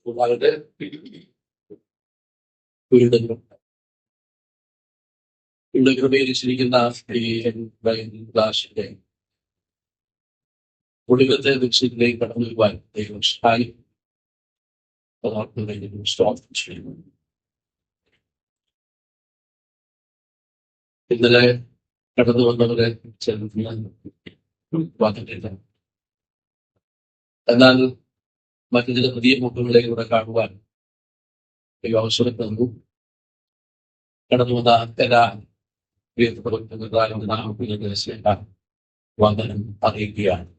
വളരെ ഇവിടെ ക്രമീകരിച്ചിരിക്കുന്ന ഈ ക്ലാസിന്റെ ഒടുവിലത്തെ ദിവസത്തിലേക്ക് കടന്നു വരുവാൻ ദൈവം സഹായിക്കും. ഇന്നലെ കടന്നു വന്നവരെ വന്നിട്ടില്ല. എന്നാൽ മറ്റു ചില പുതിയ മുഖങ്ങളെ കൂടെ കാണുവാൻ ദൈവം അവസരം തന്നു. കടന്നു വന്ന എല്ലാ വന്ദനം അറിയിക്കുകയാണ്.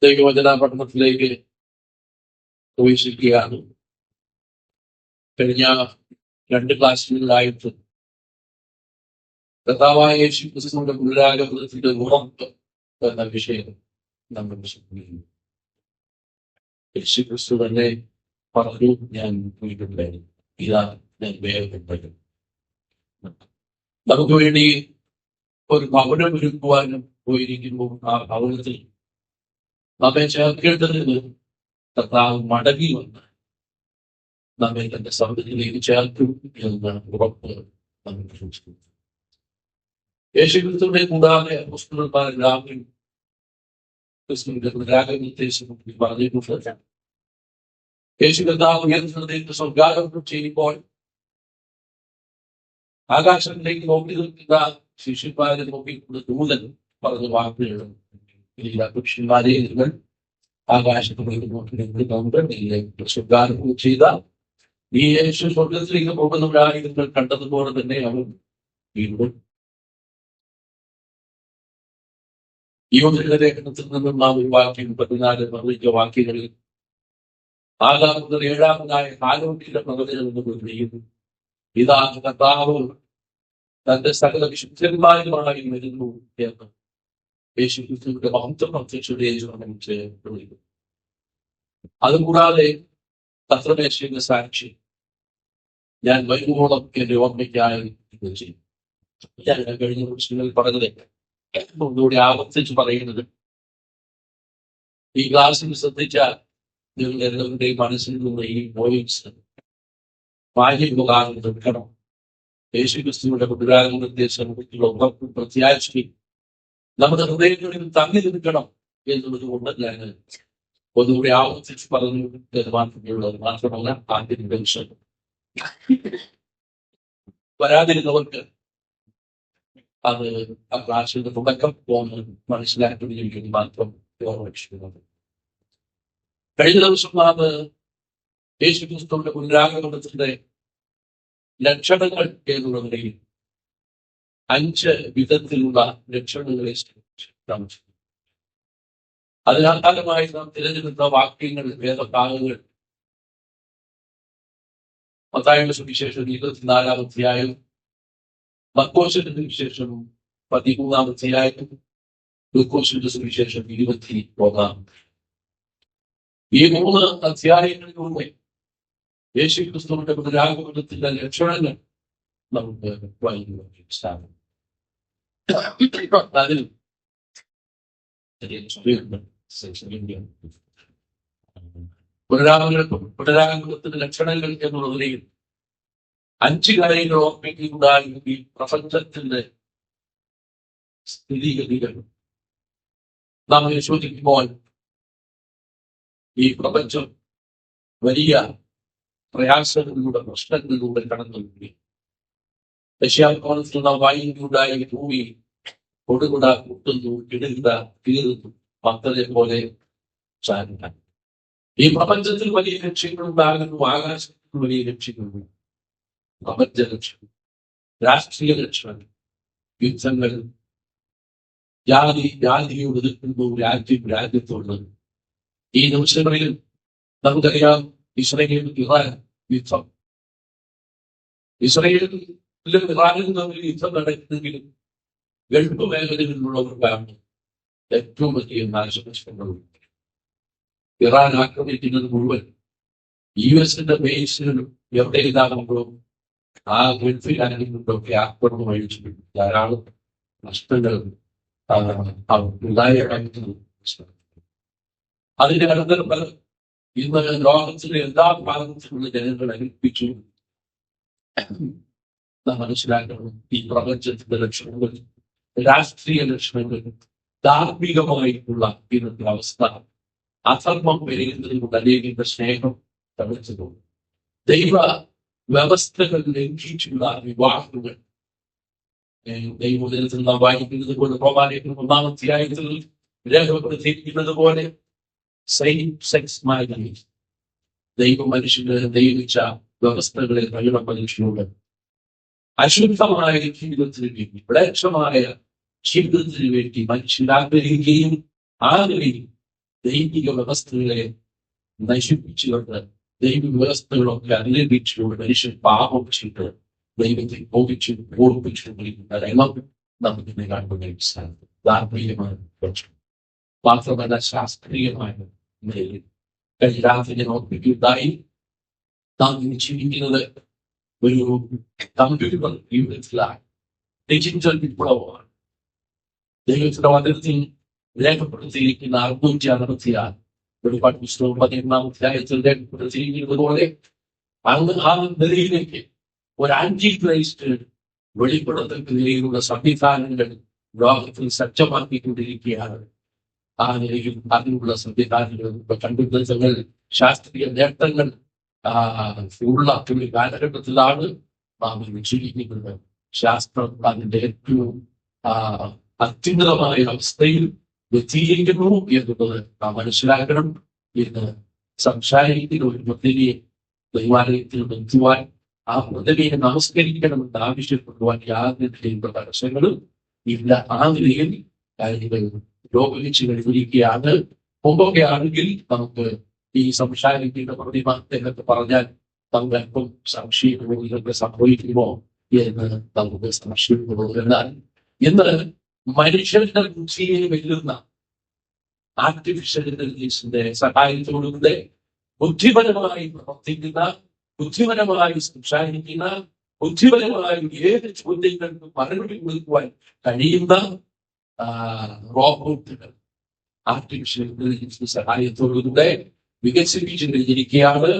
ദൈവവചന പഠനത്തിലേക്ക് പ്രവേശിക്കുകയാണ്. കഴിഞ്ഞ 2 ക്ലാസ്സുകളിലായിട്ട് കർത്താവായ യേശു ക്രിസ്തുവിന്റെ പുനരാഗമനത്തിന്റെ ഉറപ്പ് എന്ന വിഷയം നമ്മൾ വിശദീകരിക്കുന്നു. യേശു ക്രിസ്തു തന്നെ പറഞ്ഞു, ഞാൻ വീണ്ടും വരും, ഇതാ ഞാൻ വേഗം വരും. നമുക്ക് വേണ്ടി ഒരു ഭവനം ഒരുക്കുവാനും പോയിരിക്കുമ്പോൾ ആ ഭവനത്തിൽ നമ്മെ ചേർക്കേണ്ടതിന് കർത്താവ് മടങ്ങി വന്ന് നമ്മെ തന്റെ സൗന്ദര്യത്തിലേക്ക് ചേർക്കും എന്ന ഉറപ്പ് നമ്മൾ പ്രതീക്ഷിക്കുന്നു. യേശു ക്രിസ്തുവിനെ കൂടാതെ അപ്പോസ്തലന്മാരെല്ലാവരും ക്രിസ്തുവിന്റെ പുനരാഗമനത്തെ സംബന്ധിച്ച് പറഞ്ഞിട്ടുണ്ട്. യേശു കർത്താവ് ഉയർന്നതിലേക്ക് സ്വർഗ്ഗാരോഹണം ചെയ്യുമ്പോൾ ആകാശത്തിലേക്ക് നോക്കി നിൽക്കുന്ന ശിഷ്യന്മാരെ നോക്കിക്കൊണ്ട് ദൂതൻ പറഞ്ഞ വാക്കുകളും പുരുഷന്മാരെ നിങ്ങൾ ആകാശത്തിലേക്ക് നോക്കി നിൽക്കുന്നുണ്ട്. സ്വർഗ്ഗാരോഹണം ചെയ്ത ഈ യേശു സ്വർഗത്തിലേക്ക് പോകുന്നവരായി നിങ്ങൾ കണ്ടതുപോലെ തന്നെ അവൻ വീണ്ടും യോഹന്നാന്റെ ലേഖനത്തിൽ നിന്നും നാം ഒരു വാക്യം 14 വാക്യങ്ങളിൽ 6 മുതൽ 7 ആരോഗ്യത്തിന്റെ പ്രവചനം എന്ന് പറയുന്നു. ഇതാ കർത്താവ് തന്റെ സകല വിശുദ്ധന്മാരുമായി വരുന്നു എന്ന് യേശു ക്രിസ്തുവിന്റെ മഹത്വം പ്രത്യക്ഷതയെക്കുറിച്ച് വിളിക്കുന്നു. അതുകൂടാതെ പത്രമേശയുടെ സാക്ഷി ഞാൻ വരുവോളം എന്റെ ഓർമ്മയ്ക്കായി ചെയ്യും. ഞാൻ കഴിഞ്ഞ ദിവസങ്ങളിൽ പറഞ്ഞത് ഒന്നുകൂടി ആവർത്തിച്ച് പറയുന്നത്, ഈ ക്ലാസ്സിൽ ശ്രദ്ധിച്ചാൽ നിങ്ങളുടെ എല്ലാവരുടെയും മനസ്സിൽ നിന്ന് ഈ വോയിസ് വായിക്കുകാരണം എടുക്കണം. യേശു ക്രിസ്തുവിന്റെ പുനരാഗമനത്തെ സംബന്ധിച്ചുള്ള ഉറപ്പും പ്രത്യാശയും നമ്മുടെ ഹൃദയങ്ങളിൽ തങ്ങി നിൽക്കണം എന്നുള്ളത് കൊണ്ട് ഞാൻ ഒന്നുകൂടി ആവർത്തിച്ച് പറഞ്ഞു തീരുമാനത്തിലുള്ളത് മാത്രമല്ല, ആദ്യം ടെൻഷൻ വരാതിരുന്നവർക്ക് അത് ആ ക്ലാസ്സിന്റെ തുടക്കം പോന്ന് മനസ്സിലാക്കിയിരിക്കുന്നത് മാത്രം ഓർമ്മിക്കുന്നത്. കഴിഞ്ഞ ദിവസം നാം യേശു ക്രിസ്തുവിന്റെ പുനരാഗമനത്തിന്റെ ലക്ഷണങ്ങൾ എന്നുള്ളതിൽ 5 വിധത്തിലുള്ള ലക്ഷണങ്ങളെ കാണിച്ചു. അതിനാധാരമായി നാം തിരഞ്ഞെടുത്ത വാക്യങ്ങൾ, വേദഭാഗങ്ങൾ മത്തായിയുടെ സുവിശേഷം 24-ാം അധ്യായം, മർക്കോസിന്റെ സുവിശേഷം 13-ാം അധ്യായം, ലൂക്കോസിന്റെ സുവിശേഷം 21-ാം. ഈ 3 അധ്യായങ്ങളിലൂടെ യേശു ക്രിസ്തുവിന്റെ പുനരാഗമനത്തിന്റെ ലക്ഷണങ്ങൾ നമുക്ക് വായിക്കാൻ അതിൽ പുനരാഗമനത്തിന്റെ ലക്ഷണങ്ങൾ എന്നുള്ളതിൽ 5 കാര്യങ്ങൾ ഓർമ്മിക്കുകയുണ്ടായി. ഈ പ്രപഞ്ചത്തിന്റെ സ്ഥിതിഗതികൾ നാം പരിശോധിക്കുമ്പോൾ ഈ പ്രപഞ്ചം വലിയ പ്രയാസങ്ങളിലൂടെ, പ്രശ്നങ്ങളിലൂടെ കടന്നുപോയി. ദശാകോണത്തിലുള്ള വായുവിലൂടായി ഭൂമി കൊടുകുട കുട്ടുന്നു, ഇടുക കീറുന്നു, പത്തലെ പോലെ ചാരുക. ഈ പ്രപഞ്ചത്തിൽ വലിയ ലക്ഷ്യങ്ങളുണ്ടാകുന്നു, ആകാശത്തിൽ വലിയ ലക്ഷ്യങ്ങളുണ്ട്. പ്രപഞ്ച ലക്ഷ്യം, രാഷ്ട്രീയ ലക്ഷ്യങ്ങൾ, യുദ്ധങ്ങൾ, ജാതിയോട് നിൽക്കുന്നു, രാജ്യത്തോട്. ഈ നിമിഷങ്ങളിൽ നമുക്കറിയാം ഇസ്രായേൽ ഇറാൻ യുദ്ധം. ഇസ്രായേലിലും ഇറാനിലും തമ്മിൽ യുദ്ധം നടക്കുന്നെങ്കിലും ഗൾഫ് മേഖലകളിലുള്ളവർക്കാണ് ഏറ്റവും വലിയ നാശനഷ്ടങ്ങൾ. ഇറാൻ ആക്രമിക്കുന്നത് മുഴുവൻ US-ന്റെ ബേസിലും എവിടെ ഇതാകുമ്പോഴോ ആ ഗൾഫ് രാജ്യങ്ങളിലൊക്കെ ആക്രമണം അഴിച്ചു ധാരാളം നഷ്ടങ്ങൾ ഉണ്ടായിരുന്നു. അതിന്റെ അനന്തരഫലം ഇന്ന് ലോകത്തിലെ എല്ലാ ഭാഗത്തിലുള്ള ജനങ്ങൾ അനുഭവിച്ചു. നാം മനസ്സിലാക്കണം, ഈ പ്രപഞ്ചത്തിന്റെ ലക്ഷണങ്ങൾ, രാഷ്ട്രീയ ലക്ഷണങ്ങൾ, ധാർമ്മികമായിട്ടുള്ള ഇന്നത്തെ അവസ്ഥ, അധർമ്മം പെരുകുന്നതിനുള്ള അനേകന്റെ സ്നേഹം തടച്ചു പോകും. ദൈവ വ്യവസ്ഥകൾ ലംഘിച്ചുള്ള വിവാഹങ്ങൾ, ദൈവത്തിൽ നാം വായിക്കുന്നത് പോലെ, റോമാലേഖനം 1-ാം അധ്യായത്തിൽ രേഖപ്പെടുത്തിയിരിക്കുന്നത് പോലെ, സെയിം സെക്സ് മാരേജ് ദൈവ മനുഷ്യന് നിയമിച്ച വ്യവസ്ഥകളെ തകിടം മനുഷ്യനോട് അശുദ്ധമായ ജീവിതത്തിന് വേണ്ടി, മ്ലേച്ഛമായ ജീവിതത്തിന് വേണ്ടി മനുഷ്യൻ ആഗ്രഹിക്കുകയും ആഗ്രഹിക്കും ദൈവിക വ്യവസ്ഥകളെ നശിപ്പിച്ചുകൊണ്ട്, ദൈവിക വ്യവസ്ഥകളൊക്കെ അനുലപിച്ചുകൊണ്ട് മനുഷ്യൻ പാപം ചെയ്ത് ദൈവത്തെ കോപിച്ചു ഓർപ്പിച്ചുകൊണ്ടിരിക്കുന്ന രംഗം നമുക്കിന്ന് കാണുവാൻ സാധിക്കും. ധാർമ്മികമായ പ്രശ്നം മാത്രമല്ല, ശാസ്ത്രീയമായ നിലയിൽ രാത്രി ഓർപ്പിക്കുകയുണ്ടായി. നാം ജീവിക്കുന്നത് ഒരു കമ്പ്യൂട്ടർ യുഗത്തിലാണ്, ഡിജിറ്റൽ വിപ്ലവമാണ്. ദൈവത്തിന്റെ വചനത്തിൽ രേഖപ്പെടുത്തിയിരിക്കുന്ന 666 വെളിപ്പാട് പുസ്തകം 11-ാം അധ്യായത്തിൽ രേഖപ്പെടുത്തിയിരിക്കുന്നത് പോലെ അന്ന് ആ നിലയിലേക്ക് ഒരു ആന്റി ക്രൈസ്റ്റ് വെളിപ്പെടുത്തൽ നിലയിലുള്ള സംവിധാനങ്ങൾ ലോകത്തിൽ സജ്ജമാക്കിക്കൊണ്ടിരിക്കുകയാണ്. ആ നിലയിൽ അതിനുള്ള സംവിധാനങ്ങൾ, കണ്ടുപിടുത്തങ്ങൾ, ശാസ്ത്രീയ നേട്ടങ്ങൾ ഉള്ള ഒരു കാലഘട്ടത്തിലാണ് നാം ജീവിക്കുന്നത്. ശാസ്ത്രം അതിന്റെ ഏറ്റവും അത്യുന്നതമായ അവസ്ഥയിൽ എത്തിയിരിക്കുന്നു എന്നുള്ളത് നാം മനസ്സിലാക്കണം. ഇന്ന് സംസാരിക്കുന്ന ഒരു മുദ്രയെ ദൈവാലയത്തിൽ ബന്ധുവാൻ, ആ മുദ്രയെ നമസ്കരിക്കണമെന്ന് ആവശ്യപ്പെടുവാൻ യാതൊരു തടസ്സങ്ങളും ഇല്ല. ആ നിലയിൽ കാര്യങ്ങൾ രോഗിച്ചു കഴിഞ്ഞിരിക്കുകയാണ്. മുമ്പൊക്കെ ആണെങ്കിൽ നമുക്ക് ഈ സംസാരിക്കുന്ന പ്രതിമ എന്നൊക്കെ പറഞ്ഞാൽ നമുക്ക് അല്പം സംശയമോ ഇതൊക്കെ സംഭവിക്കുമോ എന്ന് നമുക്ക് സംശയമുള്ളൂ. എന്നാൽ ഇന്ന് മനുഷ്യന്റെ ബുദ്ധിയെ വെല്ലുന്ന ആർട്ടിഫിഷ്യൽ ഇന്റലിജൻസിന്റെ സഹായത്തോടുകൂടെ ബുദ്ധിപരമായി പ്രവർത്തിക്കുന്ന, ബുദ്ധിപരമായി സംസാരിക്കുന്ന, ബുദ്ധിപരമായി ഏത് ചോദ്യങ്ങൾക്കും മറുപടി കൊടുക്കുവാൻ കഴിയുന്ന റോബോട്ടുകൾ ആർട്ടിഫിഷ്യൽ ഇന്റലിജൻസിന്റെ സഹായത്തോടുകൂടെ വികസിപ്പിച്ചിരിക്കുകയാണ്.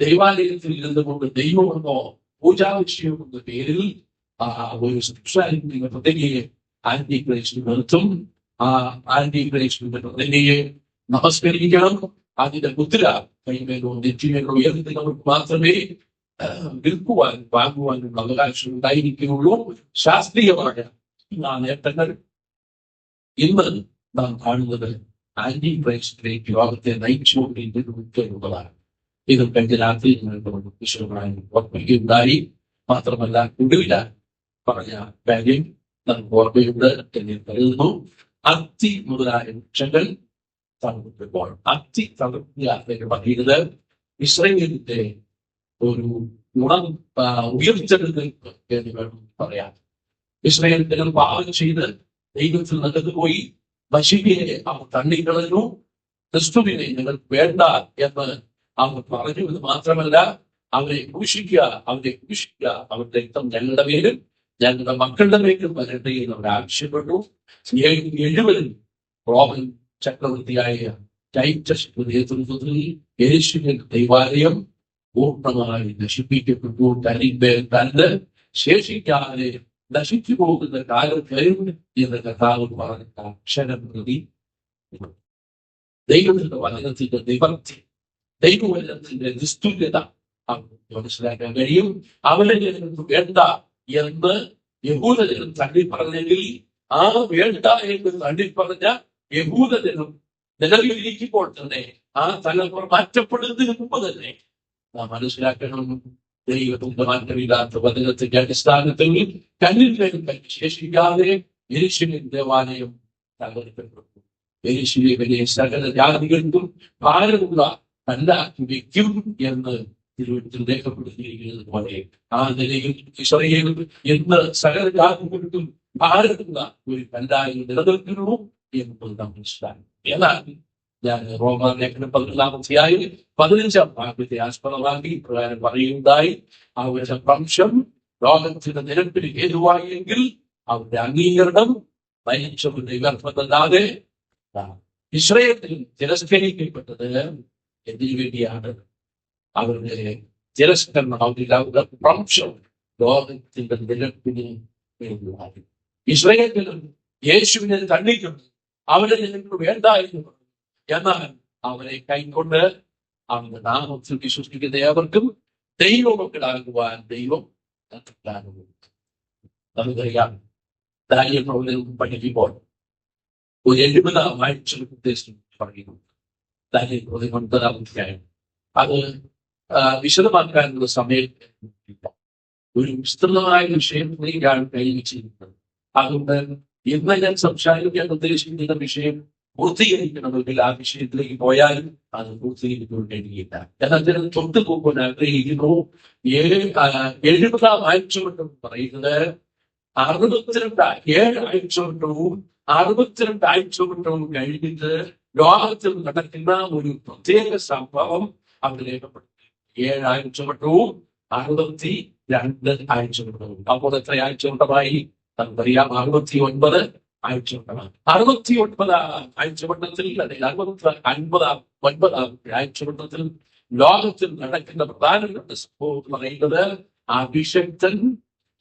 ദൈവാലയത്തിൽ ഇരുന്നുകൊണ്ട് ദൈവമെന്നോ പൂജാവിഷയമെന്ന പേരിൽ ഒരു സംസാരിക്കുന്ന പ്രതിജ്ഞയെ ആന്റി ക്രൈസ്റ്റ് നിർത്തും. ആ ആന്റി ക്രൈസ്റ്റിന്റെ പ്രതിജ്ഞയെ നമസ്കരിക്കണം. അതിന്റെ മുദ്ര കൈമേലോ നെറ്റിമേലോ ഉയർത്തുന്നവർക്ക് മാത്രമേ വിൽക്കുവാൻ വാങ്ങുവാനുള്ള അവകാശം ഉണ്ടായിരിക്കുകയുള്ളൂ. ശാസ്ത്രീയമായ നേട്ടങ്ങൾ ഇന്ന് നാം കാണുന്നത് ആന്റി ക്രൈസ്റ്റിലേക്ക് ലോകത്തെ നയിച്ചുകൊണ്ടിരിക്കുന്നതാണ്. ഇത് കഴിഞ്ഞ രാത്രി വിശദമായി ഓർമ്മിക്കുകയുണ്ടായി. മാത്രമല്ല, ഒടുവില പറഞ്ഞ കാര്യം നമുക്ക് ഓർമ്മയുണ്ട് എന്ന് കരുതുന്നു. അത്തി മുതലായ വൃക്ഷങ്ങൾ തളർത്തുമ്പോൾ, അത്തി തളർത്തുക പറയുന്നത് ഇസ്രായേലിന്റെ ഒരു ഗുണം ഉയർച്ചെടുക്കൽ എന്ന് വേണം പറയാം. ഇസ്രായേലിന്റെ പാപം ചെയ്ത് ദൈവത്തിൽ നടന്നുപോയി ബശീരിയെ അവർ തള്ളിക്കളഞ്ഞു. ക്രിസ്തുവിനെ ഞങ്ങൾക്ക് വേണ്ട എന്ന് അവർ പറഞ്ഞു. എന്ന് മാത്രമല്ല, അവരെ ക്രൂശിക്കുക, അവരുടെ രക്തം ഞങ്ങളുടെ പേരും ഞങ്ങളുടെ മക്കളുടെ പേരും വരട്ടെ എന്ന് അവർ ആവശ്യപ്പെട്ടു. 70 റോമൻ ചക്രവർത്തിയായ ടൈറ്റസ് നേതൃത്വത്തിൽ യെരൂശലേം ദൈവാലയം പൂർണ്ണമായി നശിപ്പിക്കപ്പെട്ടു. തനിമേൽ തന്നെ ശേഷിക്കാതെ നശിച്ചു പോകുന്ന കാലം കഴിഞ്ഞു എന്ന് കർത്താവ് പറഞ്ഞ അക്ഷരം പ്രതി ദൈവത്തിന്റെ വചനത്തിന്റെ നിവർത്തി, ദൈവവചനത്തിന്റെ നിസ്തുല്യത മനസ്സിലാക്കാൻ കഴിയും. അവരെ ജനങ്ങൾക്ക് വേണ്ട എന്ന് യഹൂദജനം തള്ളിപ്പറഞ്ഞെങ്കിൽ, ആ വേണ്ട എന്ന് തള്ളിപ്പറഞ്ഞ യഹൂദജനം നിലവിലിരിക്കുമ്പോൾ തന്നെ, ആ തലമുറ മാറ്റപ്പെടുന്നതിന് മുമ്പ് തന്നെ നാം മനസ്സിലാക്കണം, ദൈവത്തിന്റെ മാറ്റമില്ലാത്ത വചനത്തിന്റെ അടിസ്ഥാനത്തിൽ കല്ലിന്മേൽ ശേഷിക്കാതെ യെരൂശലേം ദേവാലയം തകർക്കപ്പെട്ടു. യെരൂശലേമിലെ സകല ജാതികൾക്കും ഭാരമുള്ള കല്ലാക്കി വയ്ക്കും എന്ന് തിരുവനന്തപുരത്തിൽ രേഖപ്പെടുത്തിയിരിക്കുന്നത് പോലെ, ആ നിലയിൽ ഇസ്രായേൽ എന്ന് സകല ജാതികൾക്കും ഭാരമുള്ള ഒരു കല്ലായി നിലനിൽക്കുന്നു എന്നത് നാം മനസ്സിലാക്കും. എന്നാൽ ഞാൻ റോമാലേഖനം 11-ാം അധ്യായം 15-ാം വാക്യത്തെ ആസ്പദമാക്കി പ്രകാരം പറയുകയുണ്ടായി, അവരുടെ വംശം ലോകത്തിന്റെ നിരപ്പിൽ ഹേതുവായെങ്കിൽ അവരുടെ അംഗീകരണം മരിച്ചവരുടെ ഗർഭമല്ലാതെ ഇസ്രായേൽ തിരസ്കരിക്കപ്പെട്ടത് എന്തിനു വേണ്ടിയാണ്? അവരുടെ തിരസ്കരണം, അവരുടെ ഭ്രംശം ലോകത്തിന്റെ നിരപ്പിന് വേണ്ടിയാണ്. ഇസ്രായേലിലും യേശുവിനെ തള്ളിക്കൊണ്ട് അവരെ നിങ്ങൾക്ക് വേണ്ടായിരുന്നു. എന്നാൽ അവരെ കൈക്കൊണ്ട് അവന്റെ നാമത്തിൽ വിശ്വസിക്കുന്ന ഏവർക്കും ദൈവമക്കളാകുവാൻ ദൈവം നമുക്കറിയാം. ദാനിയേൽ പഠിക്കുമ്പോൾ ഒരു 70-ാം ആഴ്ച ഉദ്ദേശം പറയുന്നു. ദാനിയേൽ 9-ാം അധ്യായം. അത് വിശദമാക്കാനുള്ള സമയം ഒരു വിസ്തൃതമായ വിഷയത്തിലേക്കാണ് കൈവച്ചിരിക്കുന്നത്. അതുകൊണ്ട് ഇന്ന് ഞാൻ സംസാരിക്കാൻ ഉദ്ദേശിക്കുന്ന വിഷയം പൂർത്തീകരിക്കണമെങ്കിൽ ആ വിഷയത്തിലേക്ക് പോയാലും അത് പൂർത്തീകരിക്കാൻ കഴിയില്ല. എന്നാൽ ഞാൻ തൊട്ട് പോകാൻ ആഗ്രഹിക്കുന്നു. 70-ാം ആഴ്ച കൊണ്ട് പറയുന്നത് 7 ആഴ്ച കൊണ്ടവും കഴിഞ്ഞിട്ട് ലോകത്തിൽ നടക്കുന്ന ഒരു പ്രത്യേക സംഭവം അവർ രേഖപ്പെടുത്തി. 7 ആഴ്ചവട്ടവും 62 ആഴ്ചവട്ടവും. അപ്പോൾ എത്ര ആഴ്ചവട്ടമായി നമുക്കറിയാം? 69 ആഴ്ചവട്ടമാണ്. 69-ാം ആഴ്ചവട്ടത്തിൽ, അല്ലെങ്കിൽ 59-ാം ആഴ്ചവട്ടത്തിൽ ലോകത്തിൽ നടക്കുന്ന പ്രധാനപ്പെട്ട സംഭവം എന്ന് പറയുന്നത് അഭിഷക്തൻ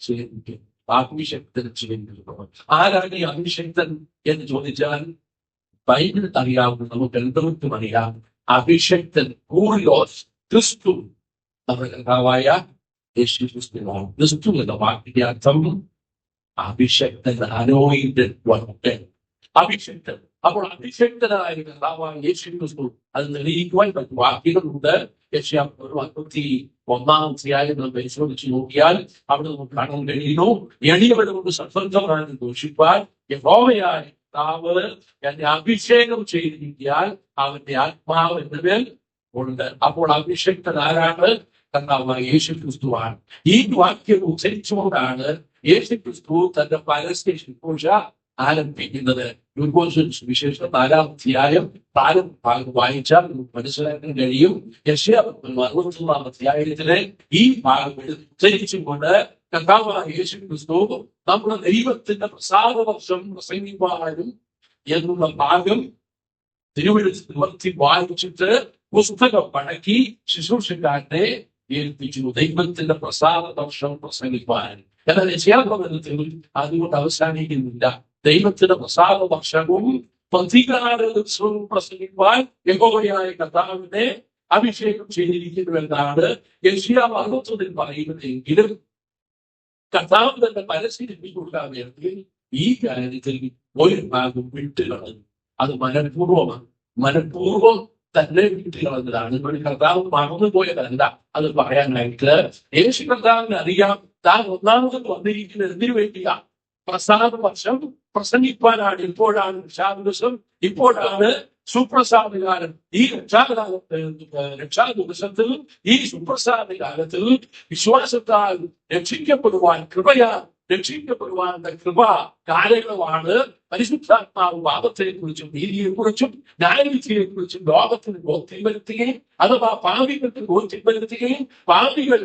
ക്ഷണിക്കും. അഭിഷക്തൻ ക്ഷണിക്കുന്നു. ആരാണ് ഈ അഭിഷക്തൻ എന്ന് ചോദിച്ചാൽ ബൈബിൾ അറിയാവുന്ന നമുക്ക് എല്ലാവർക്കും അറിയാം. അഭിഷക്തൻ കൂറിലോസ്, ക്രിസ്തു, നമ്മുടെ കർത്താവായ യേശു ക്രിസ്തുവാണ്. ക്രിസ്തു എന്ന വാക്കിന്റെ അർത്ഥം അഭിഷക്തൻ, അനോയിന്റഡ് വൺ, അഭിഷക്തൻ. അപ്പോൾ അഭിഷക്തനായ കർത്താവായ യേശു ക്രിസ്തു അത് തെളിയിക്കുവാൻ പറ്റും വാക്യങ്ങളുണ്ട്. യശയ്യാ 41-ാം അധ്യായം പരിശോധിച്ച് നോക്കിയാൽ അവിടെ നമുക്ക് കാണാൻ കഴിയുന്നു. എളിയവരെ കൊണ്ട് സത്സംഗമാണ് ഘോഷിപ്പാൻ യഹോവയായ കർത്താവ് എന്നെ അഭിഷേകം ചെയ്തിരിക്കാൻ അവന്റെ ആത്മാവ് എന്റെ മേൽ ഉണ്ട്. അപ്പോൾ അഭിഷക്തൻ ആരാണ്? കർത്താവായ യേശു ക്രിസ്തുവാണ്. ഈ വാക്യം ഉച്ചരിച്ചുകൊണ്ടാണ് യേശു ക്രിസ്തു തന്റെ പരസ്യ ശുശ്രൂഷ ആരംഭിക്കുന്നത്. വിശേഷം 4-ാം അധ്യായം ഭാഗം വായിച്ചാൽ നമുക്ക് മനസ്സിലാക്കാൻ കഴിയും. യശയ്യാ 61-ാം അധ്യായത്തിലെ ഈ ഭാഗം ഉച്ചരിച്ചുകൊണ്ട് കർത്താവായ യേശു ക്രിസ്തു നമ്മുടെ ദൈവത്തിന്റെ പ്രസാദവർഷം പ്രസംഗിപ്പാനും എന്നുള്ള ഭാഗം തിരുവഴുത്തി വായിച്ചിട്ട് പുസ്തകം മടക്കി ശുശ്രൂഷക്കാരനെ ഏൽപ്പിച്ചു. ദൈവത്തിന്റെ പ്രസാദവർഷം പ്രസംഗിപ്പാൻ. എന്നാൽ യശയ്യാപ്രവചനത്തിൽ അതുകൊണ്ട് അവസാനിക്കുന്നില്ല. ദൈവത്തിന്റെ പ്രസാദവർഷവും പ്രതികാരവും പ്രസംഗിപ്പാൻ യഹോവയായ കർത്താവിനെ അഭിഷേകം ചെയ്തിരിക്കുന്നു എന്നാണ് യെശയ്യാ 60-ൽ പറയുന്നതെങ്കിലും കർത്താവ് തന്നെ പരസ്യം കൊടുക്കാൻ വേണ്ടി ഈ കാര്യത്തിൽ ഒരു ഭാഗം വിട്ടുകളഞ്ഞു. അത് മനഃപൂർവ്വം തന്നെ വിട്ടുകളഞ്ഞതാണ്. കർത്താവ് മറന്നുപോയതല്ല. അത് പറയാനായിട്ട് യേശു കർത്താവിന് അറിയാം താൻ ഒന്നാമത് വന്നിരിക്കുന്നത് എന്തിനു വേണ്ടിയാ? പ്രസാദവർഷം പ്രസംഗിപ്പാനാണ്. ഇപ്പോഴാണ് രക്ഷാദിവസം, ഇപ്പോഴാണ് സുപ്രസാദകാലം. ഈ രക്ഷാദിവസത്തിൽ, ഈ സുപ്രസാദകാലത്തിൽ വിശ്വാസത്താൽ രക്ഷിക്കപ്പെടുവാൻ, രക്ഷിക്കപ്പെടുവാനുള്ള കൃപ കാലങ്ങളാണ്. പരിശുദ്ധാത്മാവ് പാപത്തെക്കുറിച്ചും നീതിയെക്കുറിച്ചും ന്യായവിധിയെക്കുറിച്ചും ലോകത്തിന് ബോധ്യം വരുത്തുകയും, അഥവാ പാപികൾക്ക് ബോധ്യം വരുത്തുകയും, പാപികൾ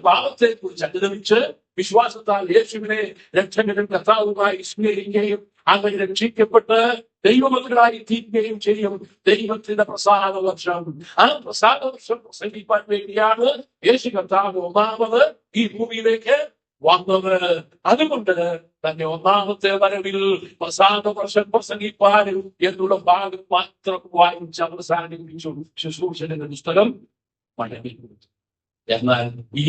പാപത്തെക്കുറിച്ച് അനുഭവിച്ച് വിശ്വാസത്താൽ യേശുവിനെ രക്ഷകനും കർത്താവുമായി സ്വീകരിക്കുകയും അങ്ങനെ രക്ഷിക്കപ്പെട്ട് ദൈവമക്കളായി തീരുകയും ചെയ്യും. ദൈവത്തിന്റെ പ്രസാദവർഷം, ആ പ്രസാദവർഷം പ്രസംഗിപ്പാൻ വേണ്ടിയാണ് യേശു കർത്താവ് ഒന്നാമത് ഈ ഭൂമിയിലേക്ക് വന്നത്. അതുകൊണ്ട് തന്നെ ഒന്നാമത്തെ വരവിൽ പ്രസാദവർഷം പ്രസംഗിപ്പാനും എന്നുള്ള ഭാഗം മാത്രം വായിച്ച് അവസാനിപ്പിച്ചു ശുശ്രൂഷകന്റെ പുസ്തകം മടങ്ങി. എന്നാൽ ഈ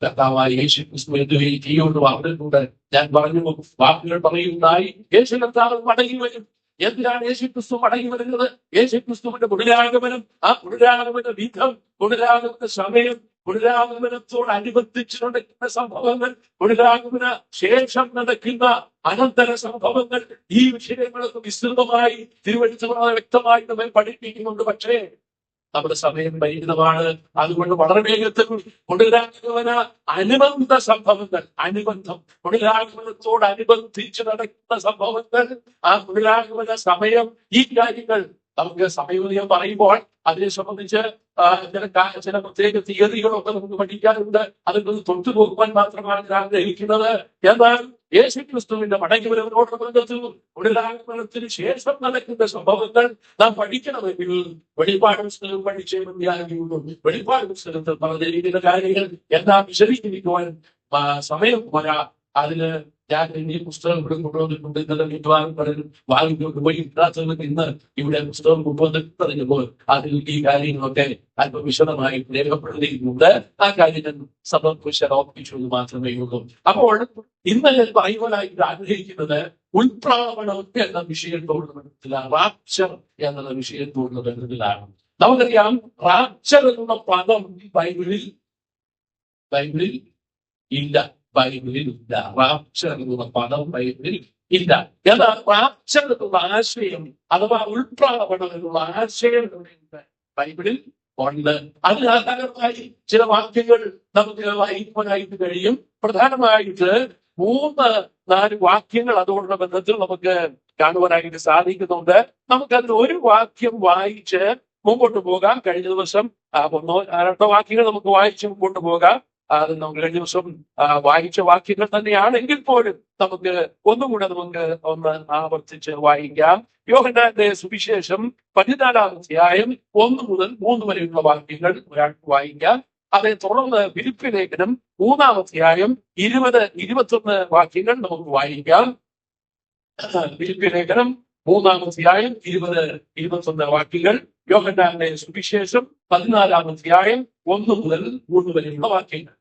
കർത്താവായ യേശു ക്രിസ്തു എന്തുകൊണ്ട് പറഞ്ഞിട്ടുണ്ട്? ഞാൻ പറഞ്ഞു, വാക്കുകൾ പറയുന്നതായി യേശു കർത്താവ് മടങ്ങി വരും. എന്തിനാണ് യേശു ക്രിസ്തു മടങ്ങി വരുന്നത്? യേശു ക്രിസ്തുവിന്റെ പുനരാഗമനം, ആ പുനരാഗമന വിധം, പുനരാഗമന സമയം, പുനരാഗമനത്തോടനുബന്ധിച്ച് നടക്കുന്ന സംഭവങ്ങൾ, പുനരാഗമന ശേഷം നടക്കുന്ന അനന്തര സംഭവങ്ങൾ, ഈ വിഷയങ്ങളൊക്കെ വിസ്തൃതമായി തിരുവഴുത്തുകളെ വ്യക്തമായി നമ്മെ പഠിപ്പിക്കുന്നുണ്ട്. പക്ഷേ നമ്മുടെ സമയം പരിമിതമാണ്. അതുകൊണ്ട് വളരെ വേഗത്തിൽ പുനരാഗമന അനുബന്ധ സംഭവങ്ങൾ, പുനരാഗമനത്തോടനുബന്ധിച്ച് നടക്കുന്ന സംഭവങ്ങൾ, ആ പുനരാഗമന സമയം, ഈ കാര്യങ്ങൾ നമുക്ക് സമയം പറയുമ്പോൾ അതിനെ സംബന്ധിച്ച് ചില പ്രത്യേക തീയതികളൊക്കെ നമുക്ക് പഠിക്കാനുണ്ട്. അതൊക്കെ തൊട്ടു നോക്കുവാൻ മാത്രമാണ് ഞാൻ ആഗ്രഹിക്കുന്നത്. എന്നാൽ യേശു ക്രിസ്തുവിന്റെ മടങ്ങിവരവിനോട് ബന്ധത്തിൽ പുനരാഗമനത്തിന് ശേഷം നടക്കുന്ന സംഭവങ്ങൾ നാം പഠിക്കണമെങ്കിൽ വെളിപ്പാട് പുസ്തകം പഠിച്ചേ മതിയാകുള്ളൂ. വെളിപ്പാട് പുസ്തകത്തിൽ പറഞ്ഞിരിക്കുന്ന കാര്യങ്ങൾ എല്ലാം വിശദീകരിക്കുവാൻ സമയം പോരാ. അതിന് ഞാൻ ഈ പുസ്തകം ഇവിടെ കൊണ്ടുവന്നിട്ടുണ്ട്. ഇന്നലെ വിദ്വാൻ പറഞ്ഞു വാങ്ങിക്കൊണ്ട് പോയി ഇല്ലാത്തവർക്ക് ഇന്ന് ഇവിടെ പുസ്തകം കൊണ്ടുവന്നിട്ടുമ്പോൾ അതിൽ ഈ കാര്യങ്ങളൊക്കെ അല്പം വിശദമായി രേഖപ്പെടുത്തിയിട്ടുണ്ട്. ആ കാര്യം ഞാൻ സമർപ്പിച്ചു എന്ന് മാത്രമേ ഉള്ളൂ. അപ്പോൾ ഇന്ന് ഞാൻ പറയുവാനായിട്ട് ആഗ്രഹിക്കുന്നത് ഉൾപ്രാവണം എന്ന വിഷയത്തോടുള്ള ബന്ധത്തിലാണ്, റാപ്ചർ എന്നുള്ള വിഷയത്തോടുള്ള ബന്ധത്തിലാണ്. നമുക്കറിയാം റാപ്ചർ എന്നുള്ള പദം ബൈബിളിൽ ഇല്ല. ബൈബിളിൽ ഇല്ല. റാപ്ചർ എന്നുള്ള പദം ബൈബിളിൽ ഇല്ല. എന്നാൽ റാപ്ചർ എന്നുള്ള ആശയം അഥവാ ഉൾപ്രാവണം എന്നുള്ള ആശയം ബൈബിളിൽ ഉണ്ട്. അതിനാധാരമായി ചില വാക്യങ്ങൾ നമുക്ക് വായിക്കാനായിട്ട് കഴിയും. പ്രധാനമായിട്ട് 3-4 വാക്യങ്ങൾ അതോടുള്ള ബന്ധത്തിൽ നമുക്ക് കാണുവാനായിട്ട് സാധിക്കുന്നുണ്ട്. നമുക്കതിൽ ഒരു വാക്യം വായിച്ച് മുമ്പോട്ട് പോകാം. കഴിഞ്ഞ ദിവസം 1-2 വാക്യങ്ങൾ നമുക്ക് വായിച്ച് മുമ്പോട്ട് പോകാം. അത് നമുക്ക് കഴിഞ്ഞ ദിവസം വായിച്ച വാക്യങ്ങൾ തന്നെയാണെങ്കിൽ പോലും നമുക്ക് ഒന്നുകൂടെ ഒന്ന് ആവർത്തിച്ച് വായിക്കാം. യോഹന്നാന്റെ സുവിശേഷം 14-ാം അധ്യായം 1 മുതൽ 3 വരെയുള്ള വാക്യങ്ങൾ ഒരാൾക്ക് വായിക്കാം. അതേ തുടർന്ന് ഫിലിപ്പി ലേഖനം 3-ാം അധ്യായം 20-21 വാക്യങ്ങൾ നമുക്ക് വായിക്കാം. ഫിലിപ്പി ലേഖനം 3-ാം അധ്യായം 20-21 വാക്യങ്ങൾ. യോഹന്നാന്റെ സുവിശേഷം 14-ാം അധ്യായം 1 മുതൽ 3 വരെയുള്ള വാക്യങ്ങൾ.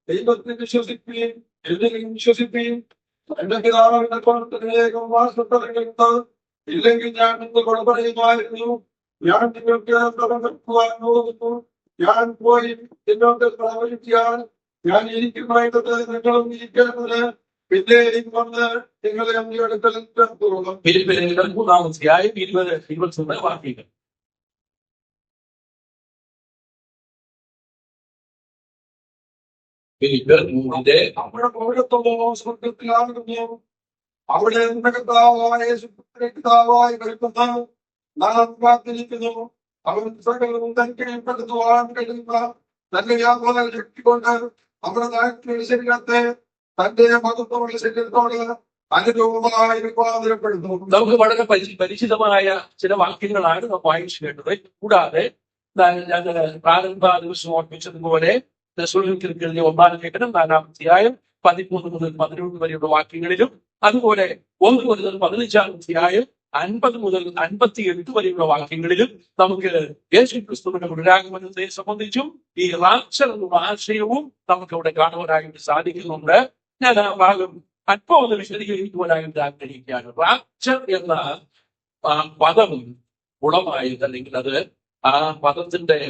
ദൈവത്തിൽ വിശ്വസിക്കുകയും വിശ്വസിക്കുകയും എന്റെ പിതാവിന്റെ പ്രവർത്തനേകം വാസപ്പെടുന്നത് ഇല്ലെങ്കിൽ ഞാൻ നിന്ന് കൊലപറയുമായിരുന്നു. ഞാൻ നിങ്ങൾക്ക് പ്രവർത്തിക്കുവാൻ പോകുന്നു. ഞാൻ പോയി എന്നോട് പ്രവചിക്കാൻ ഞാൻ ഇരിക്കുമായിരുന്നത് നിങ്ങളും ഇരിക്കുന്നത് പിന്നെ വന്ന് നിങ്ങളെ അടുക്കൽ പോകും. 3-ാം അധ്യായം 20-21 വാക്യങ്ങൾ. നമ്മുടെ പൗരത്വമോ സ്വർഗത്തിലാകുന്നു. അവിടെ പിതാവായി വരുന്ന നാം കാത്തിരിക്കുന്നു. അവൻ സകലവും തനിക്ക് പെടുത്തുവാൻ കഴിയുന്ന തന്റെ യാതൊരു ശക്തി കൊണ്ട് നമ്മുടെ നാട്ടിലെ ശരീരത്തെ തന്റെ മതത്തോടെ ശരീരത്തോട് അനുരൂപമായി രൂപാന്തരപ്പെടുന്നു. നമുക്ക് വളരെ പരിചിതമായ ചില വാക്യങ്ങളാണ് നാം വായിച്ചു കേട്ടത്. കൂടാതെ ഞാൻ പ്രാരംഭ ദിവസം ഓർപ്പിച്ചതുപോലെ 1-ാം ലേഖനം 4-ാം അധ്യായം 13 മുതൽ 11 വരെയുള്ള വാക്യങ്ങളിലും അതുപോലെ 1 മുതൽ 15-ാം അധ്യായം 50 മുതൽ 58 വരെയുള്ള വാക്യങ്ങളിലും നമുക്ക് യേശു ക്രിസ്തുവിന്റെ പുനരാഗമനത്തെ സംബന്ധിച്ചും ഈ റാപ്ചർ എന്നുള്ള ആശയവും നമുക്ക് അവിടെ കാണുവാനായിട്ട് സാധിക്കുന്നുണ്ട്. ഞാൻ ആ ഭാഗം അല്പം ഒന്ന് വിശദീകരിക്കുവാനായിട്ട് ആഗ്രഹിക്കുകയാണ്. റാപ്ചർ എന്ന പദം ഗുണമായത് അല്ലെങ്കിൽ അത് ആ പദത്തിന്റെ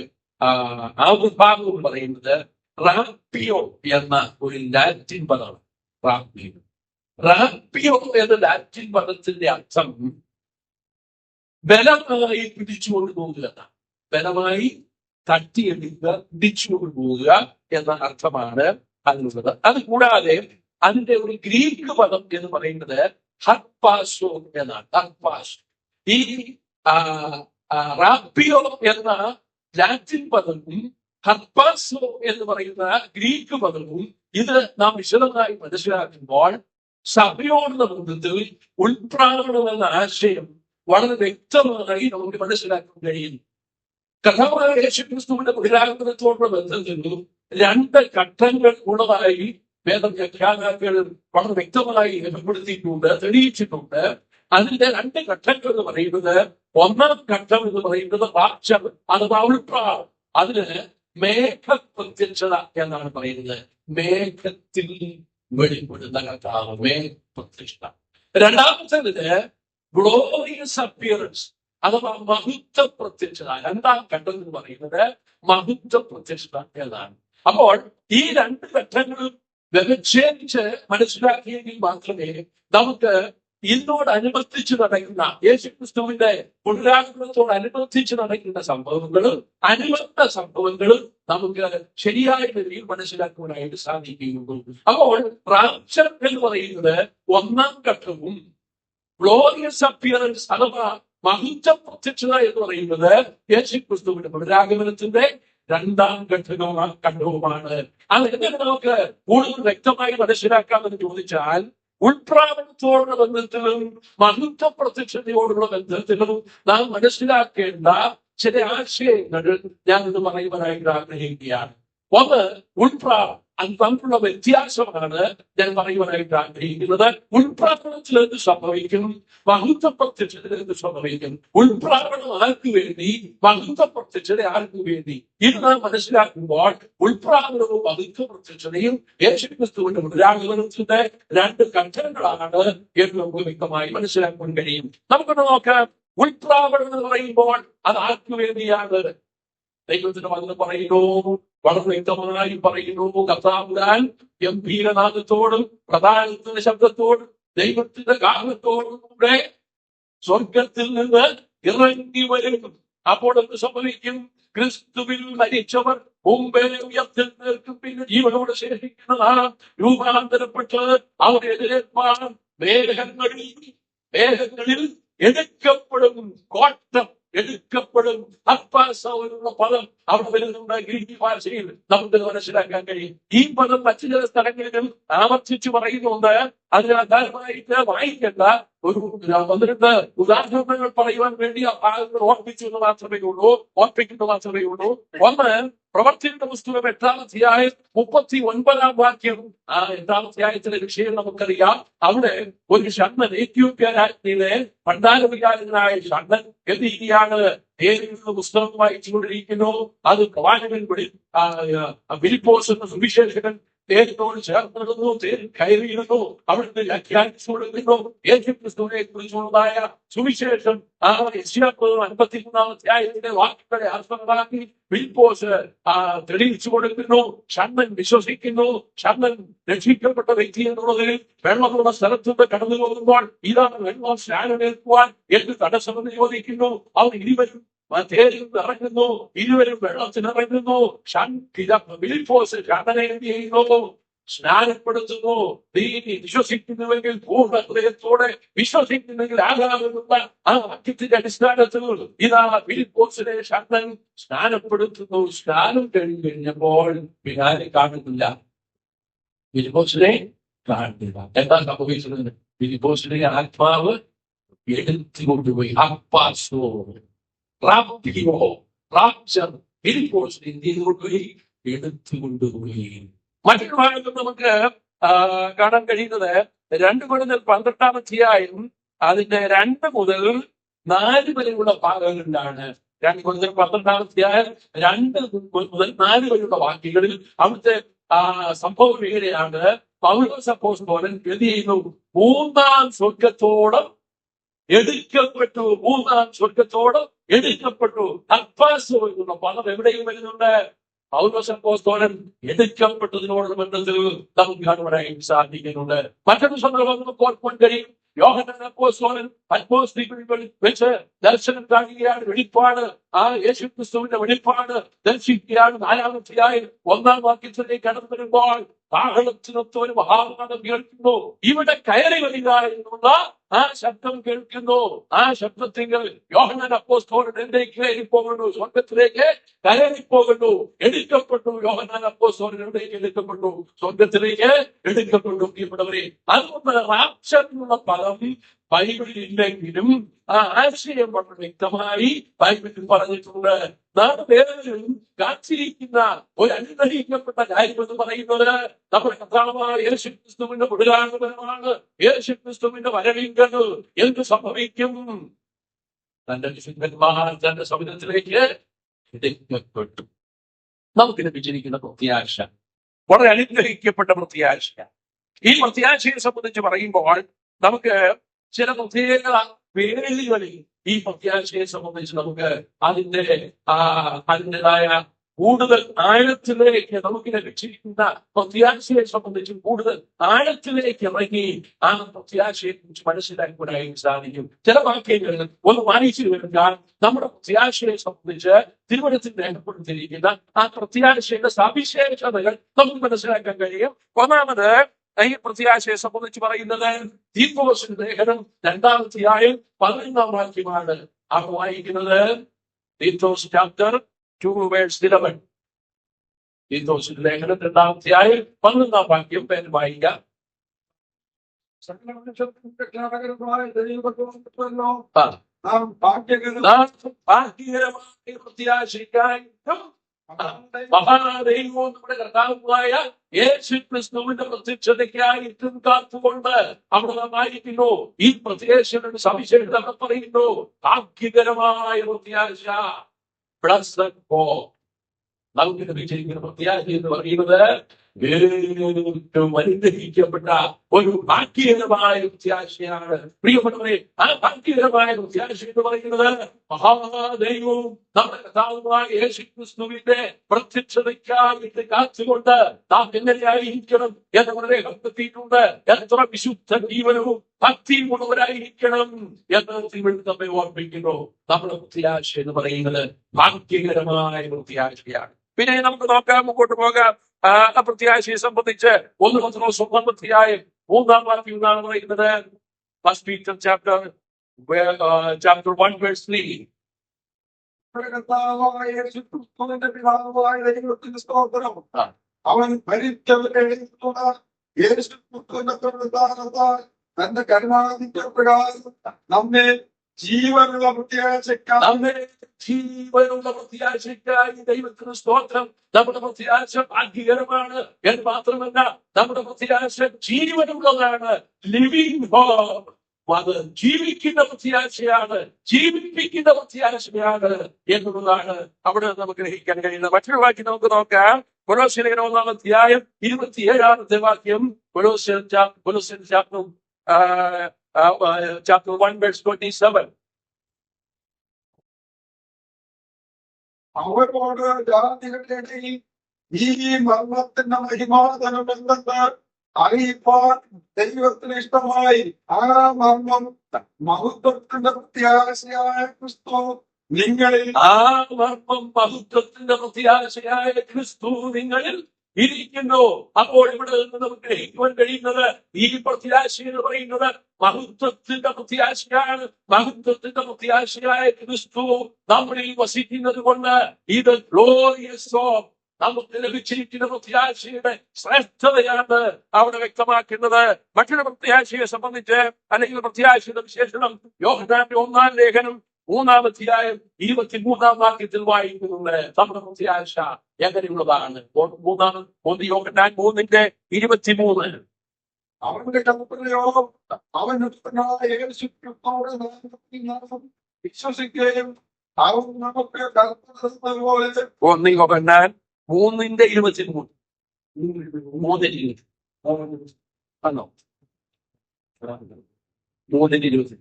ആ വിഭാഗം പറയുന്നത് റാപ്പിയോ എന്ന ഒരു ലാറ്റിൻ പദമാണ്. റാപ്പിയോ എന്ന ലാറ്റിൻ പദത്തിന്റെ അർത്ഥം ബലമായി പിടിച്ചുകൊണ്ട് പോകുക, ബലമായി തട്ടിയെടുക്കുക, പിടിച്ചുകൊണ്ട് പോവുക എന്ന അർത്ഥമാണ് അതിനുള്ളത്. അത് കൂടാതെ അതിന്റെ ഒരു ഗ്രീക്ക് പദം എന്ന് പറയുന്നത് ഹർപാസോ എന്നാണ്. ഹർപാസ്. ഈ റാപ്പിയോ എന്ന ലാറ്റിൻ പദവും ഹർപാസോ എന്ന് പറയുന്ന ഗ്രീക്ക് പദവും ഇത് നാം വിശദമായി മനസ്സിലാക്കുമ്പോൾ സഭയോടുള്ള ബന്ധത്തിൽ ഉൾപ്രാവണം എന്ന ആശയം വളരെ വ്യക്തമായി നമുക്ക് മനസ്സിലാക്കാൻ കഴിയും. കർത്താവായ യേശുക്രിസ്തുവിന്റെ പുനരാഗമനത്തോടുള്ള ബന്ധത്തിൽ 2 ഘട്ടങ്ങൾ ഉള്ളതായി വേദവ്യാഖ്യാതാക്കൾ വളരെ വ്യക്തമായി രേഖപ്പെടുത്തിയിട്ടുണ്ട്, തെളിയിച്ചിട്ടുണ്ട്. അതിന്റെ 2 ഘട്ടങ്ങൾ എന്ന് പറയുന്നത്, 1-ാം ഘട്ടം എന്ന് പറയുന്നത് റാപ്ചർ അഥവാ ഉൾപ്രാവണം. അതിന് മേഘപ്രത്യക്ഷത എന്നാണ് പറയുന്നത്. മേഘത്തിൽ വെളിപ്പെടുന്ന കർത്താവ്, മേഘപ്രത്യക്ഷത. 2-ാമത്തേത് ഗ്ലോറിയസ് അപ്പിയറൻസ് അഥവാ മഹത്വ പ്രത്യക്ഷത. 2-ാം ഘട്ടം എന്ന് പറയുന്നത് മഹത്വ പ്രത്യക്ഷത എന്നാണ്. അപ്പോൾ ഈ 2 ഘട്ടങ്ങളും വ്യവച്ഛേദിച്ച് മനസ്സിലാക്കിയെങ്കിൽ മാത്രമേ നമുക്ക് ഇന്നോടനുബന്ധിച്ച് നടക്കുന്ന യേശുക്രിസ്തുവിന്റെ പുനരാഗമനത്തോടനുബന്ധിച്ച് നടക്കുന്ന സംഭവങ്ങളും അനുബന്ധ സംഭവങ്ങളും നമുക്ക് ശരിയായ രീതിയിൽ മനസ്സിലാക്കുവാനായിട്ട് സാധിക്കുകയുള്ളൂ. അപ്പോൾ റാപ്ചർ എന്ന് പറയുന്നത് 1-ാം ഘട്ടവും ഗ്ലോറിയസ് അപ്പിയറൻസ് അഥവാ മഹത്വ പ്രത്യക്ഷത എന്ന് പറയുന്നത് യേശുക്രിസ്തുവിന്റെ പുനരാഗമനത്തിന്റെ രണ്ടാം ഘട്ടവുമാണ്. അതെങ്ങനെ നമുക്ക് കൂടുതൽ വ്യക്തമായി മനസ്സിലാക്കാമെന്ന് ചോദിച്ചാൽ, ഉൾപ്രാവണത്തോടുള്ള ബന്ധത്തിലും മഹത്വ പ്രത്യക്ഷതയോടുള്ള ബന്ധത്തിലും നാം മനസ്സിലാക്കേണ്ട ചില ആശയങ്ങൾ ഞാൻ ഇന്ന് പറയുവാനായിട്ട് ആഗ്രഹിക്കുകയാണ്. ഒന്ന്, ഉൾപ്രാവണം. അത് തമ്മിലുള്ള വ്യത്യാസമാണ് ഞാൻ പറയുവാനായിട്ട് ആഗ്രഹിക്കുന്നത്. ഉൾപ്രാവണത്തിൽ എന്ത് സംഭവിക്കും, മഹത്വ പ്രത്യക്ഷത്തിൽ എന്ത് സംഭവിക്കും? ഉൾപ്രാവണം ആർക്ക് വേണ്ടി, മഹത്വ പ്രത്യക്ഷത ആർക്ക് വേണ്ടി? ഇത് നാം മനസ്സിലാക്കുമ്പോൾ ഉൾപ്രാവണവും മഹത്വ പ്രത്യക്ഷതയും യേശുക്രിസ്തുവിന്റെ പുനരാഗമനത്തിന്റെ രണ്ട് ഘട്ടങ്ങളാണ് എന്ന് നമുക്ക് വ്യക്തമായി മനസ്സിലാക്കാൻ കഴിയും. നമുക്കൊന്ന് നോക്കാം. ഉൾപ്രാവണം എന്ന് പറയുമ്പോൾ അത് ആർക്ക് വേണ്ടിയാണ്? ദൈവത്തിന്റെ വചനം പറയുന്നു, വളരെ വ്യക്തമായി പറയുന്നു, കർത്താവുകാൻ ഗംഭീരനാദത്തോടും പ്രധാനത്തിന്റെ ശബ്ദത്തോടും ദൈവത്തിന്റെ ഗാനത്തോടും കൂടെ സ്വർഗത്തിൽ നിന്ന് ഇറങ്ങി വരും. അപ്പോൾ എന്ത് സംഭവിക്കും? ക്രിസ്തുവിൽ മരിച്ചവർ മുമ്പേ ഉയർത്തുന്നവർക്കും പിന്നെ ജീവനോട് ശേഷിക്കുന്നതാണ് രൂപാന്തരപ്പെട്ട് അവർ എതിരേൽപ്പാൻ മേഘങ്ങളിൽ എടുക്കപ്പെടും. കോട്ടം എടുക്കപ്പെടും. അപ്പാസവനുള്ള പദം അവിടെ വരുന്നുണ്ട്. ഗ്രീക്ക് ഭാഷയിൽ നമുക്ക് മനസ്സിലാക്കാൻ കഴിയും. ഈ പദം മറ്റു ചില സ്ഥലങ്ങളിലും ആവർത്തിച്ചു പറയുന്നുണ്ട്. അതിന് ആധാരമായിട്ട് വായിക്കേണ്ട ഒരു 12 ഉദാഹരണങ്ങൾ പറയുവാൻ വേണ്ടി ആ ഭാഗങ്ങൾ ഓർപ്പിക്കുന്നു മാത്രമേ ഉള്ളൂ. ഒന്ന്, പ്രവർത്തിയുടെ പുസ്തകം 8-ാം അധ്യായം 39-ാം വാക്യം. ആ 8-ാം അധ്യായത്തിലെ വിഷയം നമുക്കറിയാം. അവിടെ ഒരു ഷണ്ഡൻ, എത്യോപ്യ രാജ്ഞിയിലെ ഭണ്ഡാരവികാരനായ ഷണ്ഡൻ എന്ത് ചെയ്യുകയാണ്? പുസ്തകം വായിച്ചുകൊണ്ടിരിക്കുന്നു. അത് പ്രവാചകൻ ഫിലിപ്പോസ് എന്ന സുവിശേഷകൻ തേരിനോട് ചേർന്നിടുന്നു, തേരിൽ കയറിയിരുന്നു, അവിടുന്ന് വ്യാഖ്യാനിച്ചു കൊടുക്കുന്നു. യേശുക്രിസ്തുവിനെ കുറിച്ചുള്ളതായ സുവിശേഷം ആ യെശയ്യാ 53-ാം അധ്യായത്തിലെ വാക്കുകളെ ആസ്പദമാക്കി ഫിലിപ്പോസ് തെളിയിച്ചു കൊടുക്കുന്നു. ഷണ്ഡൻ വിശ്വസിക്കുന്നു. ഷണ്ഡൻ രക്ഷിക്കപ്പെട്ട വ്യക്തി എന്നുള്ളതിൽ വെള്ളമുള്ള സ്ഥലത്തുനിന്ന് കടന്നു പോകുമ്പോൾ ഇതാണ് വെള്ളം സ്നാനമേൽക്കുവാൻ എന്ന് തടസ്സമെന്ന് ചോദിക്കുന്നു. അവർ ഇരുവരും തേരിൽ ഇറങ്ങുന്നു, ഇരുവരും വെള്ളത്തിനിറങ്ങുന്നു. ഫിലിപ്പോസ് ഷണ്ഡനെ എന്ത് ചെയ്യുന്നു? സ്നാനപ്പെടുത്തുന്നു. നീ വിശ്വസിക്കുന്നുവെങ്കിൽ പൂർണ്ണ ഹൃദയത്തോടെ വിശ്വസിക്കുന്നെങ്കിൽ ആകാമെന്നുള്ള ആ വാക്യത്തിന്റെ അടിസ്ഥാനത്തിൽ ഇതാ ഫിലിപ്പോസിനെ ഷണ്ഡൻ സ്നാനപ്പെടുത്തുന്നു. സ്നാനം കഴിഞ്ഞപ്പോൾ പിന്നാലെ കാണുന്നില്ല, ഫിലിപ്പോസിനെ കാണുന്നില്ല. എന്താ സംഭവിച്ചത്? ഫിലിപ്പോസിനെ ആത്മാവ് എടുത്തു കൊണ്ടുപോയി. അപ്പാസോ ഫിലിപ്പോസിനെ എന്ത് ചെയ്തു കൊണ്ടുപോയി? എടുത്തു കൊണ്ടുപോയി. മറ്റൊരു ഭാഗത്ത് നമുക്ക് കാണാൻ കഴിയുന്നത് 2 കൊരിന്ത്യർ 12-ാം അധ്യായം അതിന്റെ 2 മുതൽ 4 വരെയുള്ള ഭാഗങ്ങളിലാണ്. 2 കൊരിന്ത്യർ 12-ാം അധ്യായം 2 മുതൽ 4 വരെയുള്ള വാക്യങ്ങളിൽ അവിടുത്തെ സംഭവം എങ്ങനെയാണ്? പൗലോസ് അപ്പോസ്തലൻ എന്ത് ചെയ്യുന്നു? മൂന്നാം സ്വർഗത്തോളം എടുക്കപ്പെട്ടു. അപ്പാസോ എന്നുള്ള പദം എവിടെയും വരുന്നുണ്ട്. പൗലോസ് അപ്പോസ്തലൻ എടുക്കപ്പെട്ടതിനോടുള്ള ബന്ധത്തിൽ നമുക്ക് കാണുവാനായിട്ട് സാധിക്കുന്നുണ്ട്. മറ്റൊരു സന്ദർഭം നമുക്ക് ഓർക്കാൻ കഴിയും. യോഹന്നാൻ അപ്പോസ്തലൻ പത്മോസ് ദ്വീപിൽ വെച്ച് ദർശനം കാണുകയാണ്. വെളിപ്പാട്, ആ യേശുക്രിസ്തുവിന്റെ വെളിപ്പാട് ദർശിക്കുകയാണ്. 4-ാം അധ്യായം 1-ാം വാക്യത്തിലേക്ക് കടന്നു വരുമ്പോൾ കാഹളത്തിനൊത്ത ഒരു മഹാനാദം കേൾക്കുന്നു. ഇവിടെ കയറി വരിക എന്നുള്ള ആ ശബ്ദം കേൾക്കുന്നു. ആ ശബ്ദത്തിൽ യോഹന്നാൻ അപ്പോസ്തലൻ എവിടേക്ക് കയറി പോകുന്നു? സ്വർഗത്തിലേക്ക് കയറി പോകുന്നു. എടുക്കപ്പെട്ടു. യോഹന്നാൻ അപ്പോസ്തലൻ എവിടേക്ക് എടുക്കപ്പെട്ടു? സ്വർഗത്തിലേക്ക് എടുക്കപ്പെട്ടു. പ്രിയപ്പെട്ടവരെ, അതുകൊണ്ട് റാപ്ചർ എന്നുള്ള പദം ബൈബിളിൽ ഇല്ലെങ്കിലും ആ ആശയം വളരെ വ്യക്തമായി ബൈബിളിൽ പറഞ്ഞിട്ടുണ്ട്. നാം ഏവരും കാത്തിരിക്കുന്ന ഒരു അനുഗ്രഹിക്കപ്പെട്ട കാര്യം എന്ന് പറയുന്നത് നമ്മുടെ കർത്താവായ യേശുക്രിസ്തുവിന്റെ പുനരാഗമനമാണ്. യേശുക്രിസ്തുവിന്റെ വരവിങ്കൽ എന്ത് സംഭവിക്കും? തന്റെ വിശുദ്ധന്മാർ തന്റെ സമുദ്രത്തിലേക്ക് എടുക്കപ്പെട്ടു. നമുക്ക് ലഭിച്ചിരിക്കുന്ന പ്രത്യാശ വളരെ അനുഗ്രഹിക്കപ്പെട്ട പ്രത്യാശ. ഈ പ്രത്യാശയെ സംബന്ധിച്ച് പറയുമ്പോൾ നമുക്ക് ചില പ്രത്യേക വേദികളിൽ ഈ പ്രത്യാശയെ സംബന്ധിച്ച് നമുക്ക് അതിൻ്റെതായ കൂടുതൽ ആഴത്തിലേക്ക് നമുക്ക് ലഭിച്ചിരിക്കുന്ന പ്രത്യാശയെ സംബന്ധിച്ച് കൂടുതൽ ആഴത്തിലേക്ക് ഇറങ്ങി ആ പ്രത്യാശയെ കുറിച്ച് മനസ്സിലാക്കുവാനായി സാധിക്കും. ചില വാക്യങ്ങൾ ഒന്ന് വായിച്ചു കഴിഞ്ഞാൽ നമ്മുടെ പ്രത്യാശയെ സംബന്ധിച്ച് തിരുവചനത്തിൽ രേഖപ്പെടുത്തിയിരിക്കുന്ന ആ പ്രത്യാശയുടെ സവിശേഷതകൾ നമുക്ക് മനസ്സിലാക്കാൻ കഴിയും. ഒന്നാമത് ഈ പ്രത്യാശയെ സംബന്ധിച്ച് പറയുന്നത് തീമോസിന്റെ ലേഖനം 2-ാം അധ്യായം 11-ാം വാക്യമാണ്. ആ വായിക്കുന്നത് തീത്തോസ് ചാപ്റ്റർ 2 വേഴ്സ് 11. തീത്തോസിന്റെ ലേഖനം 2-ാം അധ്യായം 11-ാം വാക്യം പേര് വായിക്കാം. ആ. നാം ഭാഗ്യകരമായ പ്രത്യാശയ്ക്കായി മഹാദൈവവും നമ്മുടെ കർത്താവുമായ യേശു ക്രിസ്തുവിന്റെ പ്രത്യക്ഷതയ്ക്കായിട്ടും കാത്തുകൊണ്ട് അവിടെ നാമായിരിക്കുന്നു. ഈ പ്രത്യാശയുടെ സവിശേഷത പറയുന്നു, ഭാഗ്യകരമായ പ്രത്യാശ. Blessed hope. നമുക്ക് ലഭിച്ചിരിക്കുന്ന പ്രത്യാശ എന്ന് പറയുന്നത് ഏറ്റവും അനുഗ്രഹിക്കപ്പെട്ട ഒരു ഭാഗ്യകരമായ പ്രത്യാശയാണ്. പ്രിയപ്പെട്ടവരെ, ആ ഭാഗ്യകരമായ പ്രത്യാശ എന്ന് പറയുന്നത് മഹാദൈവവും നമ്മുടെ കർത്താവുമായ യേശു ക്രിസ്തുവിന്റെ പ്രത്യക്ഷതയ്ക്കായിട്ട് കാത്തുകൊണ്ട് നാം എങ്ങനെയായിരിക്കണം എന്ന് വളരെ കണ്ടെത്തിയിട്ടുണ്ട്. എത്ര വിശുദ്ധ ജീവനവും ഭക്തിയും ഉള്ളവരായിരിക്കണം എന്ന് തിരുവനന്തപുരം നമ്മെ ഓർമ്മിക്കുന്നു. നമ്മുടെ പ്രത്യാശ എന്ന് പറയുന്നത് ഭാഗ്യകരമായ പ്രത്യാശയാണ്. പിന്നെ നമുക്ക് നോക്കാം, മുമ്പോട്ട് പോകാം. ആ പ്രത്യാശയെ സംബന്ധിച്ച് 1 പത്രോസ് 1-ാം അധ്യായം 3-ാം വാക്യം എന്നാണ് പറയുന്നത്. First Peter chapter 1:3. പിതാവായ ദൈവത്തിന്റെ സ്തോത്രം. അവൻ ഭരിച്ചവരെ തന്റെ കരുണാധിക്യ പ്രകാരം നമ്മെ ജീവനുള്ള പ്രത്യാശയ്ക്കായി ദൈവത്തിന് സ്തോത്രം. നമ്മുടെ പ്രത്യാശ ഭാഗ്യകരമാണ് എന്ന് മാത്രമല്ല, നമ്മുടെ പ്രത്യാശ ജീവനുള്ളതാണ്. Living hope. അത് ജീവിക്കുന്ന പ്രത്യാശയാണ്, ജീവിപ്പിക്കുന്ന പ്രത്യാശയാണ് എന്നുള്ളതാണ് അവിടെ നമുക്ക് ഗ്രഹിക്കാൻ കഴിയുന്നത്. മറ്റൊരു വാക്യം നമുക്ക് നോക്കാം. കൊലോസ്യർ 1-ാം അധ്യായം 27-ാമത്തെ വാക്യം. കൊലോസ്യർ chapter 1:27. അവരോട് ജാതികളുടെ ഇടയിൽ ഈ മർമ്മത്തിന്റെ മഹിമാതനം എന്തെന്ന് അറിയിപ്പാൻ ദൈവത്തിന് ഇഷ്ടമായി. ആ മർമ്മം മഹത്വത്തിന്റെ പ്രത്യാശയായ ക്രിസ്തു നിങ്ങളിൽ ഇരിക്കുന്നു. അപ്പോൾ ഇവിടെ നിന്ന് നമുക്ക് ഗ്രഹിക്കുവാൻ കഴിയുന്നത് ഈ പ്രത്യാശ എന്ന് പറയുന്നത് മഹത്വത്തിന്റെ പ്രത്യാശയാണ്. മഹത്വത്തിന്റെ പ്രത്യാശയായ ക്രിസ്തു നമ്മളിൽ വസിക്കുന്നത് കൊണ്ട് ഇത് ഗ്ലോറിയസ് ഓഫ് നമുക്ക് ലഭിച്ചിരിക്കുന്ന പ്രത്യാശയുടെ ശ്രേഷ്ഠതയാണ് അവിടെ വ്യക്തമാക്കുന്നത്. മറ്റൊരു പ്രത്യാശയെ സംബന്ധിച്ച് അല്ലെങ്കിൽ പ്രത്യാശയുടെ വിശേഷണം യോഹന്നാന്റെ 1-ാം ലേഖനം 3-ാം അധ്യായം 23-ാം വാക്യത്തിൽ വായിക്കുന്നുണ്ട്. നമ്മുടെ പ്രത്യാശ എങ്ങനെയുള്ളതാണ്? 1 യോഹന്നാൻ 3:23. അവന്റെ കൽപ്പനയോ അവൻ വിശ്വസിക്കുകയും അവൻ നമുക്ക് കൽപ്പന പോലെ 1 യോഹന്നാൻ 3:23. ആണോ? 3:23.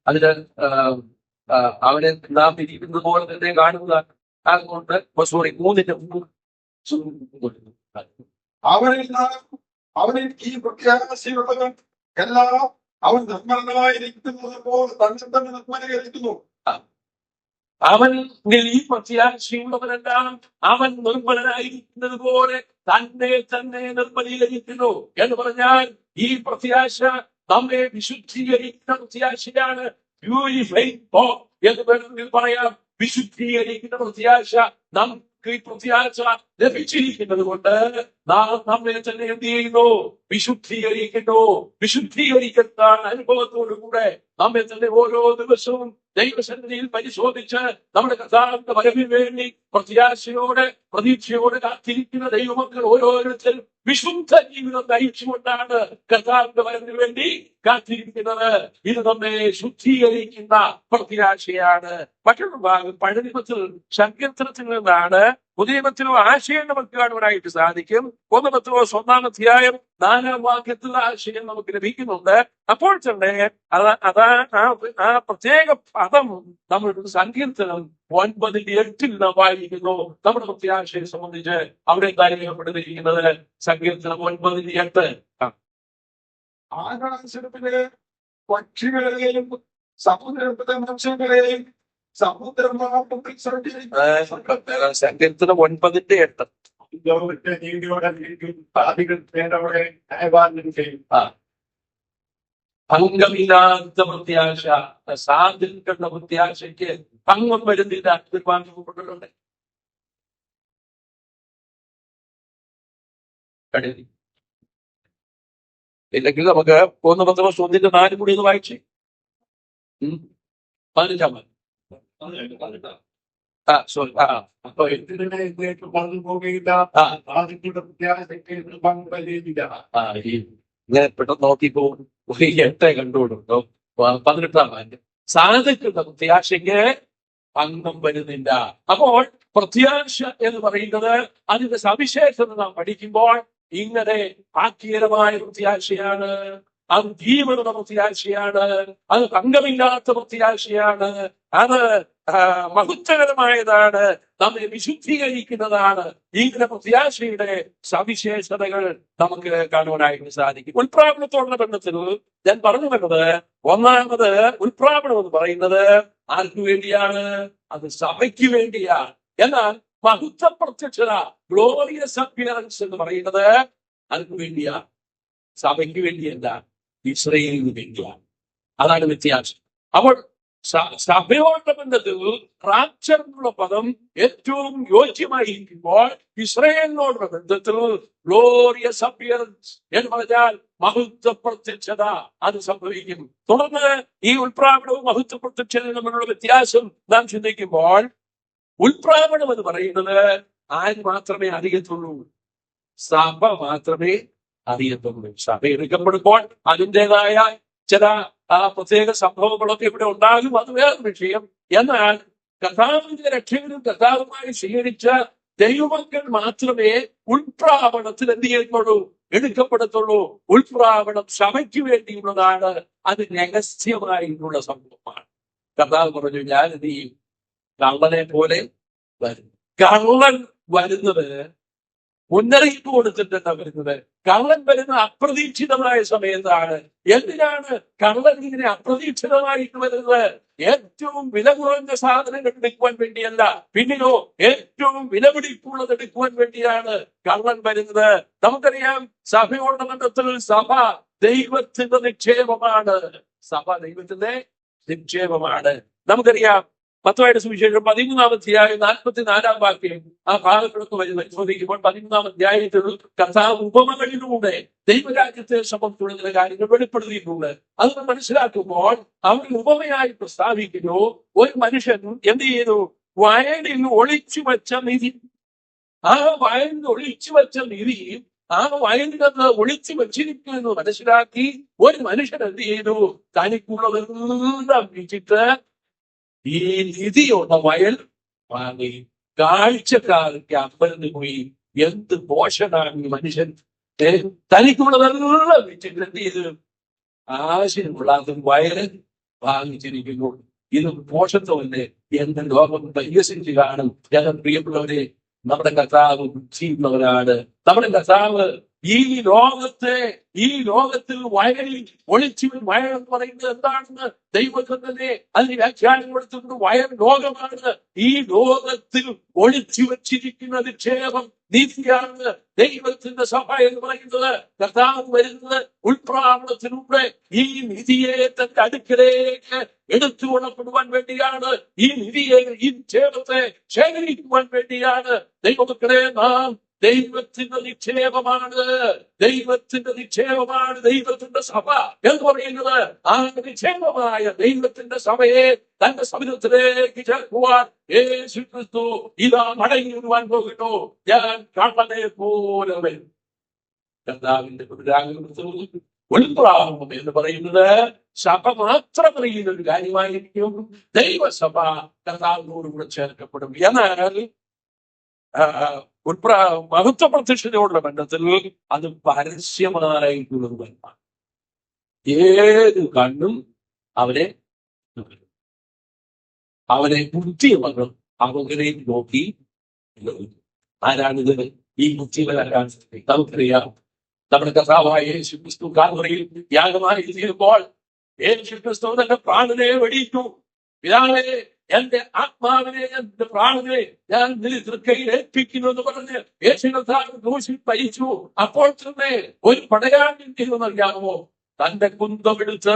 അതിന് അവനെ നാം ഇരിക്കുന്നത് പോലെ തന്നെ കാണുക. അതുകൊണ്ട് 3:3 അവനിൽ ഈ പ്രത്യാശയുള്ളത് എല്ലാം അവൻ നിർമ്മലനായിരിക്കുന്നത് പോലെ തന്നെ തന്നെ നിർമ്മലീകരിക്കുന്നു. അവനിൽ ഈ പ്രത്യാശയുള്ളവരെല്ലാം അവൻ നിർമ്മലനായിരിക്കുന്നത് പോലെ തന്നെ നിർമ്മലീകരിക്കുന്നു എന്ന് പറഞ്ഞാൽ ഈ പ്രത്യാശ നമ്മെ വിശുദ്ധീകരിക്കുന്ന പ്രത്യാശയാണ്. പ്യൂരിഫൈഡ് ഹോപ്പ് എന്ന് വേണമെങ്കിൽ പറയാം. വിശുദ്ധീകരിക്കുന്ന പ്രത്യാശ. നമുക്ക് ഈ പ്രത്യാശ ലഭിച്ചിരിക്കുന്നത് കൊണ്ട് നാം നമ്മെ തന്നെ എന്ത് ചെയ്യുന്നു? വിശുദ്ധീകരിക്കുന്നു. വിശുദ്ധീകരിക്കുന്ന അനുഭവത്തോടു കൂടെ നമ്മെ തന്നെ ഓരോ ദിവസവും ദൈവസന്നിധിയിൽ പരിശോധിച്ച് നമ്മുടെ കർത്താവിന്റെ വരവിന് വേണ്ടി പ്രത്യാശയോടെ പ്രതീക്ഷയോടെ കാത്തിരിക്കുന്ന ദൈവമക്കൾ ഓരോരുത്തരും വിശുദ്ധ ജീവിതം നയിച്ചുകൊണ്ടാണ് കർത്താവിന്റെ വരവിന് വേണ്ടി കാത്തിരിക്കുന്നത്. ഇത് നമ്മെ ശുദ്ധീകരിക്കുന്ന പ്രത്യാശയാണ്. മറ്റൊരു ഭാഗം പഴയ നിയമത്തിൽ സങ്കീർത്തനത്തിൽ നിന്നാണ് പുതിയ നിയമത്തിലും ആശയം നമുക്ക് കാണുവാനായിട്ട് സാധിക്കും. 1 പത്രോസ് 1-ാം അധ്യായം 4-ാം വാക്യത്തിലുള്ള ആശയം നമുക്ക് ലഭിക്കുന്നുണ്ട്. അപ്പോൾ തന്നെ ആ പ്രത്യേക പദം നമ്മുടെ സങ്കീർത്തനം 9:8 നാം വായിക്കുന്നു. നമ്മുടെ പ്രത്യാശയെ സംബന്ധിച്ച് അവിടെ രേഖപ്പെടുത്തിയിരിക്കുന്നത് സങ്കീർത്തനം 9:8. ആകാശത്തിലെ പക്ഷികളെയും സമുദ്രത്തിലെ മത്സ്യങ്ങളെയും സമുദ്രം സങ്കീർത്തനം 9:8. ഭംഗമില്ലാത്ത പ്രത്യാശ, സാധ്യതകളുടെ പ്രത്യാശയ്ക്ക് ഭംഗം വരുന്നില്ല. നിർവാഹപ്പെട്ടിട്ടുണ്ട്. കഴിയും. ഇല്ലെങ്കിൽ നമുക്ക് 1 കൂടി ഒന്ന് വായിച്ച് 15 സോറി അപ്പൊ എന്തിനെ ഇതിലേക്ക് പറഞ്ഞു പോകുകയില്ല, ആദ്യത്തെ പ്രത്യാശയ്ക്ക് പങ്കുവലിയില്ല. ഇങ്ങനെ പെട്ടെന്ന് നോക്കിപ്പോ 8 കണ്ടുകൊണ്ടോ 18 സാധിക്കുന്ന പ്രത്യാശയ്ക്ക് ഭംഗം വരുന്നില്ല. അപ്പോൾ പ്രത്യാശ എന്ന് പറയുന്നത് അതിന്റെ സവിശേഷത നാം പഠിക്കുമ്പോൾ ഇങ്ങനെ ഭാഗ്യകരമായ പ്രത്യാശയാണ്, അത് ജീവനുള്ള പ്രത്യാശയാണ്, അത് ഭംഗമില്ലാത്ത പ്രത്യാശയാണ്, അത് മഹത്വകരമായതാണ്, നമ്മെ വിശുദ്ധീകരിക്കുന്നതാണ്. ഇങ്ങനെ പ്രത്യാശയുടെ സവിശേഷതകൾ നമുക്ക് കാണുവാനായിട്ട് സാധിക്കും. ഉൽപ്രാപണത്തോടുള്ള ബന്ധത്തിൽ ഞാൻ പറഞ്ഞു വരുന്നത്, ഒന്നാമത് ഉൽപ്രാപണം എന്ന് പറയുന്നത് ആർക്കു വേണ്ടിയാണ്? അത് സഭയ്ക്ക് വേണ്ടിയാണ്. എന്നാൽ മഹത്വ പ്രത്യക്ഷത, ഗ്ലോറിയസ് അപ്പിയറൻസ് എന്ന് പറയുന്നത് ആർക്കു വേണ്ടിയാണ്? സഭയ്ക്ക് വേണ്ടിയല്ല, ഇസ്രായേലിന് വേണ്ടിയാണ്. അതാണ് വ്യത്യാസം. അപ്പോൾ സഭയോടുള്ള ബന്ധത്തിൽ റാപ്ചർ എന്നുള്ള പദം ഏറ്റവും യോജ്യമായിരിക്കുമ്പോൾ ഇസ്രായേലിനോടുള്ള ബന്ധത്തിൽ ഗ്ലോറിയസ് അപ്പിയറൻസ് എന്ന് പറഞ്ഞാൽ മഹത്വ പ്രത്യക്ഷത അത് സംഭവിക്കും. തുടർന്ന് ഈ ഉൽപ്രാപണവും മഹത്വ പ്രത്യക്ഷതയും തമ്മിലുള്ള വ്യത്യാസം നാം ചിന്തിക്കുമ്പോൾ, ഉൽപ്രാപണം എന്ന് പറയുന്നത് ആര് മാത്രമേ അറിയത്തുള്ളൂ? സഭ മാത്രമേ അറിയത്തുള്ളൂ. സഭ എടുക്കപ്പെടുമ്പോൾ അതിൻ്റെതായ ചില പ്രത്യേക സംഭവങ്ങളൊക്കെ ഇവിടെ ഉണ്ടാകും, അത് വേറെ വിഷയം. എന്നാൽ കർത്താവിന്റെ രക്ഷകനും കർത്താവുമായി സ്വീകരിച്ച ദൈവമക്കൾ മാത്രമേ ഉൽപ്രാപണത്തിൽ എന്ത് ചെയ്യുന്നുള്ളൂ? എടുക്കപ്പെടത്തുള്ളൂ. ഉൽപ്രാപണം സഭയ്ക്ക് വേണ്ടിയുള്ളതാണ്, അത് രഹസ്യമായിട്ടുള്ള സംഭവമാണ്. കർത്താവ് പറഞ്ഞു, ഞാൻ എന്ത് ചെയ്യും? കള്ളനെ പോലെ വരും. കള്ളൻ വരുന്നത് മുന്നറിയിപ്പ് കൊടുത്തിട്ടാണ് വരുന്നത്. കള്ളൻ വരുന്ന അപ്രതീക്ഷിതമായ സമയത്താണ്. എന്തിനാണ് കള്ളൻ ഇങ്ങനെ അപ്രതീക്ഷിതമായിട്ട് വരുന്നത്? ഏറ്റവും വില കുറഞ്ഞ സാധനങ്ങൾ എടുക്കുവാൻ വേണ്ടിയല്ല, പിന്നെയോ ഏറ്റവും വിലപിടിപ്പുള്ളത് എടുക്കുവാൻ വേണ്ടിയാണ് കള്ളൻ വരുന്നത്. നമുക്കറിയാം, സഭയോടുള്ള ബന്ധത്തിൽ സഭ ദൈവത്തിന്റെ നിക്ഷേപമാണ്. സഭ ദൈവത്തിന്റെ നിക്ഷേപമാണ്. നമുക്കറിയാം, മത്തായിയുടെ സുവിശേഷം 13-ാം അധ്യായം 44-ാം വാക്യം ആ ഭാഗങ്ങളൊക്കെ പരിശോധിക്കുമ്പോൾ 13-ാം അധ്യായത്തിൽ കർത്താവ് ഉപമകളിലൂടെ ദൈവരാജ്യത്തെ സംബന്ധിച്ചുള്ള ചില കാര്യങ്ങൾ വെളിപ്പെടുത്തിയിട്ടുണ്ട്. അത് മനസ്സിലാക്കുമ്പോൾ അവർ ഉപമയായി പ്രസ്താവിക്കുന്നു. ഒരു മനുഷ്യൻ എന്ത് ചെയ്തു? വയലിൽ ഒളിച്ചു വെച്ച നിധി, ആ വയലിൽ ഒളിച്ചു വെച്ച നിധി ആ വയലിൽ നിന്ന് ഒളിച്ചു വെച്ചിരിക്കുന്നു മനസ്സിലാക്കി ഒരു മനുഷ്യൻ എന്ത് ചെയ്തു? തനിക്കുള്ളതെല്ലാം വിറ്റിട്ട് ഈ നിധിയുള്ള വയൽ വാങ്ങി കാഴ്ചക്കാർക്ക് അമ്പലത്തിൽ പോയി. എന്ത് പോഷനാണ് മനുഷ്യൻ! തനിക്കുള്ളതെല്ലാം വെച്ചിട്ട് എന്ത് ചെയ്ത് ആശയമുള്ള വയൽ വാങ്ങിച്ചിരിക്കുന്നു. ഇത് പോഷത്വമല്ലേ എന്ന് ലോകം പരിഹസിച്ച് കാണും. ഞാൻ പ്രിയപ്പെട്ടവരെ, നമ്മുടെ കർത്താവ് ചെയ്യുന്നവരാണ്. നമ്മുടെ കർത്താവ് ഈ ലോകത്തിൽ വയലിൽ ഒളിച്ചു, വയൽ എന്ന് പറയുന്നത് എന്താണെന്ന് ദൈവത്തിൽ തന്നെ അതിന് വ്യാഖ്യാനം കൊടുത്തിട്ടുണ്ട്. വയൽ ലോകമാണ്. ഈ ലോകത്തിൽ ഒളിച്ചു വെച്ചിരിക്കുന്ന നിക്ഷേപം നീതിയാണ് ദൈവത്തിന്റെ സഭ എന്ന് പറയുന്നത്. കർത്താവ് വരുന്നത് ഉൽപ്രാപണത്തിലൂടെ ഈ നിധിയെ തന്റെ അടുക്കലേക്ക് എടുത്തു കൊള്ളപ്പെടുവാൻ വേണ്ടിയാണ്. ഈ നിധിയെ, ഈ നിക്ഷേപത്തെ ശേഖരിക്കുവാൻ വേണ്ടിയാണ്. ദൈവമക്കളെ, നാം ദൈവത്തിന്റെ നിക്ഷേപമാണ്. ദൈവത്തിന്റെ നിക്ഷേപമാണ് ദൈവത്തിന്റെ സഭ എന്ന് പറയുന്നത്. ആ നിക്ഷേപമായ ദൈവത്തിന്റെ സഭയെ തന്റെ സമുദ്രത്തിലേക്ക് ചേർക്കുവാൻ യേശു ക്രിസ്തു ഇതാ മടങ്ങി വരുവാൻ പോകുന്നു. ഞാൻ കള്ളനെ പോലെ വരും. കർത്താവിന്റെ ഉൽപ്രാപണം എന്ന് പറയുന്നത് സഭ മാത്രം അറിയുന്ന ഒരു കാര്യമായിരിക്കും. ദൈവസഭ കർത്താവിനോടുകൂടെ ചേർക്കപ്പെടും. എന്നാൽ മഹത്വ പ്രത്യക്ഷതയോടുള്ള ബന്ധത്തിൽ അത് പരസ്യമായിട്ടുള്ളത് തന്നെയാണ്. ഏത് കണ്ണും അവനെ ബുദ്ധിയുള്ളവർ അവരെ നോക്കി. ആരാണിത്? ഈ ബുദ്ധികളാരാൻ നമുക്കറിയാം. നമ്മുടെ കർത്താവായ യേശു ക്രിസ്തു കാൽവറിയിൽ യാഗമായി തീരുമ്പോൾ യേശു ക്രിസ്തു തന്റെ പ്രാണനെ വെടിയിട്ടു. പിതാവേ, എന്റെ ആത്മാവിനെ, എന്റെ പ്രാണനെ ഞാൻ തൃക്കൈയിൽ ഏൽപ്പിക്കുന്നു എന്ന് പറഞ്ഞ് യേശു കർത്താവ് ക്രൂശിൽ മരിച്ചു. അപ്പോൾ തന്നെ ഒരു പടയാളി എന്നറിയാമോ? തന്റെ കുന്തമെടുത്ത്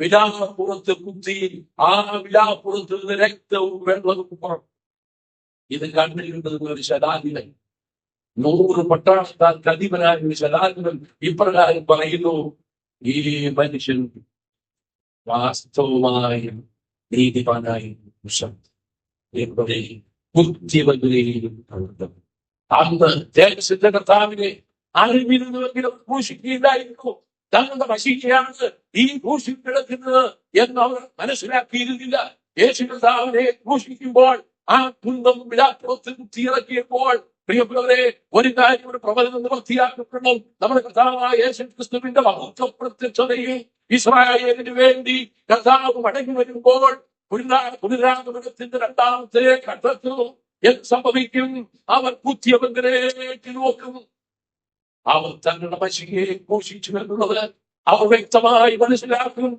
വിലാപ്പുറത്ത് കുത്തി, ആ വിലാപ്പുറത്ത് നിന്ന് രക്തവും വെള്ളവും പുറം. ഇത് കണ്ടിരുന്നത് ഒരു ശതാധിപൻ. 100 പട്ടാളക്കാർക്ക് അധിപനായ ഒരു ശതാധിപൻ ഇപ്രകാരം പറയുന്നു, ഈ മനുഷ്യൻ വാസ്തവമായും നീതിമാനായും ബുദ്ധിവന്തിനെയും അന്ന് ദേശത്തിന്റെ കർത്താവിനെ അറിവിരുന്നുവെങ്കിലും ഘോഷിക്കുകയില്ലായിരുന്നു. തങ്ങളുടെ മശികയാണ് ഈ ഘോഷിൽ കിടക്കുന്നത് എന്ന് അവർ മനസ്സിലാക്കിയിരുന്നില്ല. യേശു കർത്താവിനെ ഘോഷിക്കുമ്പോൾ ആ കുന്തം വിലാപ്പത്തിൽ കുത്തിയിറക്കിയപ്പോൾ പ്രിയപ്പെട്ടവരെ, ഒരു കാര്യം, ഒരു പ്രവചനം നിവർത്തിയാക്കപ്പെടണം. നമ്മുടെ കർത്താവായ യേശു ക്രിസ്തുവിന്റെ മഹത്വ പ്രത്യക്ഷതയിൽ ഇസ്രായേലിന് വേണ്ടി കർത്താവ് മടങ്ങി വരുമ്പോൾ പുനരാഗമനത്തിന്റെ 2ാമത്തെ ഘട്ടത്തിൽ എന്ത് സംഭവിക്കും? അവർ കുത്തിയവങ്കിലേക്ക് നോക്കും. അവർ തങ്ങളുടെ മശികയെ ഘോഷിച്ചു എന്നുള്ളത് അവർ വ്യക്തമായി മനസ്സിലാക്കും.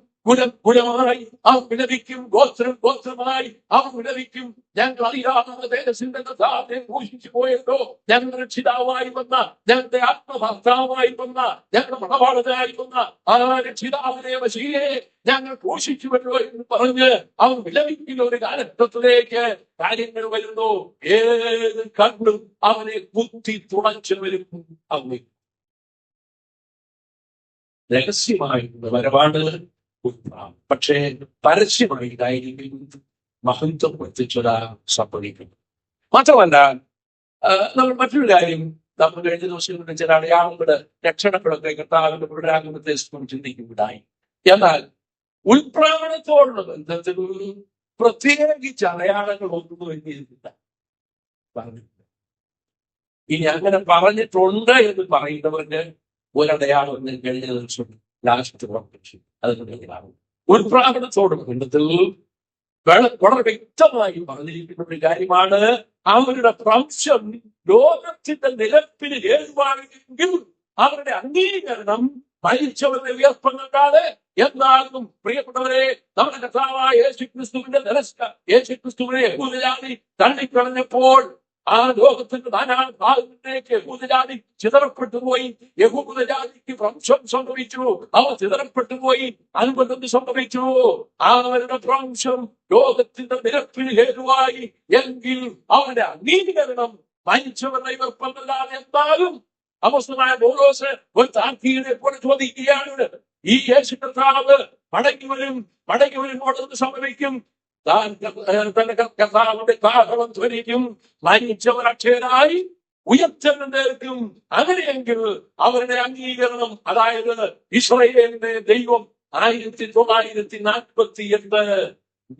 കുലമായി അവർ വിലപിക്കും, ഗോത്രമായി അവർ വിലപിക്കും. ഞങ്ങൾ അറിയാവുന്ന ദേശത്തിന്റെ കർത്താവിനെ ഘോഷിച്ചു പോയല്ലോ, ഞങ്ങളുടെ രക്ഷിതാവായി വന്ന, ഞങ്ങളുടെ ആത്മഭർത്താവായി വന്ന, ഞങ്ങളുടെ മണവാളനായി വന്ന ആ രക്ഷിതാവിനെ മശിയെ ഞങ്ങൾ ഘോഷിച്ചുവല്ലോ എന്ന് പറഞ്ഞ് അവർ വിലപിക്കുന്ന ഒരു കാലഘട്ടത്തിലേക്ക് കാര്യങ്ങൾ വരുന്നു. ഏത് കണ്ണും അവനെ കുത്തി തുളച്ചു വരും. അവനെ രഹസ്യമായിട്ടുള്ള വരവാണ്, പക്ഷേ പരസ്യമായിട്ടായിരിക്കും മഹത്വം പ്രത്യക്ഷത സംഭവിക്കും. മാത്രമല്ല, നമ്മൾ മറ്റൊരു കാര്യം, നമ്മൾ കഴിഞ്ഞ ദിവസങ്ങളിൽ ചില അടയാളങ്ങളുടെ ലക്ഷണങ്ങളൊക്കെ കർത്താവിന്റെ പുനരാഗമനത്തെ ചിന്തിക്കുകയുണ്ടായി. എന്നാൽ ഉൾപ്രാവണത്തോടുള്ള ബന്ധത്തിൽ പ്രത്യേകിച്ച് അടയാളങ്ങൾ ഒന്നും എഴുതിയിരുന്നില്ല, പറഞ്ഞിട്ടില്ല. ഇനി അങ്ങനെ പറഞ്ഞിട്ടുണ്ട് എന്ന് പറയുന്നവർക്ക് ഒരടയാളം കഴിഞ്ഞ ദിവസം ലാസ്റ്റ് ഉറപ്പിച്ചു. അതിന് ഉൾപ്രാവണത്തോടും ബന്ധത്തിൽ വളരെ വ്യക്തമായി പറഞ്ഞിരിക്കുന്ന ഒരു കാര്യമാണ്, അവരുടെ വംശം ലോകത്തിന്റെ നിലപ്പിന് ഹേതുവാണെങ്കിൽ അവരുടെ അംഗീകരണം മരിച്ചവരുടെ ഉയർപ്പങ്ങൾക്കാതെ എന്നാലും. പ്രിയപ്പെട്ടവരെ, നമ്മുടെ കർത്താവായ യേശുക്രിസ്തുവിന്റെ യേശുക്രിസ്തുവിനെ യഹൂദജാതി തള്ളിക്കളഞ്ഞപ്പോൾ ആ ലോകത്തിന്റെ നാനാഭാഗങ്ങളിലേക്ക് യഹൂദജാതി ചിതറപ്പെട്ടു പോയി. യഹൂദജാതിക്ക് വംശം സംഭവിച്ചു, അവർ ചിതറപ്പെട്ടു പോയി. അതുകൊണ്ട് സംഭവിച്ചു, അവരുടെ വംശം ലോകത്തിന്റെ നിരപ്പിന് ഹേതുവായി എങ്കിൽ അവരുടെ അംഗീകരണം മരിച്ചവരുടെ ഉയർപ്പല്ലാതെ എന്താകും? അപ്പോസ്തലനായ പൗലോസ് ഒരു താർക്കികനെ പോലെ ചോദിക്കുകയാണ്, ഈ യേശു കർത്താവ് മടങ്ങി വരുമ്പോഴെന്ന് സംഭവിക്കും? തന്റെ കർത്താവിന്റെ കാഹളം ധ്വനിക്കും, മരിച്ചവർ അക്ഷയരായി ഉയർത്തെഴുന്നേൽക്കും. അങ്ങനെയെങ്കിൽ അവരുടെ അംഗീകരണം, അതായത് ഇസ്രായേലിന്റെ ദൈവം 1948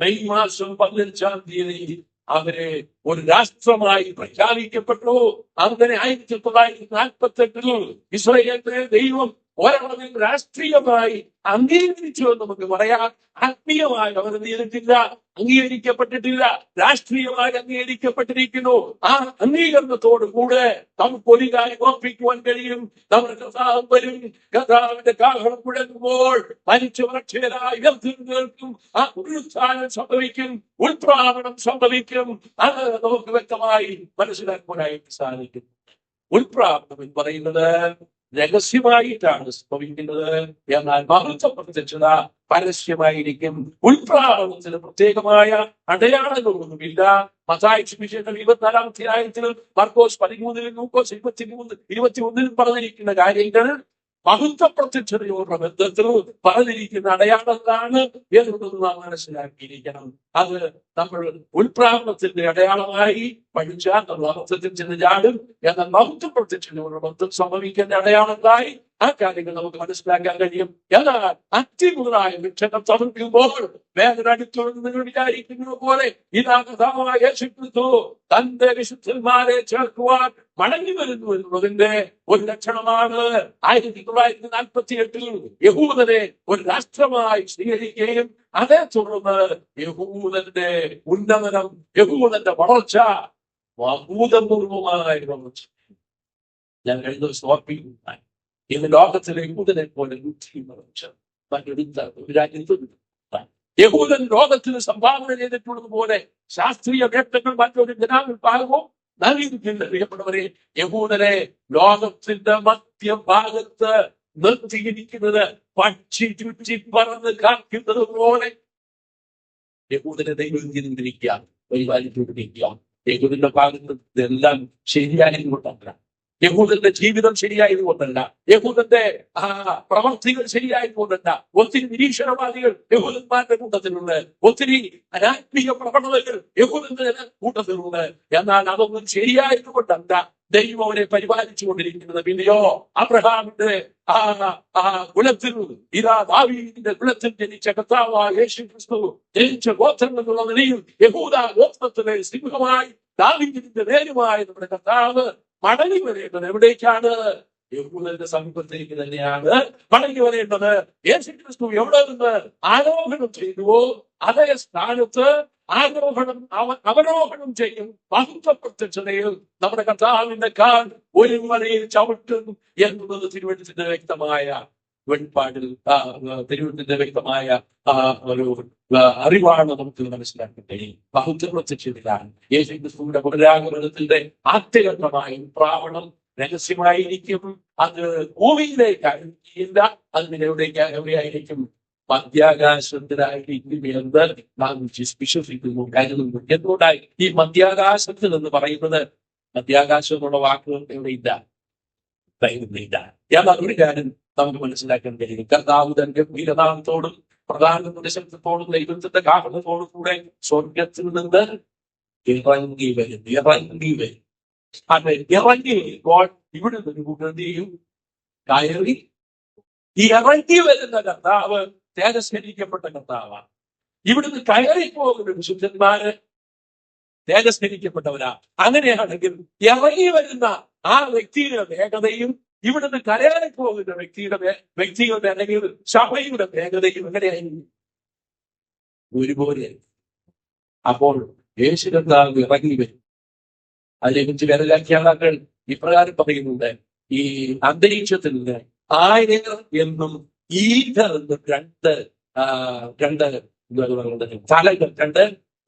മെയ് മാസം 15-ാം തീയതി അവരെ ഒരു രാഷ്ട്രമായി പ്രഖ്യാപിക്കപ്പെട്ടു. അങ്ങനെ 1948 ഇസ്രായേലിന്റെ ദൈവം ഒരളവിൽ രാഷ്ട്രീയമായി അംഗീകരിച്ചു എന്ന് നമുക്ക് പറയാം. ആത്മീയമായി അവർ അംഗീകരിക്കപ്പെട്ടിട്ടില്ല, രാഷ്ട്രീയമായി അംഗീകരിക്കപ്പെട്ടിരിക്കുന്നു. ആ അംഗീകരണത്തോടു കൂടെ നമുക്ക് ഒരു കാര്യം ഉറപ്പിക്കുവാൻ കഴിയും, നമ്മുടെ കർത്താവ് വരും. കർത്താവിന്റെ കാഹളം മുഴങ്ങുമ്പോൾ മരിച്ചവരക്ഷരായി ഉയർത്തെഴുന്നേൽക്കും. ആ ഉത്ഥാനം സംഭവിക്കും, ഉൾപ്രാവണം സംഭവിക്കും. അത് നമുക്ക് വ്യക്തമായി മനസ്സിലാക്കുവാനായിട്ട് സാധിക്കും. ഉൾപ്രാവണം എന്ന് പറയുന്നത് രഹസ്യമായിട്ടാണ് സംഭവിക്കുന്നത്, എന്നാൽ മഹത്വ പ്രത്യക്ഷത പരസ്യമായിരിക്കും. ഉൾപ്രാവണത്തിന് പ്രത്യേകമായ അടയാളങ്ങളൊന്നുമില്ല. മത്തായി സുവിശേഷം 24-ാം അധ്യായത്തിലും മർക്കോസ് 13-ലും ലൂക്കോസ് 21-ലും പറഞ്ഞിരിക്കുന്ന കാര്യങ്ങൾ മഹത്വ പ്രത്യക്ഷതയോടുള്ള ബന്ധത്തിൽ പറഞ്ഞിരിക്കുന്ന അടയാളങ്ങളാണ് എന്നുള്ളത് നാം മനസ്സിലാക്കിയിരിക്കണം. അത് നമ്മൾ ഉൾപ്രാവണത്തിന്റെ അടയാളമായി പഠിച്ചാൽ നമ്മൾ അർത്ഥത്തിൽ ചെന്ന് ചാടും. എന്നാൽ മഹത്വ പ്രത്യക്ഷതയോടുള്ള ബന്ധം സംഭവിക്കുന്ന അടയാളങ്ങളായി ആ കാര്യങ്ങൾ നമുക്ക് മനസ്സിലാക്കാൻ കഴിയും. എന്നാൽ അത്യുന്നതമായ വിക്ഷണം സമർപ്പിക്കുമ്പോൾ വേദനടുത്തോട് നിങ്ങൾ വിചാരിക്കുന്നത് പോലെ ഇതാ കർത്താവായ യേശുക്രിസ്തു തന്റെ വിശുദ്ധന്മാരെ ചേർക്കുവാൻ മടങ്ങി വരുന്നു എന്നുള്ളതിന്റെ ഒരു ലക്ഷണമാണ്. 1948 യഹൂദനെ ഒരു രാഷ്ട്രമായി സ്വീകരിക്കുകയും അതേ തുടർന്ന് യഹൂദന്റെ ഉന്നമനം, യഹൂദന്റെ വളർച്ച അഭൂതപൂർവമായ വളർച്ച. ഞാൻ കഴിഞ്ഞ ദിവസം ഓർപ്പിക്കുകയുണ്ടായി, ഇന്ന് ലോകത്തിലെ യഹൂദനെ പോലെ മറ്റൊരു രാജ്യത്തുണ്ട്. യഹൂദൻ ലോകത്തിന് സംഭാവന ചെയ്തിട്ടുള്ളത് പോലെ ശാസ്ത്രീയ നേട്ടങ്ങൾ മറ്റൊരു ജനാവിഭാഗവും നൽകിയിട്ടുണ്ട്. പ്രിയപ്പെട്ടവരെ, യഹൂദനെ ലോകത്തിന്റെ മധ്യഭാഗത്ത് നിർത്തിയിരിക്കുന്നത് പക്ഷി ചുറ്റി പറന്ന് കാക്കുന്നത് പോലെ യഹൂദനെ ദൈവം ചെയ്തിരിക്കുക, പരിപാലിച്ചുകൊണ്ടിരിക്കുക. യഹൂദന്റെ ഭാഗത്ത് ഇതെല്ലാം ശരിയായി കൊണ്ടല്ല. യഹൂദന്റെ ജീവിതം ശരിയായതുകൊണ്ടല്ല, യഹൂദന്റെ പ്രവർത്തികൾ ശരിയായതുകൊണ്ടല്ല. ഒത്തിരി നിരീക്ഷണവാദികൾ യഹൂദന്മാരുടെ കൂട്ടത്തിലുണ്ട്, ഒത്തിരി അനാത്മീയ പ്രവണതകൾ യഹൂദന്റെ കൂട്ടത്തിലുണ്ട്. എന്നാൽ അതൊന്നും ശരിയായതുകൊണ്ടല്ല ദൈവം അവരെ പരിപാലിച്ചു കൊണ്ടിരിക്കുന്നത്. പിന്നെയോ അബ്രഹാമിന്റെ കുലത്തിൽ, ദാവീദിന്റെ കുലത്തിൽ ജനിച്ച കർത്താവായ യേശു ക്രിസ്തു ജനിച്ച ഗോത്രം എന്നുള്ള നിലയിൽ യഹൂദ ഗോത്രത്തിലെ സിംഹമായി ദാവീദിന്റെ നേരുമായ നമ്മുടെ കർത്താവ് മടങ്ങി വരേണ്ടത് എവിടേക്കാണ്? യഹൂദന്റെ സമീപത്തേക്ക് തന്നെയാണ് മടങ്ങി വരേണ്ടത്. യേശു ക്രിസ്തു എവിടെ നിന്ന് ആരോഹണം ചെയ്തുവോ അതേ സ്ഥാനത്ത് അവരോഹണം ചെയ്യും. മഹത്വപ്രത്യക്ഷതയിൽ നമ്മുടെ കർത്താവിന്റെ കാൽ ഒരു മലയിൽ ചവിട്ടും എന്നുള്ളത് തിരുവഴുത്തിന്റെ വ്യക്തമായ വെളിപ്പാടിൽ, തിരുവഴുത്തിന്റെ വ്യക്തമായ ഒരു അറിവാണ് നമുക്ക് മനസ്സിലാക്കാൻ കഴിയും. മഹത്വപ്രത്യക്ഷതയിലാണ് യേശു ക്രിസ്തുവിന്റെ പുനരാഗമനത്തിന്റെ ആദ്യഘട്ടമായ പ്രാവണം രഹസ്യമായിരിക്കും. അത് ഭൂമിയിലേക്കായിരിക്കില്ല, അതിന് എവിടെയായിരിക്കും? മധ്യാകാശത്തിലായിരിക്കും എന്ന് നാം വിശ്വസിക്കുന്നു, കരുതുന്നു. എന്തുകൊണ്ടായി ഈ മധ്യാകാശത്തിൽ എന്ന് പറയുന്നത്? മധ്യാകാശം എന്നുള്ള വാക്കുകൾ എവിടെ ഇല്ല, ഇല്ല. എന്നാൽ ഒരു കാര്യം നമുക്ക് മനസ്സിലാക്കാൻ കഴിയും. കർത്താവ് തന്റെ ഗംഭീരനാമത്തോടും പ്രധാനമന്ത്രി ശബ്ദത്തോടും ദൈവത്തിന്റെ കാരണത്തോടും കൂടെ സ്വർഗത്തിൽ നിന്ന് ഇറങ്ങി വരും. അതെ, ഇറങ്ങി ഇവിടെ നിന്ന് കൂട്ടുകയും കയറി. ഈ ഇറങ്ങി വരുന്ന കർത്താവ് തേജസ്കരിക്കപ്പെട്ട കർത്താവാണ്. ഇവിടുന്ന് കയറി പോകുന്ന വിശുദ്ധന്മാര് തേജസ്കരിക്കപ്പെട്ടവരാ. അങ്ങനെയാണെങ്കിൽ ഇറങ്ങി വരുന്ന ആ വ്യക്തിയുടെ വേഗതയും ഇവിടുന്ന് കയറി പോകുന്ന വ്യക്തികളുടെ അല്ലെങ്കിൽ സഭയുടെ വേഗതയും എങ്ങനെയായിരിക്കും? ഒരുപോലെ. അപ്പോൾ യേശു കർത്താവ് ഇറങ്ങി വരും. അതിനെക്കുറിച്ച് വേറെ വ്യാഖ്യാതാക്കൾ ഇപ്രകാരം പറയുന്നുണ്ട്: ഈ അന്തരീക്ഷത്തിൽ നിന്ന് ആയർ എന്നും ഈഥർ എന്നും രണ്ട്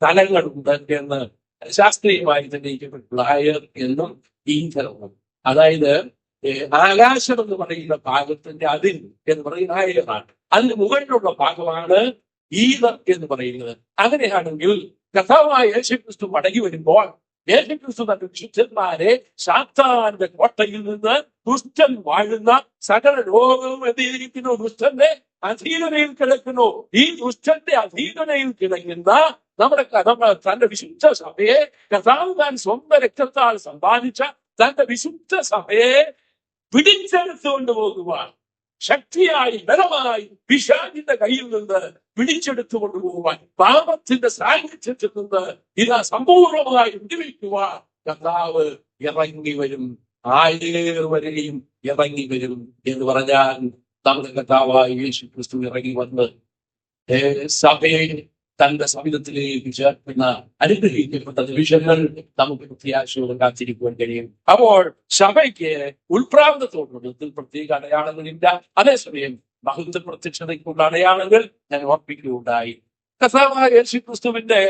തലങ്ങളുണ്ട് എന്ന് ശാസ്ത്രീയമായി തെളിയിക്കപ്പെട്ടുള്ള ആയർ എന്നും ഈഥർ എന്നും. അതായത് ആകാശം എന്ന് പറയുന്ന ഭാഗത്തിന്റെ അതിൽ എന്ന് പറയുന്ന ആയറാണ്, അതിന് മുകളിലുള്ള ഭാഗമാണ് ഈഥർ എന്ന് പറയുന്നത്. അങ്ങനെയാണെങ്കിൽ കർത്താവായ യേശുക്രിസ്തു മടങ്ങി വരുമ്പോൾ യേശുക്രിസ്തു തന്റെ വിശുദ്ധന്മാരെ സാത്താന്റെ കോട്ടയിൽ നിന്ന് ദുഷ്ടൻ വാഴുന്ന സകല ലോകവും എന്തിരിക്കുന്നു? ദുഷ്ടന്റെ അധീനതയിൽ കിടക്കുന്നു. ഈ ദുഷ്ടന്റെ അധീനതയിൽ കിടക്കുന്ന നമ്മുടെ തന്റെ വിശുദ്ധ സഭയെ കർത്താവ് താൻ സ്വന്തം രക്തത്താൽ സമ്പാദിച്ച തന്റെ വിശുദ്ധ സഭയെ പിടിച്ചെടുത്തുകൊണ്ട് പോകുവാൻ, ശക്തിയായി ബലമായി പിശാചിന്റെ കയ്യിൽ നിന്ന് പിടിച്ചെടുത്തു കൊണ്ടുപോകുവാൻ, പാപത്തിന്റെ സാന്നിധ്യത്തിൽ നിന്ന് സമ്പൂർണമായി വിടുവിക്കുവാൻ കർത്താവ് ഇറങ്ങി വരും. ആയർ വരെയും ഇറങ്ങി വരും എന്ന് പറഞ്ഞാൽ നമ്മുടെ കർത്താവായ യേശു ക്രിസ്തു ഇറങ്ങി വന്ന് സഭയെ തന്റെ സമിതത്തിലേക്ക് ചേർക്കുന്ന അനുഗ്രഹിക്കപ്പെട്ട നിമിഷങ്ങൾ നമുക്ക് പ്രത്യാശയോടെ കാത്തിരിക്കുവാൻ കഴിയും. അപ്പോൾ സഭയ്ക്ക് ഉൾപ്രാവണത്തോടുകൂടി പ്രത്യേക അടയാളങ്ങളില്ല. അതേസമയം മഹത്വ പ്രത്യക്ഷതയ്ക്കുള്ള അടയാളങ്ങൾ ഞാൻ ഓർപ്പിക്കുകയുണ്ടായി. കർത്താവായ യേശു ക്രിസ്തുവിന്റെ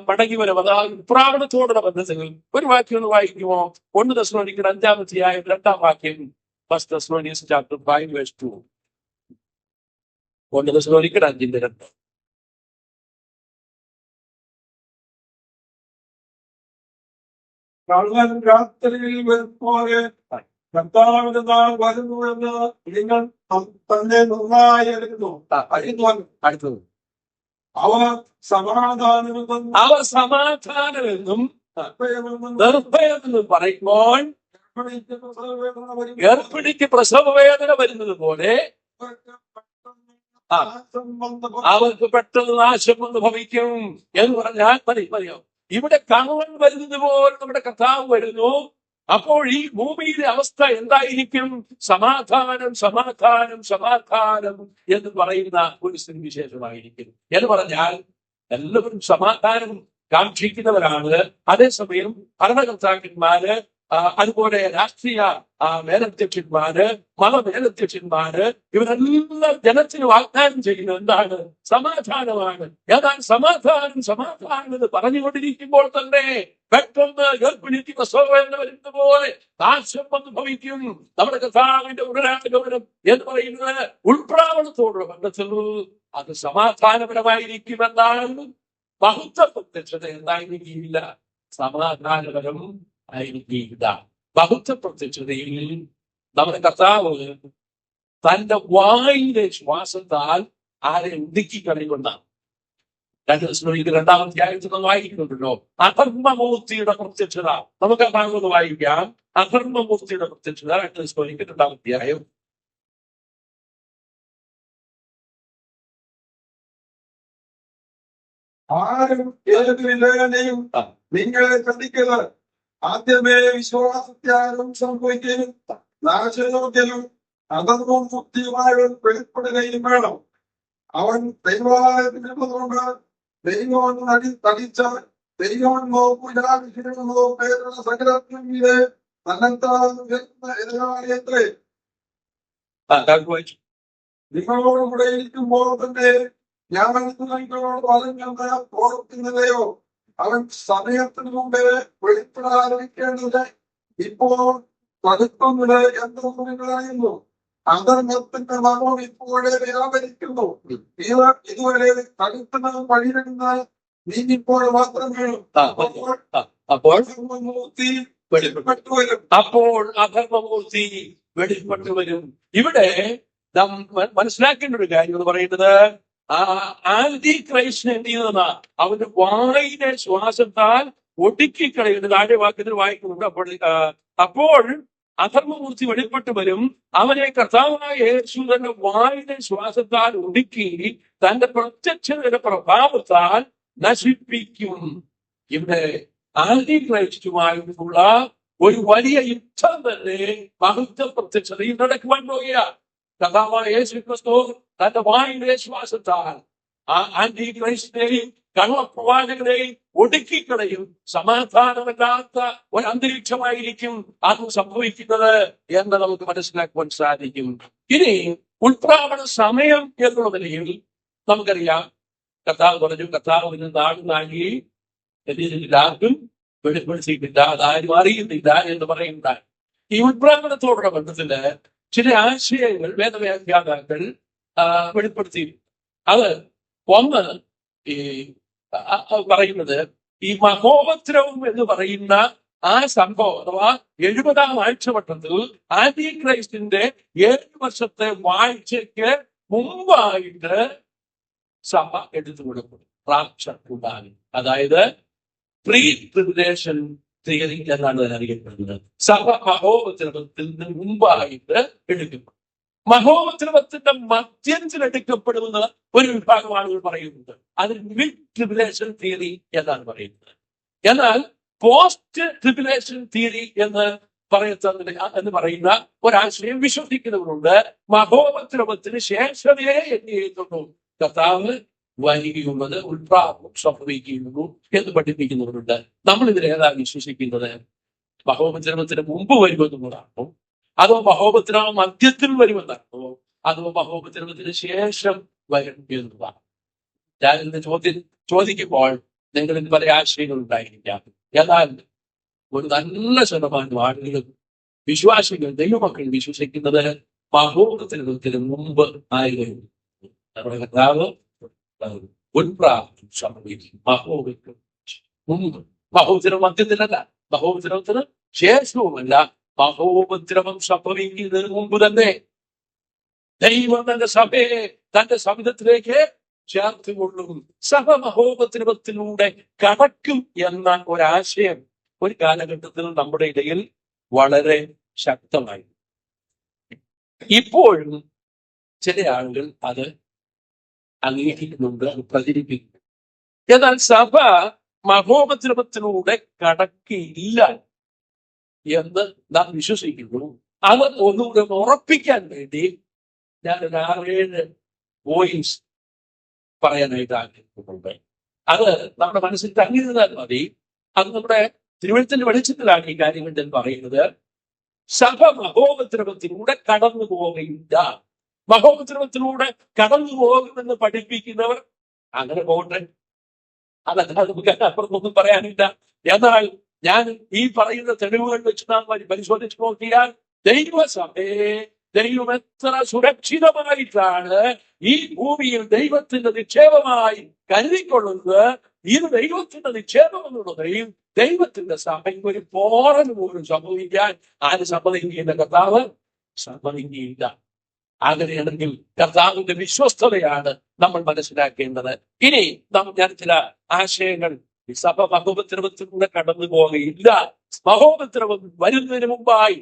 മടങ്ങി വരവ്, അതായത് ഉൾപ്രാവണത്തോടുള്ള ബന്ധത്തിൽ ഒരു വാക്യം ഒന്ന് വായിക്കുമോ? 1 തെസ്സലോനിക്കർ 5-ാം അധ്യായം 2-ാം വാക്യം. 1 Thessalonians chapter 5 verse 2. 1 തെസ്സലോനിക്കർ 5:2. കള്ളൻ രാത്രിയിൽ വരുമ്പോലെ കർത്താവിന്റെ നാൾ വരുന്നുവെന്ന് നിങ്ങൾ തന്നെ നന്നായി അറിയുന്നു. അടുത്തത് അവർ സമാധാനമെന്നും നിർഭയമെന്നും പറയുമ്പോൾ ഗർഭിണിക്ക് പ്രസവ വേദന വരുന്നത് പോലെ അവർക്ക് പെട്ടെന്ന് നാശം വന്ന് ഭവിക്കും എന്ന് പറഞ്ഞാൽ മതിയോ? ഇവിടെ കള്ളൻ വരുന്നത് പോലെ നമ്മുടെ കർത്താവ് വരുന്നു. അപ്പോൾ ഈ ഭൂമിയിലെ അവസ്ഥ എന്തായിരിക്കും? സമാധാനം സമാധാനം സമാധാനം എന്ന് പറയുന്ന ഒരു സ്ഥിതിവിശേഷമായിരിക്കും. എന്ന് പറഞ്ഞാൽ എല്ലാവരും സമാധാനം കാക്ഷിക്കുന്നവരാണ്. അതേസമയം ഭരണകർത്താക്കന്മാര്, അതുപോലെ രാഷ്ട്രീയ മേലധ്യക്ഷന്മാര്, മതമേലധ്യക്ഷന്മാര്, ഇവരെല്ലാം ജനത്തിന് വാഗ്ദാനം ചെയ്യുന്നത് എന്താണ്? സമാധാനമാണ്. എന്നാൽ സമാധാനം സമാധാനം എന്ന് പറഞ്ഞുകൊണ്ടിരിക്കുമ്പോൾ തന്നെ പെട്ടെന്ന് ഗർഭിണിക്ക് പ്രസവവേദന വരുന്ന പോലെ നാശം വന്ന് ഭവിക്കും. നമ്മുടെ കർത്താവിന്റെ പുനരാഗമനം എന്ന് പറയുന്നത് ഉൾപ്രാവണത്തോടുള്ള ബന്ധത്തിൽ അത് സമാധാനപരമായിരിക്കുമെന്നാണ്. മഹത്വ പ്രത്യക്ഷത എന്തായിരിക്കില്ല? സമാധാനപരം ആയിരിക്കില്ല. ബഹുത്വ പ്രത്യക്ഷതയിൽ നമ്മുടെ കർത്താവ് തന്റെ വായിലെ ശ്വാസത്താൽ ആരെ ഒതുക്കി കളയുമെന്നാണ്. 2 തെസ്സലോനിക്കർ 2-ാം അധ്യായത്തിൽ നമ്മൾ വായിക്കുന്നുണ്ടല്ലോ, അധർമ്മമൂർത്തിയുടെ പ്രത്യക്ഷത. നമുക്ക് ആ ഭാഗം ഒന്ന് വായിക്കാം. അധർമ്മമൂർത്തിയുടെ പ്രത്യക്ഷത 2 തെസ്സലോനിക്കർ 2-ാം അധ്യായം. ആരും ഏത് വിധേനയും നിങ്ങളെ ശ്രദ്ധിക്കരുത്. ആദ്യമേ വിശ്വാസത്യാഗം സംഭവിക്കുകയും നാശയോഗ്യനും അധർമ്മം മുക്തിയുമായവൻ വെളിപ്പെടുകയും വേണം. അവൻ ദൈവാലയത്തിനുള്ളതുകൊണ്ട് ദൈവം തടിച്ച ദൈവമെന്നോ പൂജാവിഷയമെന്നോ പേരുള്ള സകലത്തിനും ഇത് തന്നെത്താൻ എതിരാളിയത്രേ. നിങ്ങളോടുകൂടെ ഇരിക്കുമ്പോൾ തന്നെ ഞാൻ നിങ്ങളോട് പറഞ്ഞെന്ന് ഓർക്കുന്നതയോ? അവൻ സമയത്തിന് മുമ്പേ വെളിപ്പെടാതിരിക്കേണ്ടത് ഇപ്പോൾ തടുക്കുന്നത് എന്തെന്ന് നിങ്ങൾ അറിയുന്നു. അധർമ്മത്തിന്റെ മർമ്മം ഇപ്പോഴേ വ്യാപരിക്കുന്നു. ഇതുവരെ തടുക്കുന്നത് വഴിയിടുന്നത് നീ ഇപ്പോൾ മാത്രമേ. അപ്പോൾ വെളിപ്പെട്ടു വരും. അപ്പോൾ അധർമ്മമൂർത്തി വെളിപ്പെട്ടു വരും. ഇവിടെ നാം മനസ്സിലാക്കേണ്ട ഒരു കാര്യം എന്ന് പറയുന്നത്, ആ ആന്റി ക്രൈസ്റ്റിനെ എന്ത് ചെയ്യുന്ന അവന്റെ വായിലെ ശ്വാസത്താൽ ഒടുക്കിക്കളയുന്ന താഴെ വാക്യത്തിൽ വായിക്കുന്നുണ്ട്. അപ്പോൾ അധർമ്മമൂർത്തി വെളിപ്പെട്ടു വരും. അവനെ കർത്താവായ യേശു തന്റെ വായിലെ ശ്വാസത്താൽ ഒടുക്കി തന്റെ പ്രത്യക്ഷതയുടെ പ്രഭാവത്താൽ നശിപ്പിക്കും. ഇവിടെ ആന്റി ക്രൈസ്റ്റുമായിട്ടുള്ള ഒരു വലിയ യുദ്ധം തന്നെ മഹത്വ പ്രത്യക്ഷതയിൽ നടക്കുവാൻ പോകുക. കർത്താവായ യേശു ക്രിസ്തു തന്റെ വായിലെ ശ്വാസത്താൽ ആ ആന്റി ക്രൈസ്റ്റിനെയും കള്ളപ്രവാചകനെയും ഒടുക്കിക്കളയും. സമാധാനമില്ലാത്ത ഒരു അന്തരീക്ഷമായിരിക്കും അത് സംഭവിക്കുന്നത് എന്ന് നമുക്ക് മനസ്സിലാക്കുവാൻ സാധിക്കും. ഇനി ഉൾപ്രാവണ സമയം എന്നുള്ള നിലയിൽ നമുക്കറിയാം, കർത്താവ് പറഞ്ഞു, കർത്താവിന് നാടുനാഴി ആർക്കും വെളിപ്പെടുത്തിയിട്ടില്ല, അതാരും അറിയുന്നില്ല എന്ന് പറയുന്ന ഈ ഉൾപ്രാവണത്തോടുള്ള ബന്ധത്തില് ചില ആശയങ്ങൾ വേദവ്യാഖ്യാതാക്കൾ വെളിപ്പെടുത്തി. അത് ഒന്ന് ഈ പറയുന്നത്, ഈ മഹോപദ്രവം എന്ന് പറയുന്ന ആ സംഭവം അഥവാ 70-ാം ആഴ്ചവട്ടത്തിൽ ആന്റി ക്രൈസ്റ്റിന്റെ 7 വർഷത്തെ വാഴ്ചയ്ക്ക് മുമ്പായിട്ട് സഭ എടുത്തു കൊടുക്കും. റാപ്ചർ ഉണ്ടാകും. അതായത് പ്രീ ട്രിബുലേഷൻ തിയറി എന്നാണ് അറിയപ്പെടുന്നത്. സഭ മഹോപദ്രവത്തിന് മുമ്പായിട്ട് എടുക്കും. മഹോപദ്രവത്തിന്റെ മധ്യത്തിൽ എടുക്കപ്പെടുന്ന ഒരു വിഭാഗം ആളുകൾ പറയുന്നത് അതിന് മിഡ് ട്രിബുലേഷൻ തിയറി എന്നാണ് പറയുന്നത്. എന്നാൽ പോസ്റ്റ് ട്രിബുലേഷൻ തിയറി എന്ന് പറയുന്ന ഒരാശയം വിശ്വസിക്കുന്നവരുണ്ട്. മഹോപദ്രവത്തിന് ശേഷമേ എന്ത് ചെയ്യുന്നുള്ളൂ, കർത്താവ് വരികയുള്ളത്, ഉൾപ്രാപം സംഭവിക്കുകയുള്ളൂ എന്ന് പഠിപ്പിക്കുന്നവരുണ്ട്. നമ്മൾ ഇതിൽ ഏതാണ് വിശ്വസിക്കുന്നത്? മഹോപദ്രവത്തിന് മുമ്പ് വരുമെന്നുള്ളതാണോ, അതോ മഹോപദ്രവം മധ്യത്തിൽ വരുമെന്നാണോ, അതോ മഹോപദ്രവത്തിന് ശേഷം വരും എന്നതാണ്? ഞാൻ ഇന്ന് ചോദിക്കുമ്പോൾ നിങ്ങളിൽ പല ആശയങ്ങൾ ഉണ്ടായിരിക്കാം. എന്നാൽ ഒരു നല്ല ശതമാനം ആളുകളും വിശ്വാസികൾ, ദൈവമക്കൾ വിശ്വസിക്കുന്നത് മഹോപദ്രവത്തിന് മുമ്പ് ആയിരുന്നു. നമ്മുടെ കർത്താവ് ഉൾപ്രാപ്തി സംഭവിക്കും. മുമ്പ് മഹോപദ്രവം മധ്യത്തിലല്ല, മഹോപദ്രവത്തിന് ശേഷവുമല്ല. മഹോപദ്രവം സംഭവിക്കുന്നതിന് മുമ്പ് തന്നെ ദൈവം തന്റെ സഭയെ തന്റെ സവിധത്തിലേക്ക് ചേർത്തുകൊള്ളും. സഭ മഹോപദ്രവത്തിലൂടെ കടക്കും എന്ന ഒരാശയം ഒരു കാലഘട്ടത്തിൽ നമ്മുടെ ഇടയിൽ വളരെ ശക്തമായി. ഇപ്പോഴും ചില ആളുകൾ അത് അംഗീകരിക്കുന്നുണ്ട്, അത് പ്രചരിപ്പിക്കുന്നു. എന്നാൽ സഭ മഹോപദ്രവത്തിലൂടെ കടക്കില്ല എന്ന് നാം വിശ്വസിക്കുന്നു. അത് ഒന്നുകൂടെ ഉറപ്പിക്കാൻ വേണ്ടി ഞാൻ ഒരു 6-7 പോയിന്റ്സ് പറയാനായിട്ട് ആഗ്രഹിക്കുന്നുണ്ട്. അത് നമ്മുടെ മനസ്സിൽ തങ്ങിയിരുന്നാൽ മതി. അത് നമ്മുടെ തിരുവഴുത്തിന്റെ വെളിച്ചത്തിലാണ് ഈ കാര്യങ്ങൾ ഞാൻ പറയുന്നത്. സഭ മഹോപദ്രവത്തിലൂടെ കടന്നു പോവുകയില്ല. മഹോപദ്രവത്തിലൂടെ കടന്നു പോകുമെന്ന് പഠിപ്പിക്കുന്നവർ അങ്ങനെ പോകട്ടെ, അതല്ലാതെ നമുക്ക് അപ്പുറത്തൊന്നും പറയാനില്ല. എന്നാൽ ഞാൻ ഈ പറയുന്ന തെളിവുകൾ വെച്ച് നാം പരിശോധിച്ച് നോക്കിയാൽ ദൈവസഭയെ ദൈവം എത്ര സുരക്ഷിതമായിട്ടാണ് ഈ ഭൂമിയിൽ ദൈവത്തിന്റെ നിക്ഷേപമായി കരുതിക്കൊള്ളുന്നത് ഇത് ദൈവത്തിന്റെ നിക്ഷേപം എന്നുള്ളതെയും ദൈവത്തിന്റെ സഭയിൽ ഒരു പോറൽ പോലും സംഭവിക്കാൻ ആര് സമ്മതിക്കില്ല? കർത്താവ് സമ്മതിക്കില്ല. അങ്ങനെയാണെങ്കിൽ കർത്താവിന്റെ വിശ്വസ്തതയാണ് നമ്മൾ മനസ്സിലാക്കേണ്ടത്. ഇനി ഞാൻ ചില ആശയങ്ങൾ, സഭ മഹോപദ്രവത്തിലൂടെ കടന്നു പോകുകയില്ല. മഹോപദ്രവം വരുന്നതിന് മുമ്പായി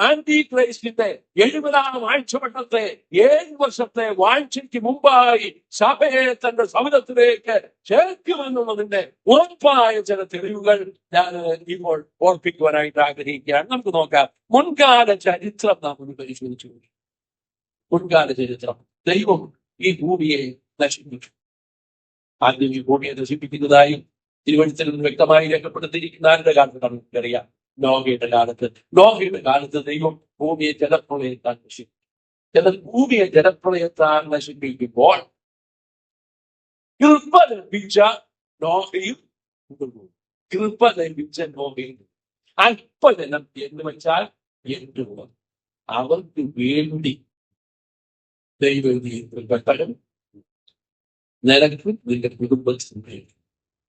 ആന്റി ക്രൈസ്റ്റിന്റെ 70-ാം വാഴ്ചവട്ടത്തെ 7 വർഷത്തെ വാഴ്ചയ്ക്ക് മുമ്പായി സഭയെ തന്റെ സമുദ്രത്തിലേക്ക് ചേർക്കുമെന്നുള്ളതിന്റെ ഉറപ്പായ ചില തെളിവുകൾ ഞാൻ ഇപ്പോൾ ഓർപ്പിക്കുവാനായിട്ട് ആഗ്രഹിക്കുകയാണ്. നമുക്ക് നോക്കാം. മുൻകാല ചരിത്രം നാം ഒന്ന് പരിശോധിച്ചു. മുൻകാല ചരിത്രം. ദൈവം ഈ ഭൂമിയെ നശിപ്പിച്ചു. ആദ്യം ഈ ഭൂമിയെ നശിപ്പിക്കുന്നതായും തിരുവഴുത്തിൽ നിന്ന് വ്യക്തമായി രേഖപ്പെടുത്തിയിരിക്കുന്ന ആരുടെ കാലത്ത് നമുക്കറിയാം? നോഹയുടെ കാലത്ത്. നോഹയുടെ കാലത്ത് ദൈവം ഭൂമിയെ ജലപ്രളയത്താൽ നശിപ്പിച്ചു. എന്നാൽ ഭൂമിയെ ജലപ്രളയത്താൽ നശിപ്പിക്കുമ്പോൾ കൃപ ലഭിച്ച നോഹയും കൃപ ലഭിച്ച നോഹയും അല്പജനം എന്ന് വെച്ചാൽ എന്തുകൊണ്ട് അവർക്ക് വേണ്ടി ദൈവം നിനക്കും നിന്റെ കുടുംബത്തിനും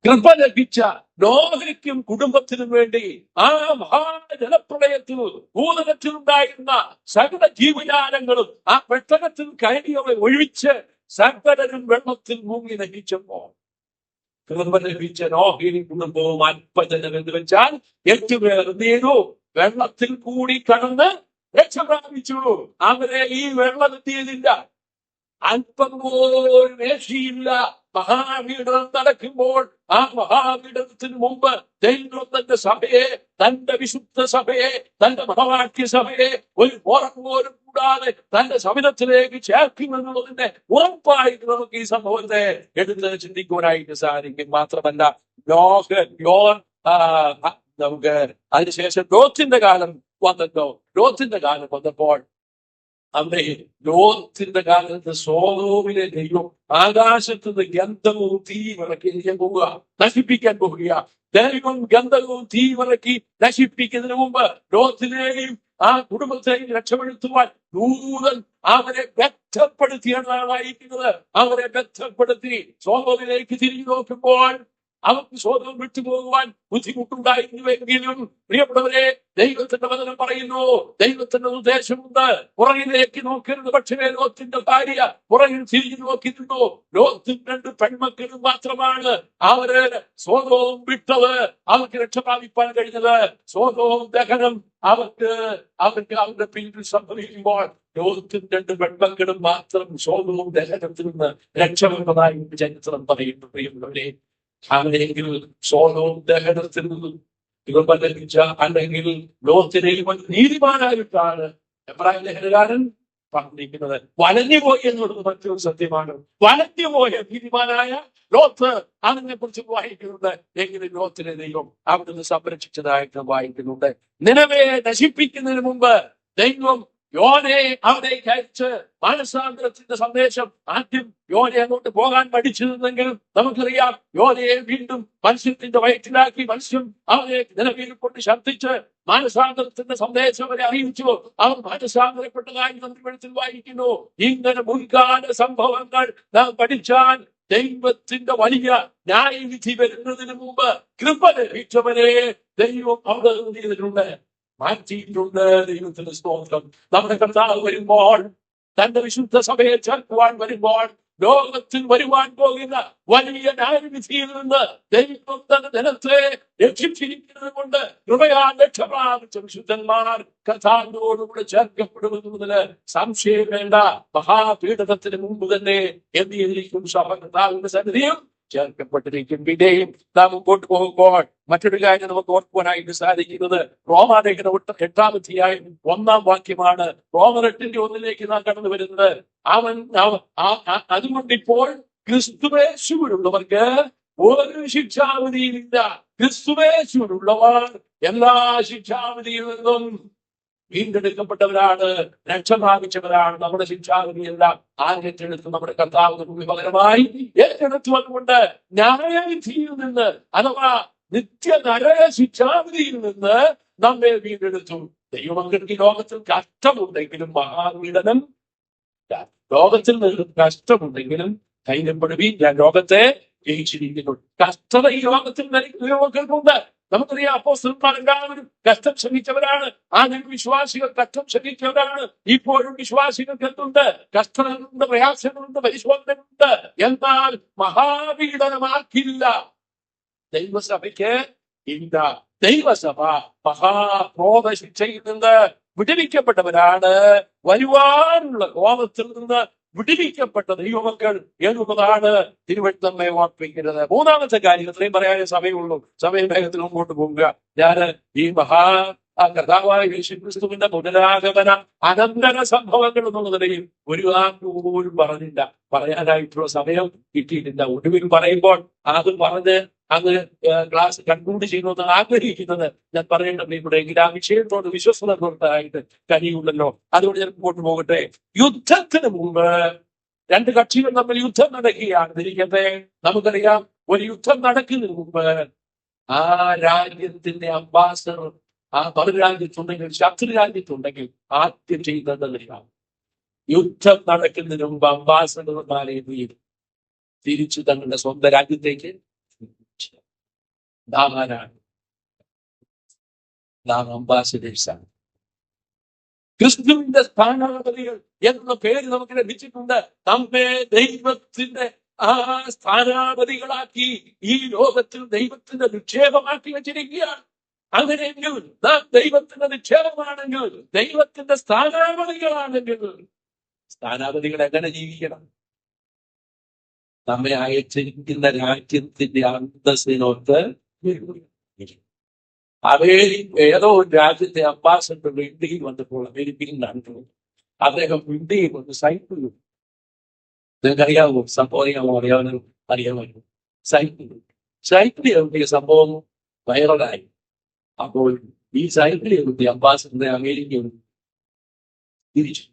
കൃപ ലഭിച്ച നോഹയ്ക്കും കുടുംബത്തിനും വേണ്ടി ആ മഹാജലപ്രളയത്തിൽ ഭൂതലത്തിലുണ്ടായിരുന്ന സകല ജീവജാലങ്ങളും ആ പെട്ടകത്തിൽ കയറിയവരെ ഒഴിച്ച് സകലരും വെള്ളത്തിൽ മുങ്ങി നശിച്ചപ്പോൾ കൃപ ലഭിച്ച നോഹയും കുടുംബവും അല്പജനം എന്ന് വെച്ചാൽ 8 പേർ എന്ത് ചെയ്തു? വെള്ളത്തിൽ കൂടി കടന്ന് രക്ഷ പ്രാപിച്ചു. അവരെ ഈ വെള്ളം എത്തിയതില്ല, അല്പം പോലും രക്ഷയില്ല. മഹാപീഡനം നടക്കുമ്പോൾ ആ മഹാപീഡനത്തിന് മുമ്പ് ദൈവം തന്റെ സഭയെ, തന്റെ വിശുദ്ധ സഭയെ, തന്റെ മഹവാക്യ സഭയെ ഒരു പോറം പോലും കൂടാതെ തന്റെ സമിതത്തിലേക്ക് ചേർക്കുമെന്നുള്ളതിന്റെ ഉറപ്പായിട്ട് നമുക്ക് ഈ സംഭവത്തെ എടുത്ത് ചിന്തിക്കുവാനായിട്ട് സാധിക്കും. മാത്രമല്ല നമുക്ക് അതിനുശേഷം ലോത്തിന്റെ കാലം വന്നപ്പോൾ അവിടെ ലോത്തിന്റെ കാലത്ത് സോദോമിലെ ദൈവം ആകാശത്ത് നിന്ന് ഗന്ധവും തീവിറക്കി നശിപ്പിക്കാൻ പോവുക. ദൈവം ഗന്ധവും തീവിറക്കി നശിപ്പിക്കുന്നതിന് മുമ്പ് ലോത്തിനെയും ആ കുടുംബത്തെയും രക്ഷപ്പെടുത്തുവാൻ ദൂതൻ അവരെ ബന്ധപ്പെടുത്തിയാണ് വായിക്കുന്നത്. അവരെ ബന്ധപ്പെടുത്തി സോദോമിലേക്ക് തിരിഞ്ഞു നോക്കുമ്പോൾ അവർക്ക് സ്വതം വിട്ടുപോകുവാൻ ബുദ്ധിമുട്ടുണ്ടായിരുന്നുവെങ്കിലും പ്രിയപ്പെട്ടവരെ, ദൈവത്തിന്റെ വചനം പറയുന്നു, ദൈവത്തിന്റെ ഉദ്ദേശമുണ്ട്. പുറകിലേക്ക് നോക്കരുത്. പക്ഷേ ലോത്തിന്റെ ഭാര്യ പുറകിൽ തിരിഞ്ഞു നോക്കിയിരുന്നു. ലോത്തും 2 പെൺമക്കളും മാത്രമാണ് അവര് സ്വതവും വിട്ടത്. അവർക്ക് രക്ഷപ്രാപിപ്പാൻ കഴിഞ്ഞത്. സ്വതവും ദഹനം അവർക്ക് അവരുടെ പിന്നിൽ സംഭവിക്കുമ്പോൾ ലോത്തും 2 പെൺമക്കളും മാത്രം സ്വതവും ദഹനത്തിൽ നിന്ന് രക്ഷപ്പെട്ടതായി ചരിത്രം പറയുന്നു. പ്രിയപ്പെട്ടവരെ, അങ്ങനെയെങ്കിൽ സോദോം ദഹനത്തിൽ നിന്നും കൃപ ലഭിച്ച അല്ലെങ്കിൽ ലോത്തിനെ നീതിമാനായിട്ടാണ് എബ്രായ ലേഖനകാരൻ പറഞ്ഞിരിക്കുന്നത്. വലഞ്ഞുപോയി എന്നുള്ളത് മറ്റൊരു സത്യമാണ്. വലഞ്ഞുപോയ നീതിമാനായ ലോത്ത് അതിനെ കുറിച്ച് വായിക്കുന്നുണ്ട്. എങ്കിലും ലോത്തിനെ ദൈവം അവിടുന്ന് സംരക്ഷിച്ചതായിട്ട് വായിക്കുന്നുണ്ട്. നിനവെ നശിപ്പിക്കുന്നതിന് മുമ്പ് ദൈവം യോനെ അവിടേക്ക് അയച്ച് മാനസാന്തരത്തിന്റെ സന്ദേശം ആദ്യം യോനെ അങ്ങോട്ട് പോകാൻ മടിച്ചിരുന്നെങ്കിലും നമുക്കറിയാം, യോനയെ വീണ്ടും മത്സ്യത്തിന്റെ വയറ്റിലാക്കി മത്സ്യം അവരെ നിലവിൽ കൊണ്ട് ശബ്ദിച്ച് മാനസാന്തരത്തിന്റെ സന്ദേശം അവരെ അറിയിച്ചു. അവർ മാനസാന്തരപ്പെട്ടതായി നമ്മൾ വായിക്കുന്നു. ഇങ്ങനെ മുൻകാല സംഭവങ്ങൾ നാം പഠിച്ചാൽ ദൈവത്തിന്റെ വലിയ ന്യായവിധി വരുന്നതിന് മുമ്പ് കൃപ ലഭിച്ചവരെ ദൈവം അവിടെ ചെയ്തിട്ടുണ്ട്, മാറ്റിയിട്ടുണ്ട്. ദൈവത്തിന്റെ സ്തോത്രം. നമ്മുടെ കർത്താവ് വരുമ്പോൾ, തന്റെ വിശുദ്ധ സഭയെ ചേർക്കുവാൻ വരുമ്പോൾ, ലോകത്തിൽ വരുവാൻ പോകുന്ന വലിയ ന്യായവിധിയിൽ നിന്ന് ദൈവം തന്റെ ജനത്തെ രക്ഷിച്ചിരിക്കുന്നത് കൊണ്ട് കൃപയാൽ രക്ഷപ്രാപിച്ച വിശുദ്ധന്മാർ കർത്താവിനോടുകൂടെ ചേർക്കപ്പെടുമെന്നതിന് സംശയം വേണ്ട. മഹാപീഡനത്തിന് മുമ്പ് തന്നെ എന്തിയിരിക്കും സഭ കർത്താവിന്റെ സന്നിധിയും ചേർക്കപ്പെട്ടിരിക്കും. പിന്നെയും നാം മുമ്പോട്ട് പോകുമ്പോൾ മറ്റൊരു കാര്യം നമുക്ക് ഓർക്കുവാനായിട്ട് സാധിക്കുന്നത് റോമാലേഖനം 8-ാം അധ്യായം 1-ാം വാക്യമാണ്. റോമർ 8:1 നാം കടന്നു വരുന്നത്. അതുകൊണ്ട് ഇപ്പോൾ ക്രിസ്തുവേശുവിലുള്ളവർക്ക് ഒരു ശിക്ഷാവിധിയിലില്ല. ക്രിസ്തുവേശുവിലുള്ളവർ എല്ലാ ശിക്ഷാവിധിയിൽ നിന്നും വീണ്ടെടുക്കപ്പെട്ടവരാണ്, രക്ഷ പ്രാപിച്ചവരാണ്. നമ്മുടെ ശിക്ഷാവിധിയല്ല ഏറ്റെടുത്ത് നമ്മുടെ കർത്താവിന് പകരമായി ഏറ്റെടുത്തു. അതുകൊണ്ട് ന്യായവിധിയിൽ നിന്ന് അഥവാ നിത്യ നരക ശിക്ഷാവിധിയിൽ നിന്ന് നമ്മെ വീണ്ടെടുത്തു. ദൈവമക്കൾക്ക് ലോകത്തിൽ കഷ്ടമുണ്ടെങ്കിലും മഹാപീഡനം, ലോകത്തിൽ കഷ്ടമുണ്ടെങ്കിലും ധൈര്യപ്പെടുവീൻ, ഞാൻ ലോകത്തെ ജയിച്ചിരിക്കുന്നു. കഷ്ടത ഈ ലോകത്തിൽ നിലനിൽക്കുന്നുണ്ട്. നമുക്കറിയാം, അപ്പോസ്തലന്മാർ എല്ലാവരും കഷ്ടം ക്ഷമിച്ചവരാണ്. ആദ്യം വിശ്വാസികൾ കഷ്ടം ക്ഷമിച്ചവരാണ്. ഇപ്പോഴും വിശ്വാസികൾക്ക് എന്തുണ്ട്? കഷ്ടങ്ങളുണ്ട്, പ്രയാസങ്ങളുണ്ട്, പരിശോധനകളുണ്ട്. എന്നാൽ മഹാപീഡനമാക്കില്ല ദൈവസഭയ്ക്ക് ഇല്ല. ദൈവസഭ മഹാക്രോധ ശിക്ഷയിൽ നിന്ന് വിടുവിക്കപ്പെട്ടവരാണ്. വരുവാനുള്ള കോപത്തിൽ നിന്ന് വിടുവിക്കപ്പെട്ട ദൈവമക്കൾ എന്നുള്ളതാണ് തിരുവഴുത്ത് നമ്മെ ഓർപ്പിക്കുന്നത്. മൂന്നാമത്തെ കാര്യം, ഇത്രയും പറയാനേ സമയമുള്ളൂ, സമയം വേഗത്തിൽ മുമ്പോട്ട് പോവുക. ഞാൻ ഈ കർത്താവായ യേശുക്രിസ്തുവിന്റെ പുനരാഗമന അനന്തര സംഭവങ്ങൾ എന്നുള്ള നിലയിൽ ഒരു പോലും പറഞ്ഞില്ല, പറയാനായിട്ടുള്ള സമയം കിട്ടിയിട്ടില്ല. ഒടുവിൽ പറയുമ്പോൾ അത് പറഞ്ഞ് അങ്ങ് ക്ലാസ് കൺക്ലൂഡ് ചെയ്യുമെന്ന് ആഗ്രഹിക്കുന്നത് ഞാൻ പറയേണ്ടത് ഇവിടെയെങ്കിൽ ആ വിഷയത്തോട് വിശ്വസത പുറത്തായിട്ട് കഴിയുള്ളല്ലോ. അതുകൊണ്ട് ഞാൻ മുമ്പോട്ട് പോകട്ടെ. യുദ്ധത്തിന് മുമ്പ് രണ്ട് കക്ഷികൾ തമ്മിൽ യുദ്ധം നടക്കുകയാണ് ഇരിക്കട്ടെ. നമുക്കറിയാം, ഒരു യുദ്ധം നടക്കുന്നതിന് മുമ്പ് ആ രാജ്യത്തിന്റെ അംബാസഡർ ആ മറുരാജ്യത്തുണ്ടെങ്കിൽ, ശത്രു രാജ്യത്തുണ്ടെങ്കിൽ ആദ്യം ചെയ്യുന്നതറിയാം, യുദ്ധം നടക്കുന്നതിന് മുമ്പ് അംബാസഡർമാരെ തിരിച്ചു തങ്ങളുടെ സ്വന്തം രാജ്യത്തേക്ക് നാം ആരാണ്? നാം അംബാസഡേഴ്സാണ്. ക്രിസ്തുവിന്റെ സ്ഥാനാപതികൾ എന്ന പേര് നമുക്ക് ലഭിച്ചിട്ടുണ്ട്. നമ്മെ ദൈവത്തിന്റെ ആ സ്ഥാനാപതികളാക്കി ഈ ലോകത്തിൽ ദൈവത്തിന്റെ നിക്ഷേപമാക്കി വെച്ചിരിക്കുകയാണ്. അങ്ങനെയെങ്കിൽ നാം ദൈവത്തിന്റെ നിക്ഷേപമാണെങ്കിൽ, ദൈവത്തിന്റെ സ്ഥാനാപതികളാണെങ്കിൽ, സ്ഥാനാപതികൾ എങ്ങനെ ജീവിക്കണം? നമ്മെ അയച്ചിരിക്കുന്ന രാജ്യത്തിന്റെ അന്തസ്സിനോട്ട് ഏതോ ഒരു രാജ്യത്തെ അംബാസഡർ ഇന്ത്യയിൽ വന്നപ്പോൾ അമേരിക്കയിൽ നടന്നു. അദ്ദേഹം ഇന്ത്യയിൽ വന്ന് സൈക്കിൾ, നിങ്ങൾക്കറിയാമോ? സംഭവം അറിയാമല്ലോ. സൈക്കിൾ എഴുതിയ സംഭവം വൈറലായി. അപ്പോൾ ഈ സൈക്കിൾ എഴുതിയ അംബാസഡറെ അമേരിക്കയിൽ തിരിച്ചു.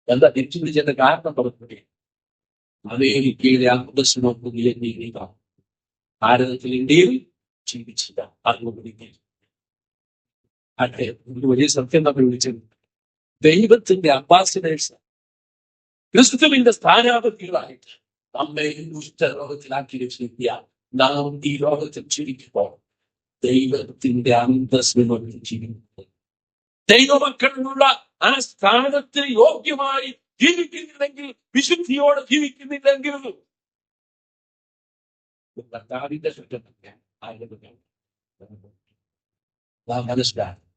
എന്താ തിരിച്ചു പിടിച്ചതിന്റെ കാരണം പറഞ്ഞില്ലേ? അമേരിക്കയിലെ അന്തസ്സിനൊപ്പം ഭാരതത്തിൽ ഇന്ത്യയിൽ ജീവിച്ചില്ല. അതുകൊണ്ട് ഒരു വലിയ സത്യം നമ്മൾ വിളിച്ചത് ദൈവത്തിന്റെ അംബാസിഡേഴ്സ്, ക്രിസ്തുവിന്റെ സ്ഥാനാപതികളായിട്ട് നമ്മെ ലോകത്തിലാക്കി വെച്ചിരിക്കാൻ നാം ഈ ലോകത്തിൽ ജീവിക്കുമ്പോൾ ദൈവത്തിന്റെ അന്തസ്സിനൊപ്പം ജീവിക്കുന്നു. ദൈവമക്കളിലുള്ള ആ സ്ഥാനത്തിന് യോഗ്യമായി ജീവിക്കുന്നില്ലെങ്കിൽ, വിശുദ്ധിയോടെ ജീവിക്കുന്നില്ലെങ്കിൽ കർത്താവിന്റെ ചുറ്റം നാം മനസ്സിലാക്കും.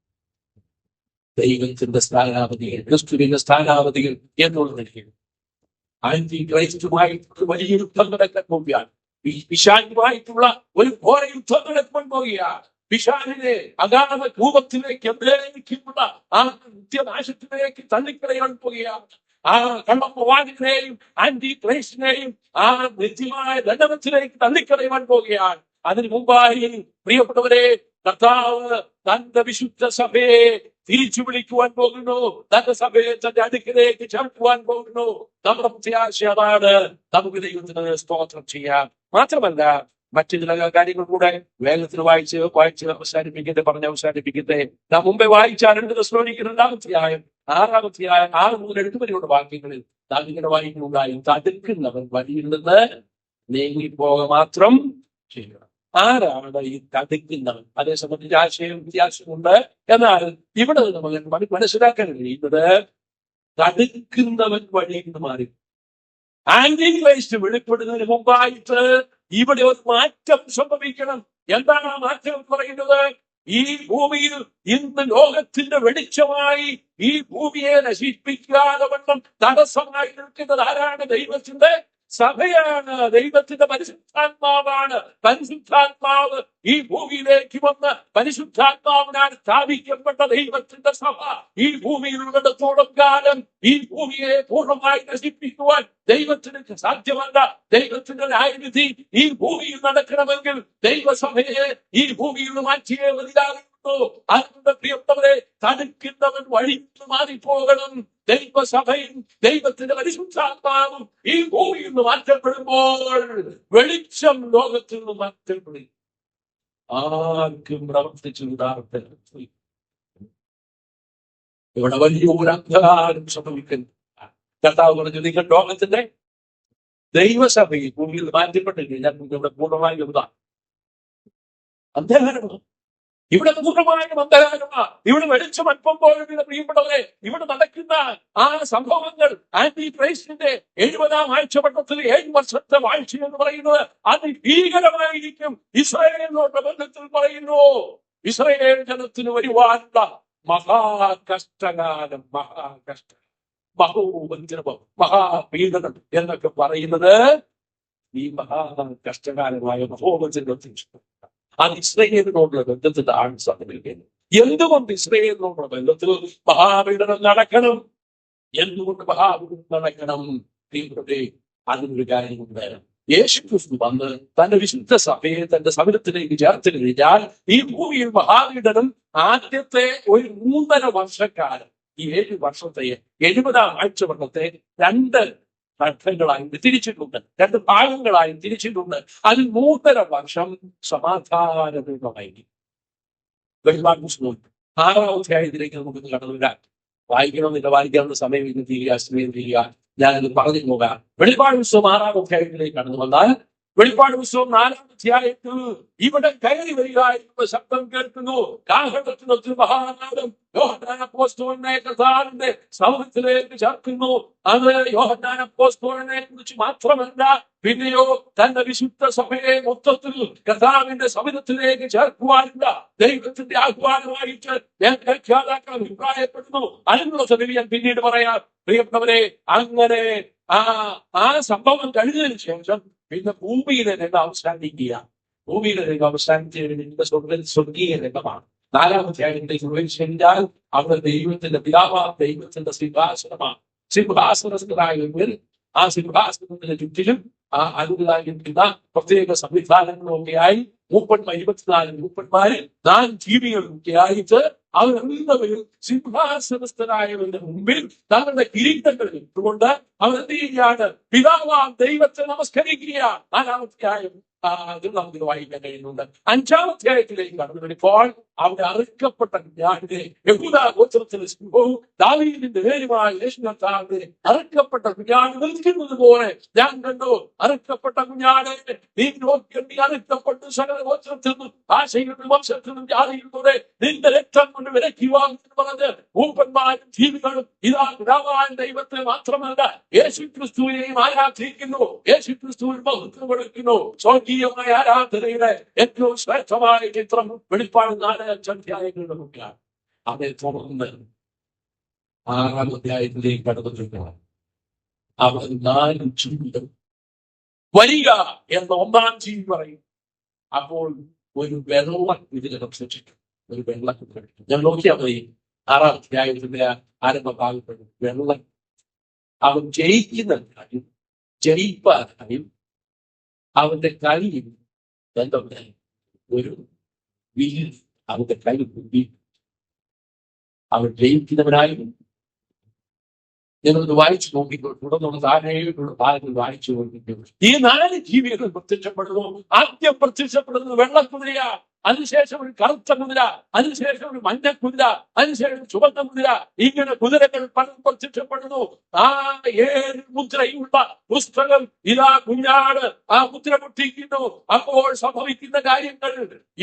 ദൈവത്തിന്റെ സ്ഥാനാപതികൾ, ക്രിസ്തുവിന്റെ സ്ഥാനാപതികൾ എന്നുള്ളതിൽ ആന്റി ക്രൈസ്റ്റുമായിട്ട് വലിയ യുദ്ധം നടക്കാൻ പോവുകയാണ്. പിശാചുമായിട്ടുള്ള ഒരു ഘോര യുദ്ധം നടക്കാൻ പോവുകയാണ്. പിശാചിനെ അഗാധ കൂപത്തിലേക്ക് എന്നേക്കുമുള്ള ആ നിത്യനാശത്തിലേക്ക് തള്ളിക്കളയാൻ പോവുകയാണ്. ആ കള്ളപ്രവാചകനെയും ആന്റി ക്രൈസ്റ്റിനെയും ആ നിത്യമായ ദണ്ഡനത്തിലേക്ക് തള്ളിക്കളയുവാൻ പോവുകയാണ്. അതിനു മുമ്പായി പ്രിയപ്പെട്ടവരെ, കർത്താവ് തന്റെ വിശുദ്ധ സഭയെ തിരിച്ചു വിളിക്കുവാൻ പോകുന്നു. തന്റെ സഭയെ തന്റെ അടുക്കിലേക്ക് ചേർക്കുവാൻ പോകുന്നു. നമ്മുടെ പ്രത്യാശ അതാണ്. നമുക്ക് ദൈവത്തിന് സ്തോത്രം ചെയ്യാം. മാത്രമല്ല, മറ്റു ചില കാര്യങ്ങൾ കൂടെ വേഗത്തിൽ വായിച്ച് അവസാനിപ്പിക്കട്ടെ. നാം മുമ്പേ വായിച്ച 2 തെസ്സലോനിക്കർ 2-ാം അധ്യായം 6 മുതൽ 8 വരെയുള്ള വാക്യങ്ങളിൽ നാം ഇങ്ങനെ വായിക്കുന്നുണ്ടായി, തടുക്കുന്നവൻ വഴിയിൽ നിന്ന് നീങ്ങിപ്പോക മാത്രം ചെയ്യുക. ആരാണ് ഈ തടുക്കുന്നവൻ? അതേ സംബന്ധിച്ച് ആശയം വ്യത്യാസമുണ്ട്. എന്നാൽ ഇവിടെ നമുക്ക് മനസ്സിലാക്കാൻ കഴിയുന്നത് തടുക്കുന്നവൻ വഴിയിൽ നിന്ന് മാറി. ആന്റി ക്രൈസ്റ്റ് വെളിപ്പെടുന്നതിന് മുമ്പായിട്ട് ഇവിടെ ഒരു മാറ്റം സംഭവിക്കണം. എന്താണ് ആ മാറ്റം പറയുന്നത്? ഈ ഭൂമിയിൽ ഇന്ന് ലോകത്തിന്റെ വെളിച്ചമായി ഈ ഭൂമിയെ നശിപ്പിക്കാതെ വണ്ണം തടസ്സമായി നിൽക്കുന്നത് ആരാണ്? ദൈവത്തിന്റെ സഭയാണ്. ദൈവത്തിന്റെ പരിശുദ്ധാത്മാവാണ്. പരിശുദ്ധാത്മാവ് ഈ ഭൂമിയിലേക്ക് വന്ന് പരിശുദ്ധാത്മാവിനാൽ സ്ഥാപിക്കപ്പെട്ട ദൈവത്തിന്റെ സഭ ഈ ഭൂമിയിലുള്ളിടത്തോളം കാലം ഈ ഭൂമിയെ പൂർണ്ണമായി നശിപ്പിക്കുവാൻ ദൈവത്തിന് സാധ്യമല്ല. ദൈവത്തിന്റെ ന്യായവിധി ഈ ഭൂമിയിൽ നടക്കണമെങ്കിൽ ദൈവസഭയെ ഈ ഭൂമിയിൽ മാറ്റിയേ മതിയാകുന്നു. അതുകൊണ്ട് പ്രിയപ്പെട്ടവരെ, തടുക്കുന്നവൻ വഴി മാറിപ്പോകണം. ദൈവസഭയും ദൈവത്തിന്റെ പരിശുദ്ധാത്മാവും ഈ ഭൂമിയിൽ നിന്ന് മാറ്റപ്പെടുമ്പോൾ വെളിച്ചം ലോകത്തിൽ നിന്ന് മാറ്റപ്പെടും. ആർക്കും പ്രവർത്തിച്ചു ഉദാഹരണത്തിൽ ഇവിടെ വലിയൊരു അന്ധകാരം സംഭവിക്കുന്നു. കർത്താവ് പറഞ്ഞു, നിങ്ങൾ ലോകത്തിന്റെ ദൈവസഭയിൽ ഭൂമിയിൽ മാറ്റപ്പെട്ടില്ല. ഞാൻ ഇവിടെ പൂർണ്ണമായി എഴുതാം. അന്ധകാരമാണ് ഇവിടെ, പൂർണ്ണമായും അന്ധകാരമാണ് ഇവിടെ. വെളിച്ചം അല്പം പോലും പ്രിയപ്പെട്ടവരെ, ഇവിടെ നടക്കുന്ന ആ സംഭവങ്ങൾ ആന്റി ക്രൈസ്റ്റിന്റെ 70-ാം ആഴ്ചവട്ടത്തിൽ 7 വർഷത്തെ വാഴ്ച എന്ന് പറയുന്നത് അതിഭീകരമായിരിക്കും. ഇസ്രായേലിനോട് ബന്ധത്തിൽ പറയുന്നു, ഇസ്രായേൽ ജനത്തിന് വരുവാനുള്ള മഹാകഷ്ടകാലം, ബഹുവഞ്ചനവും മഹാപീഡനം എന്നൊക്കെ പറയുന്നത് ഈ മഹാകഷ്ടകാലമായ മഹോവചനത്തിൽ അത് ഇസ്രായേലിനോടുള്ള ബന്ധത്തിലാണ് സംഭവിക്കുന്നത്. എന്തുകൊണ്ട് ഇസ്രായേലിനോടുള്ള ബന്ധത്തിൽ മഹാപീഡനം നടക്കണം? എന്തുകൊണ്ട് മഹാപീഡനം നടക്കണം? അതിനൊരു കാര്യമുണ്ട്. യേശുക്രിസ്തു വന്ന് തന്റെ വിശുദ്ധ സഭയെ തന്റെ സമിതിയിലേക്ക് ചേർത്ത് കഴിഞ്ഞാൽ ഈ ഭൂമിയിൽ മഹാപീഡനം ആദ്യത്തെ ഒരു 3.5 വർഷക്കാലം, ഈ 7 വർഷത്തെ 70-ാം ആഴ്ചവട്ടത്തെ 2 ഘട്ടങ്ങളായി തിരിച്ചിട്ടുണ്ട്, 2 ഭാഗങ്ങളായി തിരിച്ചിട്ടുണ്ട്. അതിൽ 3.5 വർഷം സമാധാനപൂർണ്ണമായിരിക്കും. വെളിപാട് പുസ്തകം 6-ാം അധ്യായത്തിലേക്ക് നമുക്ക് കടന്നു വരാം. വായിക്കണമെന്നില്ല, വായിക്കാനുള്ള സമയം ഇന്ന് തീരുക. ഞാനത് പറഞ്ഞു പോകാം. വെളിപാട് പുസ്തകം 6-ാം അധ്യായത്തിലേക്ക് കടന്നു വന്നാൽ, വെളിപാട് പുസ്തകം 4-ാം അധ്യായത്തിൽ ഇവിടെ കയറി വരിക എന്നുള്ള ശബ്ദം കേൾക്കുന്നു. കാഹളത്തിനൊരു മഹാനാദം യോഹന്നാൻ അപ്പോസ്തലനെ കർത്താവിന്റെ സൗഖ്യത്തിലേക്ക് ചേർക്കുന്നു. അത് യോഹന്നാൻ അപ്പോസ്തലനെ കുറിച്ച് മാത്രമല്ല, പിന്നെയോ തന്റെ വിശുദ്ധ സഭയെ മൊത്തത്തിൽ കർത്താവിന്റെ സൗഖ്യത്തിലേക്ക് ചേർക്കുവാനുള്ള ദൈവത്തിന്റെ ആഹ്വാനമായിട്ട് ഞാൻ വ്യാഖ്യാതാക്കൾ അഭിപ്രായപ്പെടുന്നു. അതിനുള്ള തെളിവ് ഞാൻ പിന്നീട് പറയാം. പ്രിയപ്പെട്ടവരെ, അങ്ങനെ ആ സംഭവം കഴിഞ്ഞതിന് ശേഷം പിന്നെ ഭൂമിയിലെ രംഗം അവസാനിക്കുക. ഭൂമിയിലെ രംഗം അവസാനിച്ച സ്വർഗീയ രംഗമാണ്. 4-ാം അധ്യായത്തിലേക്ക് പ്രവേശിച്ചാൽ അവിടെ ദൈവത്തിന്റെ പിതാവാം ദൈവത്തിന്റെ സിംഹാസനമാണ്. സിംഹാസനസ്ഥനായവർ ആ സിംഹാസനത്തിന്റെ ചുറ്റിലും അതിലായിരിക്കുന്ന പ്രത്യേക സംവിധാനങ്ങളൊക്കെയായി 24 മൂപ്പന്മാര് 4 ജീവികളൊക്കെ ആയിട്ട് അവരെല്ലാവരും സിംഹാസനസ്ഥനായവരുടെ മുമ്പിൽ തങ്ങളുടെ കിരീടങ്ങൾ ഇട്ടുകൊണ്ട് അവരെന്ത് ചെയ്യുകയാണ്? പിതാവാം ദൈവത്തെ നമസ്കരിക്കുക. 4-ാം അധ്യായം അത് നമുക്ക് വായിക്കാൻ കഴിയുന്നുണ്ട്. 5-ാം അധ്യായത്തിലേക്ക് കടന്നു വരുമ്പോൾ അവിടെ അറുക്കപ്പെട്ട കുഞ്ഞാടിനെ, യഹൂദാ ഗോത്രത്തിലെ സിംഹവും ദാവീദിന്റെ പേരുമായ യേശു കർത്താവിനെ അറുക്കപ്പെട്ട കുഞ്ഞാട് നിൽക്കുന്നത് പോലെ ഞാൻ കണ്ടു. അറുക്കപ്പെട്ട കുഞ്ഞാടെ നീ നോക്കി അറുക്കപ്പെട്ട് സകല ഗോത്രത്തിൽ നിന്നും ഭാഷയിലും വംശത്തിൽ നിന്നും ജാതിയിലൂടെ നിന്റെ രക്തം കൊണ്ട് വിലക്കുവാൻ പറഞ്ഞ് മൂപ്പന്മാരും ജീവികളും ഇതാ പിതാവായ ദൈവത്തെ മാത്രമല്ല യേശു ക്രിസ്തുവിനെയും ആരാധിക്കുന്നു. യേശു ക്രിസ്തുവിൽ മഹത്വം കൊടുക്കുന്നു. സ്വർഗീയമായ ആരാധനയുടെ ഏറ്റവും ശ്രേഷ്ഠമായ ചിത്രം വെളിപ്പാട് 4-5 അധ്യായങ്ങളിലൊക്കെയാണ്. അതേ തുടർന്ന് 6-ാം അധ്യായത്തിലേക്ക് കടന്നിട്ടുണ്ട്. അവർ 4 ജീവികൾ വരിക എന്ന 1-ാം ജീവി പറയും. അപ്പോൾ ഒരു വെള്ളം ഇതിനെ സൃഷ്ടിക്കും. ഒരു വെള്ളം ഞാൻ നോക്കിയാൽ മതി. 6-ാം അധ്യായത്തിന്റെ ആരംഭ ഭാഗപ്പെടും. വെള്ളം അവൻ ജയിക്കുന്നതിനായും ജയിപ്പാനായും അവന്റെ കയ്യിൽ എന്തുണ്ട്? ഒരു വില്ല് അവന്റെ കയ്യിൽ കൂടി അവൻ ജയിക്കുന്നവനായും. ഞാനത് വായിച്ചു നോക്കിക്കോ. തുടർന്നുള്ള താഴെയുള്ള ഭാഗങ്ങൾ വായിച്ചു നോക്കിക്കോ. ഈ 4 ജീവികൾ പ്രത്യക്ഷപ്പെടുന്നു. ആദ്യം പ്രത്യക്ഷപ്പെടുന്നത് വെള്ളക്കുതിരയാ, അതിനുശേഷം ഒരു കറുത്ത കുതിര, അതിനുശേഷം ഒരു മഞ്ഞക്കുതിര, അതിനുശേഷം ചുവന്ന കുതിര. ഇങ്ങനെ കുതിരകൾ പലരും പ്രത്യക്ഷപ്പെടുന്നു. ആ 7 മുദ്രയുള്ള പുസ്തകം ഇതാ കുഞ്ഞാട് ആ മുദ്ര പൊട്ടിക്കുന്നു. അപ്പോൾ സംഭവിക്കുന്ന കാര്യങ്ങൾ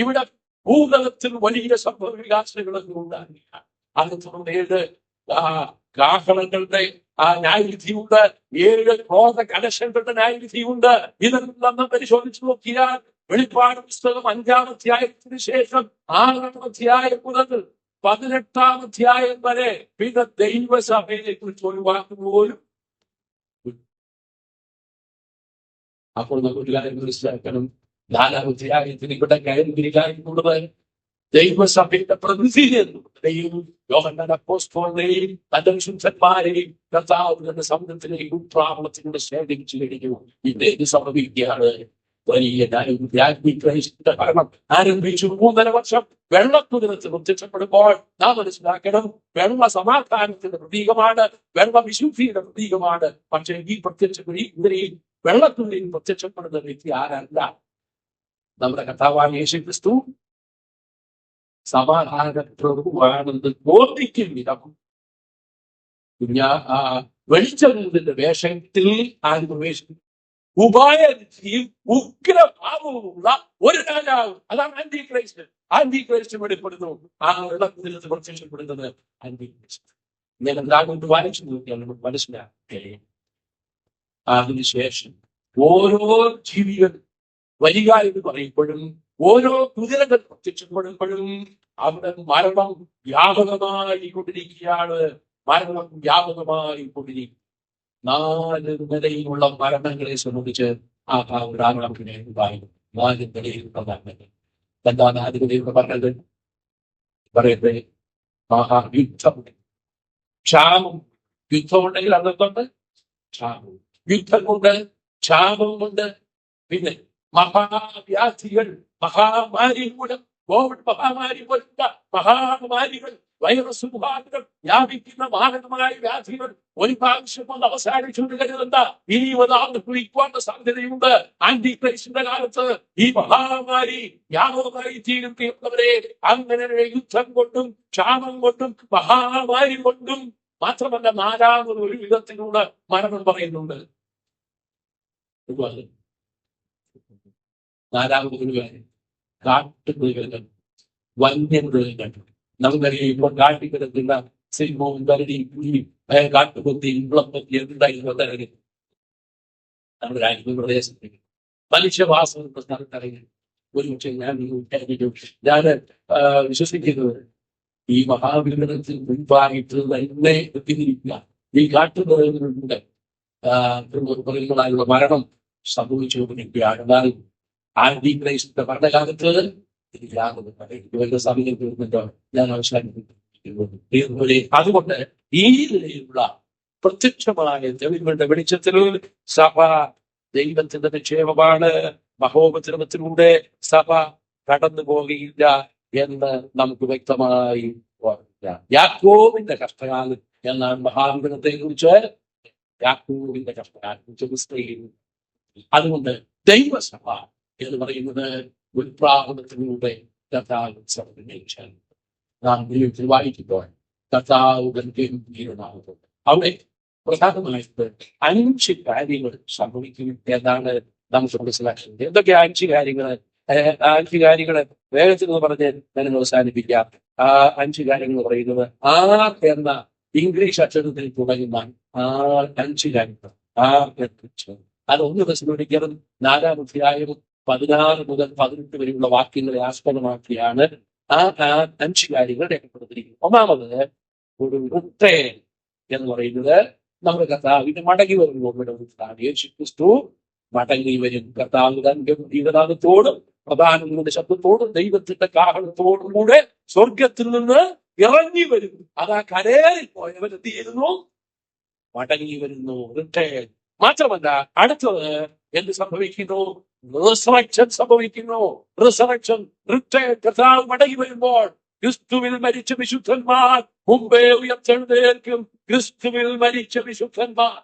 ഇവിടെ ഭൂതലത്തിൽ വലിയ സംഭവ വികാസങ്ങളൊന്നും ഉണ്ടാകില്ല. അത് തുടർന്ന് 7 കാഹളങ്ങളുടെ ന്യായവിധിയുണ്ട്, 7 ക്രോധ കലശങ്ങളുടെ ന്യായവിധിയുണ്ട്. ഇതെല്ലാം പരിശോധിച്ചു നോക്കിയാൽ വെളിപ്പാട് പുസ്തകം 5-ാം അധ്യായത്തിന് ശേഷം 6-ാം അധ്യായം മുതൽ 18-ാം അധ്യായം വരെ പിന്നെ ദൈവസഭയെ കുറിച്ച് ഒരു വാക്ക് പോലും. അപ്പോൾ നമുക്ക് കാര്യം മനസ്സിലാക്കണം. 4-ാം അധ്യായത്തിന് ഇവിടെ കയറിയിരിക്കാനുള്ളത് ദൈവസഭയുടെ പ്രതിനിധി എന്നുള്ളതിനെയും യോഹന്നാൻ അപ്പോസ്തലനെയും തന്റെ വിശുദ്ധന്മാരെയും കർത്താവിന്റെ സമുദ്രത്തിലേക്ക് ഉത്രാവളത്തിലൂടെ ശേഖരിച്ചു കഴിഞ്ഞു. ഇത് സംഭവിക്കുകയാണ്. വലിയ ക്രൈസ്തവ ഭരണം ആരംഭിച്ചു. 3.5 വർഷം വെള്ളക്കുതിരത്ത് പ്രത്യക്ഷപ്പെടുമ്പോൾ നാം മനസ്സിലാക്കണം, വെള്ള സമാധാനത്തിന്റെ പ്രതീകമാണ്, വെള്ള വിശുദ്ധിയുടെ പ്രതീകമാണ്. പക്ഷേ ഈ കുതിരയും വെള്ളക്കുതിരയും പ്രത്യക്ഷപ്പെടുന്ന വ്യക്തി ആരല്ല? നമ്മുടെ കർത്താവായ യേശു ക്രിസ്തു സമാധാനപ്രഭുവാണെന്ന് ബോധിക്കും വിധം വെളിച്ചത്തിന്റെ വേഷത്തിൽ ആര് പ്രവേശിക്കും? ഉപായവും ഉഗ്രഭാവവുമുള്ള ഒരു രാജാവ്. അതാണ് ആന്റി ക്രൈസ്റ്റ്. ആന്റി ക്രൈസ്റ്റ് വെളിപ്പെടുന്നു. ആ വെള്ളത്തിൽ പ്രത്യക്ഷപ്പെടുന്നത് ആന്റി ക്രൈസ്റ്റ്. ഞാൻ കൊണ്ട് വായിച്ചു നോക്കിയാൽ നമുക്ക് മനസ്സിലാക്കേ. അതിനുശേഷം ഓരോ ജീവികൾ വരിക എന്ന് പറയുമ്പോഴും ഓരോ കുതിരകൾ പ്രത്യക്ഷപ്പെടുമ്പോഴും അവിടെ മരണം വ്യാപകമായി കൊണ്ടിരിക്കുകയാണ്. മരണം വ്യാപകമായി കൊണ്ടിരിക്കും. 4 നിലയിലുള്ള മരണങ്ങളെ സംബന്ധിച്ച് ആ ഉദാഹരണത്തിന് ഉണ്ടായിരുന്നു. 4 നിലയിലുള്ള മരണങ്ങൾ. എന്താ 4 നിലയിലുള്ള പറഞ്ഞത്? പറയട്ടെ, മഹായുദ്ധം, ക്ഷാമം. യുദ്ധമുണ്ടെങ്കിൽ അതെന്തുണ്ട്? ക്ഷാമം. യുദ്ധം കൊണ്ട്, ക്ഷാമം കൊണ്ട്, പിന്നെ മഹാവ്യാധികൾ, മഹാമാരി മൂലം, കോവിഡ് മഹാമാരി പോലുള്ള മഹാമാരികൾ, വൈറസ് മുഖാന്തരം വ്യാപിക്കുന്ന മാരകമായ വ്യാധികൾ ഒരു പ്രാവശ്യം കൊണ്ട് അവസാനിച്ചുകൊണ്ട് കരുതെന്താ ഇനി വരാൻ സാധ്യതയുണ്ട്. ആന്റി ക്രൈസ്റ്റിന്റെ കാലത്ത് ഈ മഹാമാരി വ്യാപകമായി തീരും. തീർന്നവരെ, അങ്ങനെ യുദ്ധം കൊണ്ടും ക്ഷാമം കൊണ്ടും മഹാമാരി കൊണ്ടും മാത്രമല്ല 4ാമത് ഒരു വിധത്തിലുള്ള മരണം പറയുന്നുണ്ട്. 4ാമത് ഒരു കാര്യം, കാട്ടുമൃഗങ്ങൾ, വന്യമൃഗങ്ങൾ. നമുക്കറിയാം ഇപ്പോൾ കാട്ടിക്കിടക്കുന്ന സിംഹവും കരടിയും പുലിയും കാട്ടുപൊത്തിയും ഇളപ്പത്തി എന്തായിരുന്നു തരകി നമ്മുടെ രാജ്യത്തെ പ്രദേശത്തേക്ക് മനുഷ്യവാസമുള്ള സ്ഥലത്തിറങ്ങി. ഒരു പക്ഷേ ഞാൻ വിശ്വസിക്കുന്നത് ഈ മഹാവികടനത്തിൽ മുൻപായിട്ട് തന്നെ എത്തിയിരിക്കുക ഈ കാട്ടുമൃഗങ്ങളുടെ മൃഗങ്ങളായുള്ള മരണം സംഭവിച്ചുകൊണ്ടിരിക്കുകയാണ്. എന്നാൽ ആന്റി ക്രൈസ്റ്റിന്റെ ഭരണകാലത്ത് സമയം തീർന്നിട്ടോ ഞാൻ അവസാനിപ്പിക്കുന്നു. അതുകൊണ്ട് ഈ നിലയിലുള്ള പ്രത്യക്ഷമായ തെളിവുകളുടെ വെളിച്ചത്തിൽ സഭ ദൈവത്തിന്റെ നിക്ഷേപമാണ്. മഹോപദ്രവത്തിലൂടെ സഭ കടന്നു പോകുകയില്ല എന്ന് നമുക്ക് വ്യക്തമായി ഓർമ്മിക്കാം. യാക്കോബിന്റെ കഷ്ടകാലം എന്നാണ് മഹാവിപണത്തെ കുറിച്ച് യാക്കോബിന്റെ കഷ്ടകാലം കുറിച്ച്. അതുകൊണ്ട് ദൈവസഭ എന്ന് പറയുന്നത് ഉത്പ്രാപനത്തിലൂടെ കർത്താവ് നാം ദൈവത്തിൽ വായിക്കുമ്പോൾ കർത്താവ് ഗംഭീരമാകുന്നത് അവിടെ പ്രധാനമായിട്ട് 5 കാര്യങ്ങൾ സംഭവിക്കും എന്നാണ് നമുക്ക് മനസ്സിലാക്കുന്നത്. എന്തൊക്കെ 5 കാര്യങ്ങൾ? 5 കാര്യങ്ങൾ വേഗത്തിൽ പറഞ്ഞ് ഞാൻ അവസാനിപ്പിക്കാം. 5 കാര്യങ്ങൾ പറയുന്നത് ആർ എന്ന ഇംഗ്ലീഷ് അക്ഷരത്തിൽ തുടങ്ങുന്ന 5 കാര്യങ്ങൾ. അത് 1 തെസ്സലോനിക്കർ 4-ാം അധ്യായം 16 മുതൽ 18 വരെയുള്ള വാക്യങ്ങളെ ആസ്പദമാക്കിയാണ് ആ 5 കാര്യങ്ങൾ രേഖപ്പെടുത്തിയിരിക്കുന്നത്. ഒന്നാമത് ഒരു റിട്ടേൺ എന്ന് പറയുന്നത് നമ്മുടെ കർത്താവിന്റെ മടങ്ങി വരുമ്പോൾ യേശു ക്രിസ്തു മടങ്ങി വരും. കർത്താവ് ഗംഭീരനാഥത്തോടും പ്രധാനങ്ങളുടെ ശബ്ദത്തോടും ദൈവത്തിന്റെ കാഹളത്തോടും കൂടെ സ്വർഗത്തിൽ നിന്ന് ഇറങ്ങി വരും. അതാ കരേറിൽ പോയവൻ എന്ത് ചെയ്യുന്നു? മടങ്ങി വരുന്നു. റിട്ടേൺ. മാത്രമല്ല അടുത്തത് എന്ത് സംഭവിക്കുന്നു? റിസറക്ഷൻ സംഭവിക്കുന്നു. Resurrection, return. കർത്താവ് മടങ്ങി വരുമ്പോൾ ക്രിസ്തുവിൽ മരിച്ച വിശുദ്ധന്മാർ മുമ്പേ ഉയർത്തെഴുന്നേൽക്കും. ക്രിസ്തുവിൽ മരിച്ച വിശുദ്ധന്മാർ.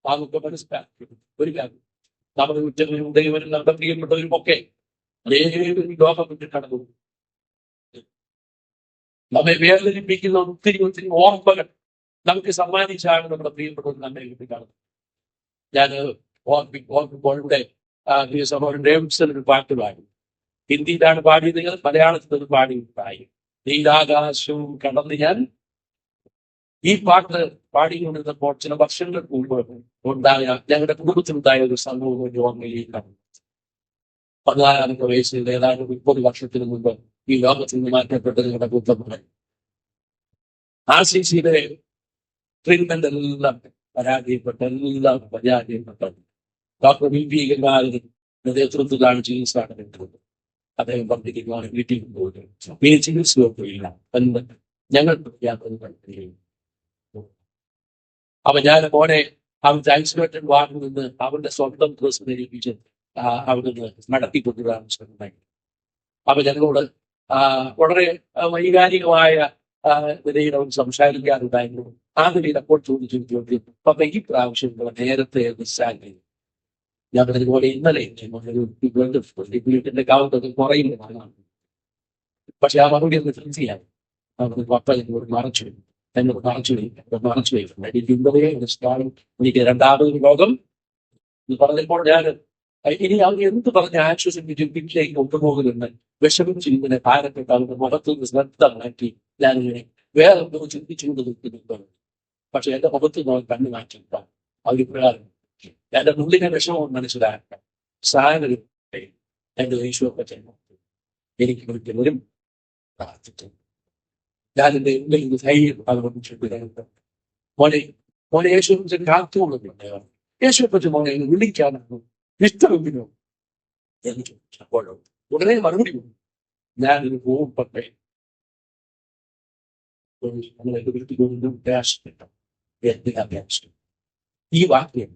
നമുക്ക് മനസ്സിലാക്കും ഒരു കാര്യം, നമ്മുടെ ഉച്ചവരും ദൈവരും നമ്മുടെ പ്രിയപ്പെട്ടവരും ഒക്കെ അനേകം ലോകം വിട്ട് കടന്നു. നമ്മെ വേദനിപ്പിക്കുന്ന ഒത്തിരി ഓർമ്മകൾ നമുക്ക് സമ്മാനിച്ചാണ് നമ്മുടെ പ്രിയപ്പെട്ടവർ നമ്മെ വിട്ട് കടന്നു. ഞാൻ ഓർക്കുമ്പോൾ ഇവിടെ ഒരു പാട്ട് പാടി. ഹിന്ദിയിലാണ് പാടിയത്, മലയാളത്തിൽ അത് പാടി. നീലാകാശവും കടന്ന് ഞാൻ ഈ പാട്ട് പാടിക്കൊണ്ടിരുന്നപ്പോൾ ചില വർഷങ്ങൾക്ക് മുമ്പ് ഉണ്ടായ ഞങ്ങളുടെ കുടുംബത്തിലുണ്ടായ ഒരു സംഭവം ഓർമ്മയിലേക്കാണ്. 14-ാമത്തെ വയസ്സിൽ ഏതാണ്ട് 30 വർഷത്തിന് മുമ്പ് ഈ ലോകത്തിൽ നിന്ന് മാറ്റപ്പെട്ട ഞങ്ങളുടെ ബുദ്ധമാണ്. RCCയുടെ ട്രീറ്റ്മെന്റ് എല്ലാം പരാജയപ്പെട്ടു. ഡോക്ടർ VP നേതൃത്വത്തിലാണ് ചികിത്സ നടന്നിട്ടുള്ളത്. അദ്ദേഹം പറഞ്ഞിരിക്കുകയാണ് വീട്ടിൽ പോയിട്ട് ഇനി ചികിത്സയൊന്നുമില്ല എന്ന് ഞങ്ങൾ അപ്പൊ ഞാൻ മോനെ അവന്റെ ഐസൊലേറ്റഡ് വാർഡിൽ നിന്ന് അവന്റെ സ്വന്തം ഡ്രസ് ധരിപ്പിച്ച് അവിടുന്ന് നടത്തിക്കൊണ്ടുവരാൻ ശ്രമമായി. അപ്പൊ ഞങ്ങളോട് വളരെ വൈകാരികമായ നിലയിൽ അവൻ സംസാരിക്കാറുണ്ടായിരുന്നു. ആ നിലയിൽ അപ്പോൾ ചോദിച്ചു അപ്പൊ ഈ പ്രാവശ്യം നേരത്തെ മിസ്സാക്കി ഞാൻ അതുപോലെ ഇന്നലെ വീട്ടിന്റെ കൗണ്ടൊക്കെ കുറയുന്നതാണ്. പക്ഷെ ആ മറുപടി ഒന്ന് ഫിക്സ് ചെയ്യാം. പപ്പ എന്നോട് മറച്ചു എനിക്ക് 2ാമത് ലോകം ഇത് പറഞ്ഞപ്പോൾ ഞാൻ ഇനി അവർ എന്ത് പറഞ്ഞ് ആശ്വസിപ്പിച്ചു വീട്ടിലേക്ക് കൊണ്ടുപോകുന്നുണ്ട് വിഷമിച്ച് ഇങ്ങനെ ഭാരപ്പെട്ട് അവരുടെ മുഖത്തു നിന്ന് ശ്രദ്ധ മാറ്റി ഞാനിങ്ങനെ വേറെ എന്തോ ചിന്തിച്ചുകൊണ്ട് നിൽക്കുന്നുണ്ട്. പക്ഷെ എന്റെ മുഖത്ത് നോക്കി കണ്ണു മാറ്റില്ല. അഭിപ്രായം എന്റെ ഉള്ളിലെ വിഷമം മനസ്സിലാക്കാം. സാധനം എന്റെ യേശുവൊക്കെ ചെയ്യുന്നു. എനിക്ക് ഒരിക്കലും പ്രാർത്ഥിച്ചു. ഞാൻ എന്റെ ഉള്ളിൽ ധൈര്യം അതുകൊണ്ട് മോനെ മോനെ യേശുവിനെ കാത്തുകൊള്ളുന്നുണ്ട്. യേശുവെ പറ്റി മോനെ വിളിക്കാനാണ് ഇഷ്ടമെങ്കിലോ എനിക്ക് അപ്പോഴോ ഉടനെ മറുപടി വന്നു. ഞാനൊരു പൂപ്പട്ടെ അഭ്യാസം. ഈ വാക്യം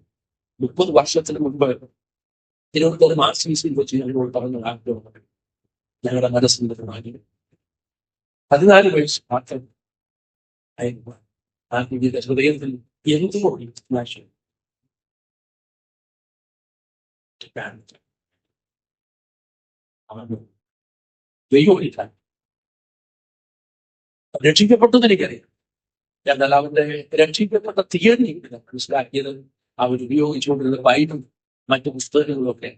30 വർഷത്തിന് മുൻപ് തിരുവനന്തപുരം മാർസിൽ വെച്ച് ഞങ്ങളോട് പറഞ്ഞ വാക്യമാണ് ഞങ്ങളുടെ മനസ്സിന്റെ മാറ്റി. 14 വയസ്സ് മാത്രം ആ കുഞ്ഞിന്റെ ഹൃദയത്തിൽ എന്തുകൊണ്ട് നാശം ദൈവമില്ല. രക്ഷിക്കപ്പെട്ടെന്ന് എനിക്കറിയാം. എന്നാൽ അവന്റെ രക്ഷിക്കപ്പെട്ട തീയതി മനസ്സിലാക്കിയത് അവരുപയോഗിച്ചുകൊണ്ടിരുന്ന ബൈബിൾ മറ്റു പുസ്തകങ്ങളൊക്കെ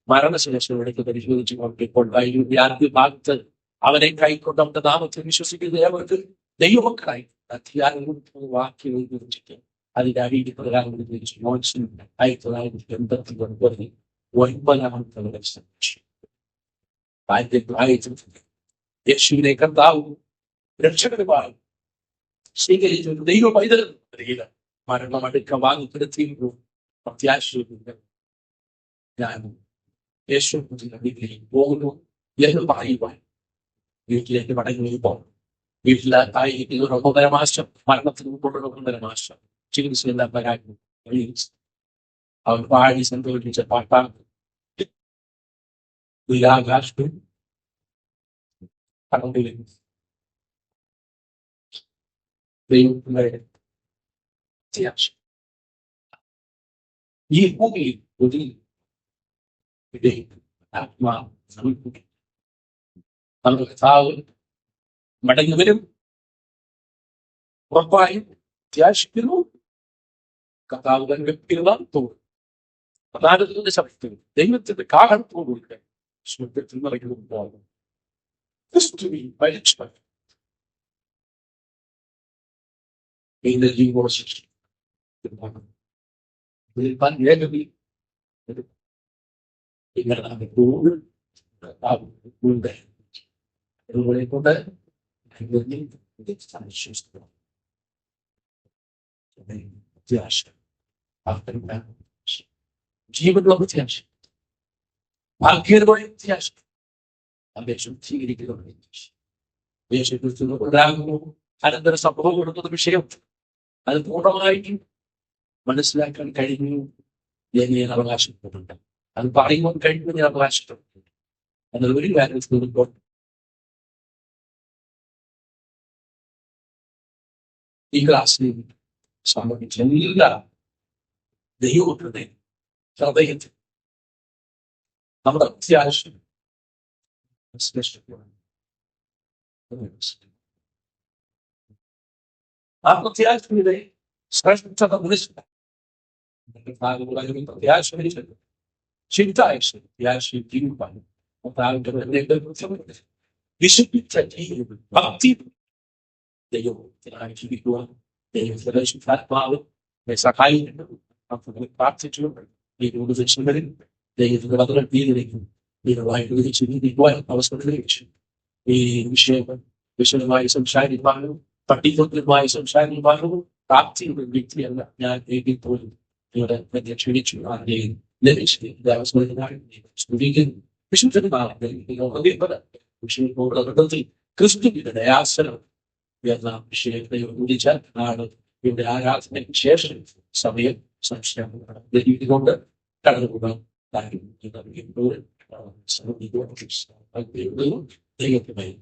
മരണശേഷം എടുത്ത് പരിശോധിച്ചു നോക്കിയപ്പോൾ ബൈബിളിന്റെ ആദ്യ ഭാഗത്ത് അവനെ കൈക്കൊണ്ട് അവന്റെ നാമത്തിൽ വിശ്വസിക്കുന്ന അവർക്ക് ദൈവമക്കളായി അധ്യായങ്ങൾ വാക്യങ്ങൾ വിവരിച്ചിട്ട് അതിന്റെ അടിയിൽ പ്രകാരം 1989 9-ാമത്തെ വർഷം യേശുവിനെ കർത്താവും രക്ഷകനുമായി സ്വീകരിച്ചു. ദൈവ പൈതൽ മരണം അടുക്ക വാങ്ങിപ്പെടുത്തിയിരുന്നു. പ്രത്യാശയുണ്ട്. ഞാൻ യേശു വീട്ടിലേക്ക് പോകുന്നു എന്ന് പറയുവാൻ വീട്ടിലേക്ക് മടങ്ങി വരുമ്പോൾ വീട്ടിലായിരിക്കുന്ന ഒരു 1.5 മാസം മരണത്തിന് മുമ്പുള്ള 1.5 മാസം ചികിത്സയെല്ലാം വരാനും അവർ പാടി സന്തോഷിച്ച പാട്ടാണ് നീലാകാശം കടന്നിരുന്നു. ദൈവത്തിന്റെ അത്യാവശ്യം ഈ ഭൂമിയിൽ ഒരു ആത്മാവ് നമ്മുടെ കർത്താവ് മടങ്ങി വരും. ഉറപ്പായും അത്യാശിക്കുന്നു. കർത്താവ് തന്നെ വ്യക്തികളാണ് തോന്നും. പ്രധാനത്തിന്റെ ശബ്ദത്തിൽ ദൈവത്തിന്റെ കാരണത്തോടുകൂടി സ്വർഗത്തിൽ നിറയ്ക്കുമ്പോൾ ക്രിസ്തുവിൽ മരിച്ചവൻ ജീവോടെ ശിക്ഷിക്കും. അതുപോലെ കൊണ്ട് ജീവനുള്ള വ്യത്യാസം ഭാഗ്യമായ വ്യത്യാസം അപേക്ഷം സ്വീകരിക്കുന്നു. അനന്തര സംഭവം കൊടുക്കുന്ന വിഷയം അത് പൂർണ്ണമായിട്ടും മനസ്സിലാക്കാൻ കഴിഞ്ഞു എന്ന് ഞാൻ അവകാശപ്പെടുന്നുണ്ട്. അത് പറയുവാൻ കഴിഞ്ഞു ഞാൻ അവകാശപ്പെടുന്നുണ്ട്. എന്നാൽ ഒരു കാര്യത്തിൽ ഈ ക്ലാസ്സിൽ സംബന്ധിച്ച എല്ലാ ദൈവത്തിന്റെ ഹൃദയത്തിൽ നമ്മുടെ അത്യാവശ്യം ആ പ്രത്യാശയുടെ ശ്രേഷ്ഠത പ്രത്യാശ ജീവിപ്പാനും വിശുദ്ധിച്ച ഭക്തി ദൈവത്തിനായി ജീവിക്കുവാൻ ദൈവത്തിനാത്മാവ് സഹായിക്കുന്നു. പ്രാർത്ഥിച്ചുകൊണ്ട് ദൈവങ്ങളിൽ ദൈവത്തിന്റെ വചനത്തിലേക്കും ദൈവമായിട്ട് വിളിച്ച് നീതിക്കുവാൻ അവസരം ലഭിച്ചു. ഈ വിഷയങ്ങൾ വിശദമായി സംസാരിക്കാനും പട്ടികൃത്യമായി സംസാരിക്കാനും പ്രാപ്തിയുടെ വ്യക്തിയല്ല ഞാൻ എങ്കിൽ പോലും ഇവിടെ എന്നെ ക്ഷണിച്ചു. ആരെയും ക്രിസ്തുവിന്റെ ദയാസനം എന്ന വിഷയത്തെ ഉദിച്ചാൽ ആണ് ഇവിടെ ആരാധനയ്ക്ക് ശേഷം സമയം സംശയം കൊണ്ട് കടന്നുകൂടാൻ ദൈവത്തിനായി